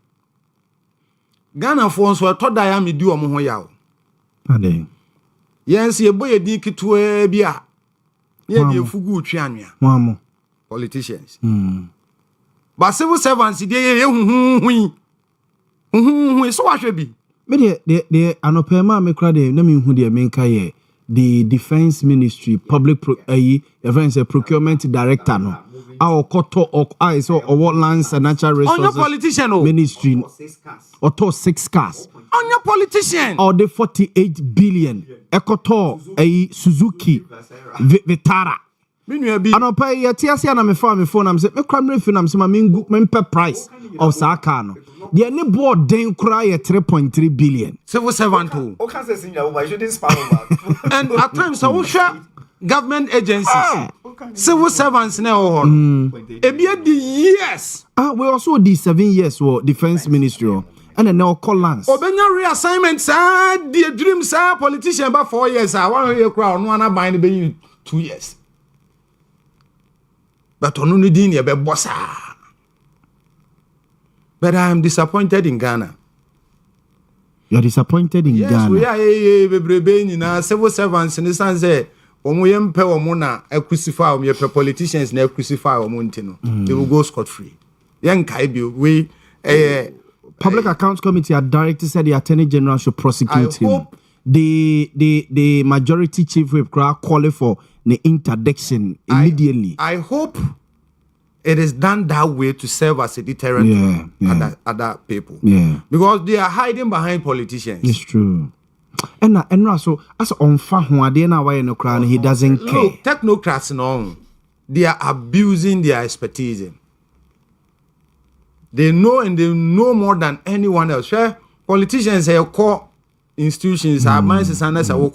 Ghana phones were told I am do omo yaw. Ade. Yes, ye boy di kitwe bia. Ye di fugu twanua. Wamo. Politicians. But civil servants dey hu. So what should be? Me de anopema me kra de na me hu de menka ye the defense ministry public procurement director no. Our koto is or lands and natural resources. On your politician ministry. Or 6 cars. On your politician. Or the 48 billion. Ekoto Suzuki Vitara. And pay your TSC and me phone. I'm saying, me crime film. I'm saying, me per price of Sakano. The only board then cry at 3.3 billion. Civil servant too. And at times, I will share government agencies. Civil servants now. Yes. We also did 7 years for defense ministry. And then now call lands. Obenya reassignment, sir. The dream, sir. Politician about 4 years. I want to hear crown. One buying be 2 years. But on only din be bossa. But I am disappointed in Ghana. You are disappointed in Ghana. Yes, we are. Civil servants in the sense that omuyempe omuna crucify omuyepe politicians na crucify omuntino. They will go scot free. Yankai bi we Public Accounts Committee director said the Attorney General should prosecute him. The majority chief whip call for the interdiction immediately. I hope it is done that way to serve as a deterrent to other people. Yeah. Because they are hiding behind politicians. It's true. And so as on Fahuadena he doesn't care. Look, technocrats no, they are abusing their expertise. They know and they know more than anyone else. Politicians say call institutions are minds and as a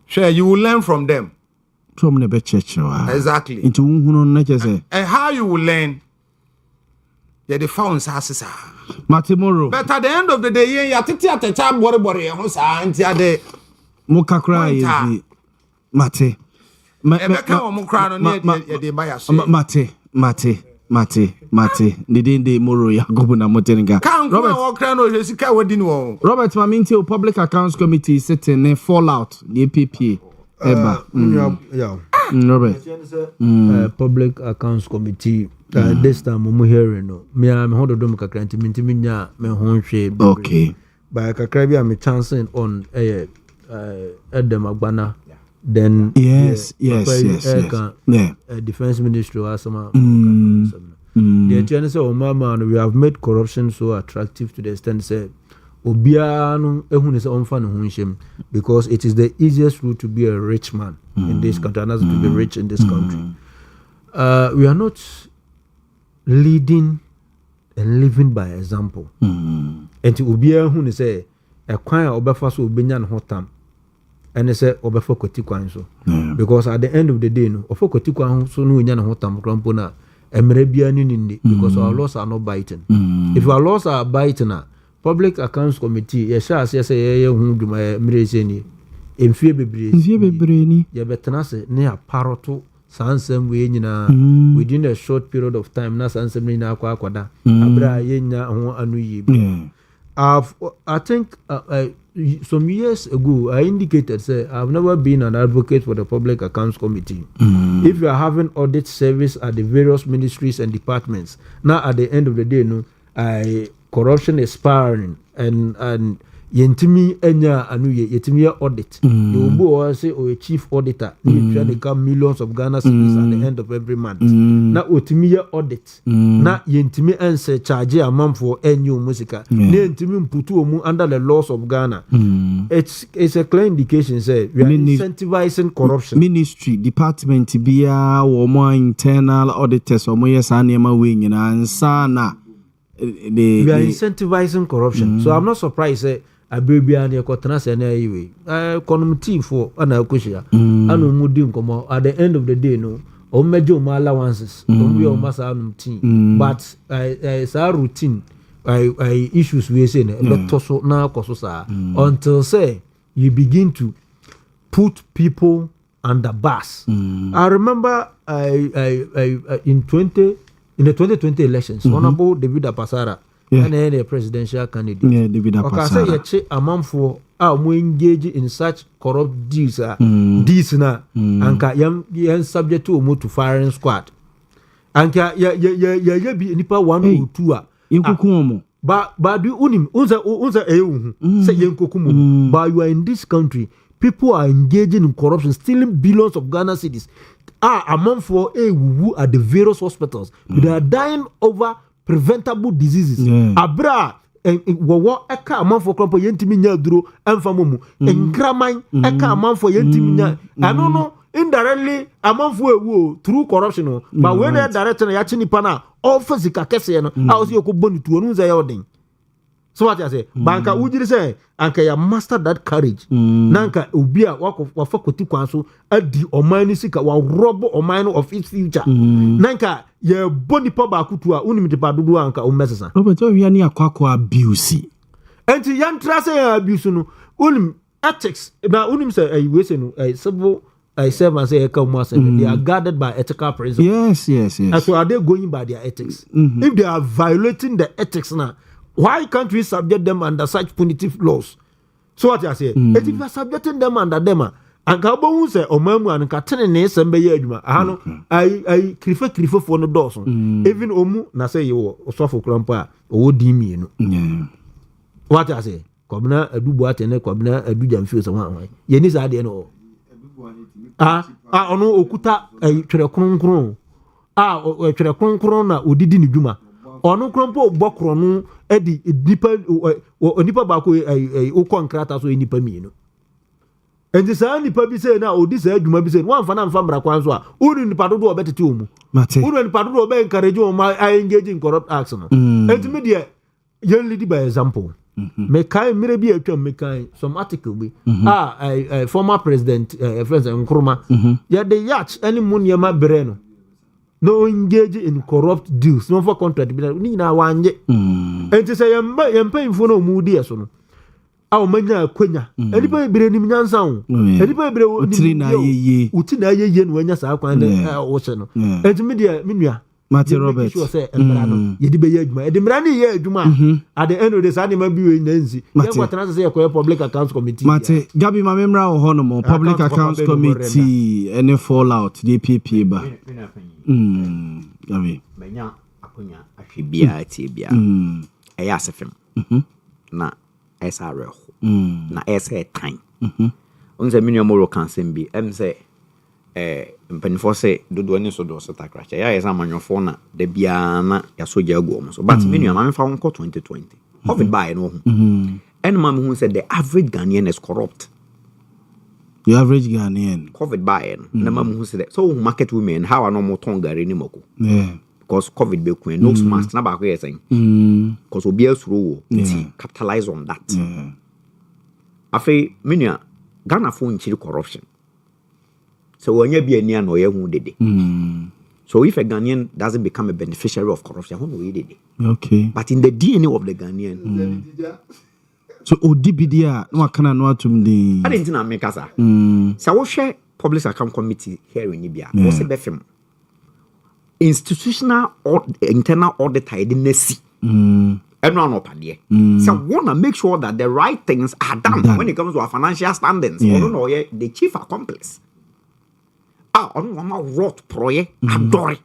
sure you will learn from them. From the church. Exactly. Into and how you will learn. Yeah, the phones has Matimoro. But at the end of the day, you titi at the time body who's auntie the Mokakra is Mate. Mate. Nidinde Moro Yagobu na Motenga. Robert Maminti Public Accounts Committee sitting in fallout the APP. Robert. Public Accounts Committee. This time I'm hearing no. Me am hold do kakra nti me nya me ho hwe. Okay. By kakra bi am chancing on Edem Agbana. Then yes. Defense Ministry asama. The chance say man we have made corruption so attractive to the extent say obia no ehunu say onfa no ho nshem because it is the easiest route to be a rich man in this country and to be rich in this country. We are not leading and living by example. And to obia hu ne say a kwan obefa so obenya ne hotam and say obefa kwati kwan so because at the end of the day no ofo kwati kwan so no nya ne hotam krampo na emre bia ni because our laws are not biting. If our laws are biting Public Accounts Committee ye sha say ye hu dwuma emre se ni emfie bebre ni ye betena se ne aparoto sansem we nyina within a short period of time na sansem ni na akwakwada abra ye nya ho anu yi. I think some years ago I indicated say I've never been an advocate for the Public Accounts Committee. If you are having audit service at the various ministries and departments, now at the end of the day no corruption is spiraling and yentimi enya anu yetimi audit you go say a chief auditor you try to come millions of Ghana cedis at the end of every month na otimi audit na yentimi ense charge amount for enyo musika na yentimi mputu omu under the laws of Ghana. It's a clear indication say we are incentivizing corruption. Ministry department bia wo mo internal auditors o mo yesa na ma we nyina ansa na we are incentivizing corruption. So I'm not surprised say abebia na ekotena se na yiwe committee for ana akushia anu mudi nkomo at the end of the day no o mejo ma allowances o bi o masa anu team but sa routine issues we say na toso na koso sa until say you begin to put people under bars. I remember in the 2020 elections honorable David Apasara and the presidential candidate. Yeah, David Apasara. Okay, say amount for mo engage in such corrupt deeds deeds na anka yan subject to mo to firing squad. Anka ya bi nipa 1 or 2 yenkoku mo. But do unim unza say yenkoku mo. But you are in this country, people are engaging in corruption, stealing billions of Ghana cedis. Among for wuwu at the various hospitals. They are dying over preventable diseases. Abra wo eka among for krampo yentimi nya duro emfa momu. Enkraman eka among for yentimi nya. I don't know indirectly among for ewu through corruption. But when they direct na yachi nipa na office ka kese no, I was yoko bonu tu onu za yodin. So what I say, banka ujiri say anka ya master that courage. Nanka ubia wafa koti kwanso adi omani sika wa robo omani of its future. Nanka ye boni pa ba kutua unimiti pa dudu anka umesesa. Robert we ani akwakwa abuse. Enti yan trase abuse no unim ethics na unim say we say no civil servants say they are guarded by ethical principles. Yes. And so are they going by their ethics? If they are violating the ethics now, why can't we subject them under such punitive laws? So what I say, if you are subjecting them under them, and Kabon say, or Mamu and Catene, Sembe Yedma, I prefer for no doors. Even Omu, na say you or Sofo Crampa, or Dimi. What I say, Kobna, a duboat and a Kobna, a Dujan feels one. Yenis I know. Ono Okuta, a Treconcron. A Treconcrona, who didn't Juma. Ono krompo bokronu edi nipa ba ko okọ nkrata so nipa mi no enti sa nipa bi se na odi sa adwuma bi se wan fa na mfa mra kwan so a uri nipa dodo obetete omu uri nipa dodo obe encourage o ma engage in corrupt acts no enti me de young lady by example. Mekai maybe a term mekai some article be former president President Nkrumah the yacht any money ma breno no engage in corrupt deals no for contract ni na wanye enti say yempa info no mu di eso no aw manya kwanya enipa bire nim nyansa ho enipa bire utri na yeye no wanya sa kwan wo se no enti me dia me nua Martin Robert. Yedi be adwuma. Edi mrani ye adwuma. At the end of the day, man be we nanzi. Ye what na say your public accounts committee. Martin, Gabi ma memra wo hono mo public accounts committee any fallout DPP ba. Gabi. Menya akonya ahwebia tie eya asefem. Na esa reho. Na esa time. Onse minyo moro kansem bi em say mpanifo se dodo ani so do so takracha ya yesa manyofo na da bia na ya so ja aguo so but menu ma memfa won 2020 covid buy no ho and ma hu say the average Ghanaian is corrupt. The average Ghanaian covid buy na ma hu say so market women how no mo ton gari ni mako because covid be ku no mask na ba ko yesen because obi asuro wo capitalize on that afi menu Ghana fo nchiri corruption. So when you be a near no hu dede. So if a Ghanaian doesn't become a beneficiary of corruption, who know dede? Okay. But in the DNA of the Ghanaian. So ODBDA no kana no atum din. I didn't know make asa. So we share public account committee here in Ibia. What's the befim? Institutional or internal audit I didn't see. Everyone up there. So wanna make sure that the right things are done when it comes to our financial standards. I don't know the chief accomplice. On one wrote proye adore.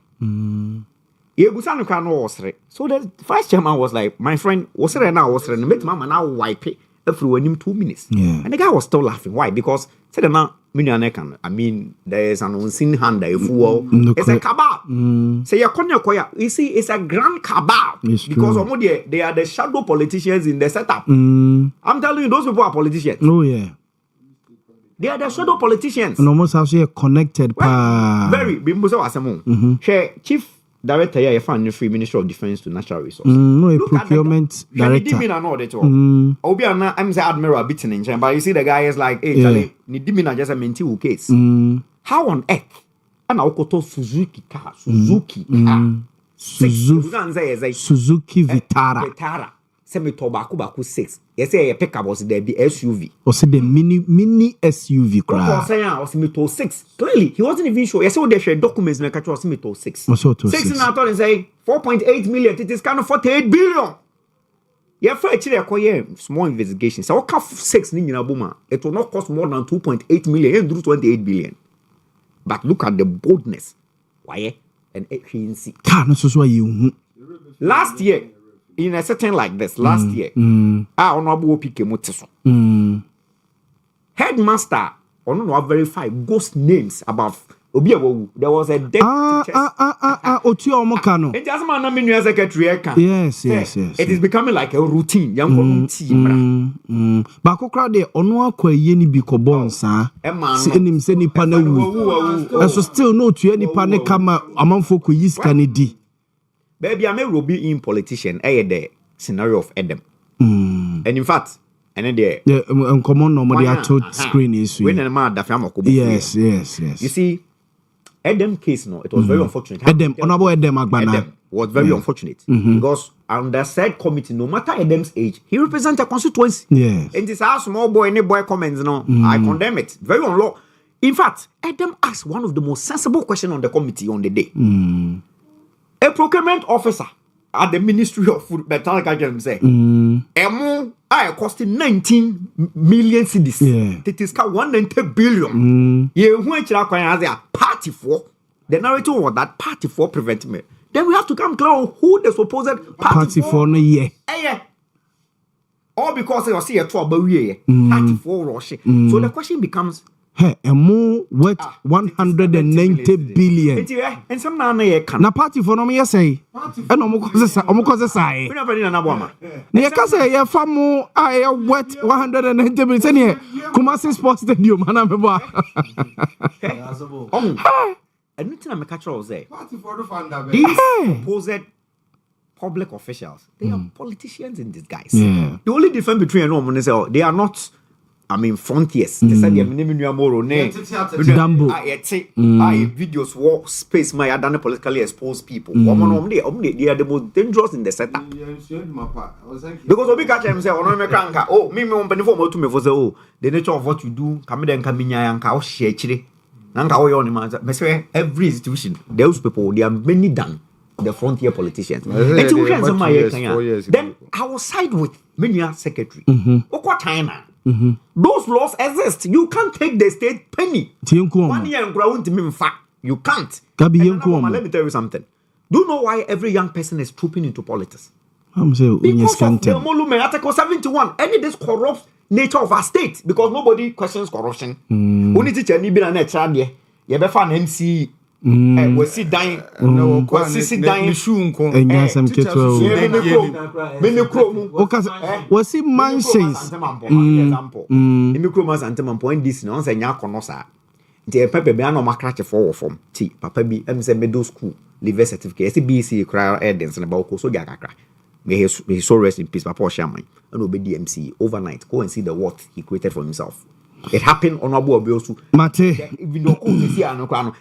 Yegusano can osre. So the vice chairman was like, my friend, was there now? Was there? Make mama now wipe it every 2 minutes. And the guy was still laughing. Why? Because said now, I mean, there is an unseen hand. It's a cabal. Say koya. You see, it's a grand cabal because they are the shadow politicians in the setup. I'm telling you, those people are politicians. Oh yeah. They are the shadow politicians. And almost actually connected. Very. Chief Director here, you free Ministry of Defense to Natural Resources. No, a procurement director. I'm the admiral beating in China, but you see the guy is like, hey, Charlie, Nidimina just a mental case. How on earth? And I'll go to Suzuki car. Suzuki Vitara. Semi tobacco baku 6. Yes, a pickup was there be SUV. Or say the mini SUV crowd. Was Mito 6. Clearly, he wasn't even sure. Yes, they share documents in the catch was Mito 6. 6 in our thought and say 4.8 million. It is kind of 48 billion. Yeah, for actually acquire small investigation. So what 6 in Yaw Boamah? It will not cost more than 2.8 million and do 28 billion. But look at the boldness. Why? And agency. Last year. In a setting like this, last year, honorable PK Moteso. Headmaster, not verify ghost names above. There was a dead teacher. It doesn't matter when secretary. Yes. It is becoming like a routine. Young team. Bako crowd there, onwa kwa yeni biko bonsa. Enim se nipa na wu. So still no to any pa ne kama amanfo ko yiska ne di. Baby, I may be in politician. The scenario of Adam. And in fact, and there. Common normally I told screen issue. When a man yes. You see, Adam case no, it was very unfortunate. Adam, honorable Adam Agbana. Adam was very unfortunate because on the said committee, no matter Adam's age, he represents a constituency. Yes. And this our small boy, any boy comments, no, I condemn it. Very unlaw. In fact, Adam asked one of the most sensible questions on the committee on the day. A procurement officer at the Ministry of Food, but I can say, I costing 19 million cedis. It is 190 billion. You went to a party for the narrative was that party for prevent me. Then we have to come clear on who the supposed party for no year. All because they see a trouble year. Party for Russia. So the question becomes. Hey, a more worth 190 billion. And some man na party for no me say. And omo say. We never in Boamah. Na ka say ya famu a worth 190 billion. Say here, Kumasi Sports Stadium ana me ba. And nothing I catch all say. Party for the fund. These supposed public officials. They are politicians in disguise. Yeah. The only difference between and one is they are not, I mean, frontiers. They said they are more Dambo. Videos war space my done politically exposed people. They are the most dangerous in the sector. Because we catch them say, oh, me to me for the the nature of what you do, come then come in and cow share chili. Every institution, those people, they are many done. The frontier politicians. Then I will side with many secretary. China. Those laws exist. You can't take the state penny. 1 year and ground to me. You can't. Let me tell you something. Do you know why every young person is trooping into politics? Because of the Molume Article 71. Any this corrupt nature of our state. Because nobody questions corruption. Only teacher ni be na child there. You be fan MC. Was he dying? Was he dying? Was he mansions? Example. Imicromas and Temampoint this nonsense and Yakonosa. The Pepe Biano Macrache for form. T. Papa B. MC Middle School. Live certificate. SBC crowd evidence and about Koso Yakakra. May he so rest in peace, Papa Shaman. And obey DMC overnight. Go and see the what he created for himself. It happened on Abu Abiosu. Mate. Even though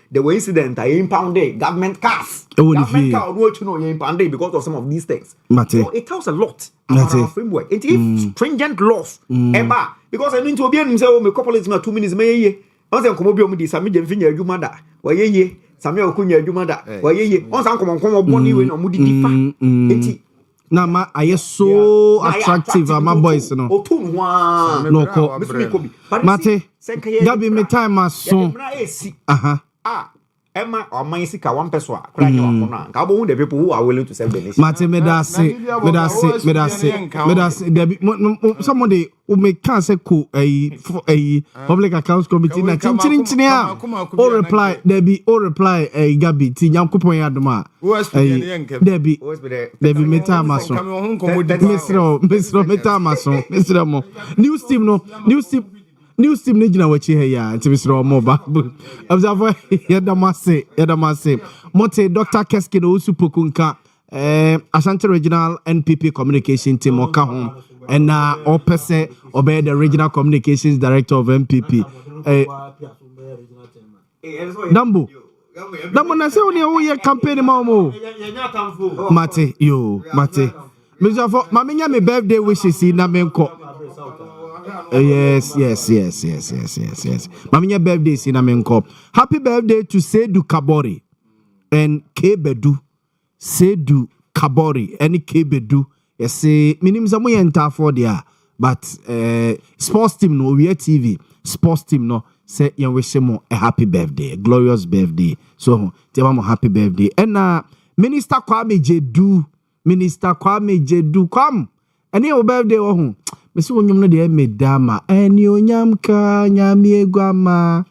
there were incidents, I impounded government cars. Government car would know you impounded because of some of these things. Mate. So it tells a lot about our framework. It is stringent laws. Because I need to be himself, a couple of 2 minutes, may once I come over with this, I made them finger you mother. Why ye? Samuel Kunya, you mother. Why ye? Once I come on, Bonnie when I'm Moody. Na ma aye so attractive my boys no ko mate gabi me time aso Emma or my sika 1 person crying on ka bo the people who are willing to serve the nation mate me da say somebody who make can say ko public accounts committee na chinchini a o reply there be gabi ti nyankopon ya doma there be me time aso Mr. me time aso Mr. mo news team ni gina wachi he ya nti Mr. mo ba observe yedamase Montie Dr. Keskin Osupokunka Ashanti Regional NPP Communication Team oka ho and opese obey the Regional Communications Director of NPP Dambo na se oni o ye campaign ma mo Mate Mr. For mamenya me birthday wishes na menko yes. Mamanya birthday sina menko. Happy birthday to Sedu Kabori and Kebedu. Sedu Kabori and Kebedu. Yes, say minim zamu yenta for there. But sports team no Owia TV. Sports team no say yan wish mo a happy birthday, a glorious birthday. So tell mo happy birthday. And Minister Kwame Jedu come. And your birthday oh. Mesi wonyum no de medama eni onyam ka nyame egwama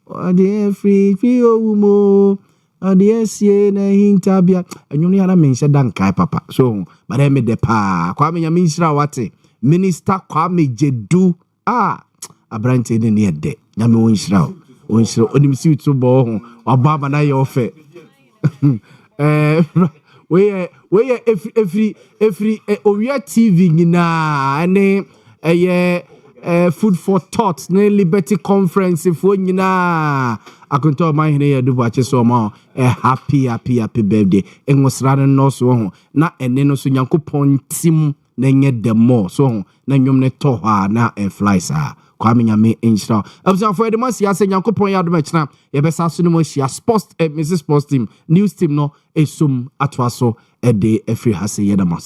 ode free owumo ode esie na hintabia enyum no yana menhye dankai papa so but me de pa kwa me nyame nhira wate Minister Kwame Jedu abrante ne ne de nyame wonhira onimsi utubo ho obaba na ye ofe we every Owia TV nyina ane food for thought na Liberty Conference for nyina akonto ma hene ya dubu ache so ma happy birthday engosra no so ho na ene no so Nyankopon tim na nye demo so ho na nwom ne to ha na flies kwa nyame enhira absan for the months ya se Nyankopon ya do mechna ye besa so no mo hia sports Mrs. Sports team news team no esum atwaso ede every hase yedama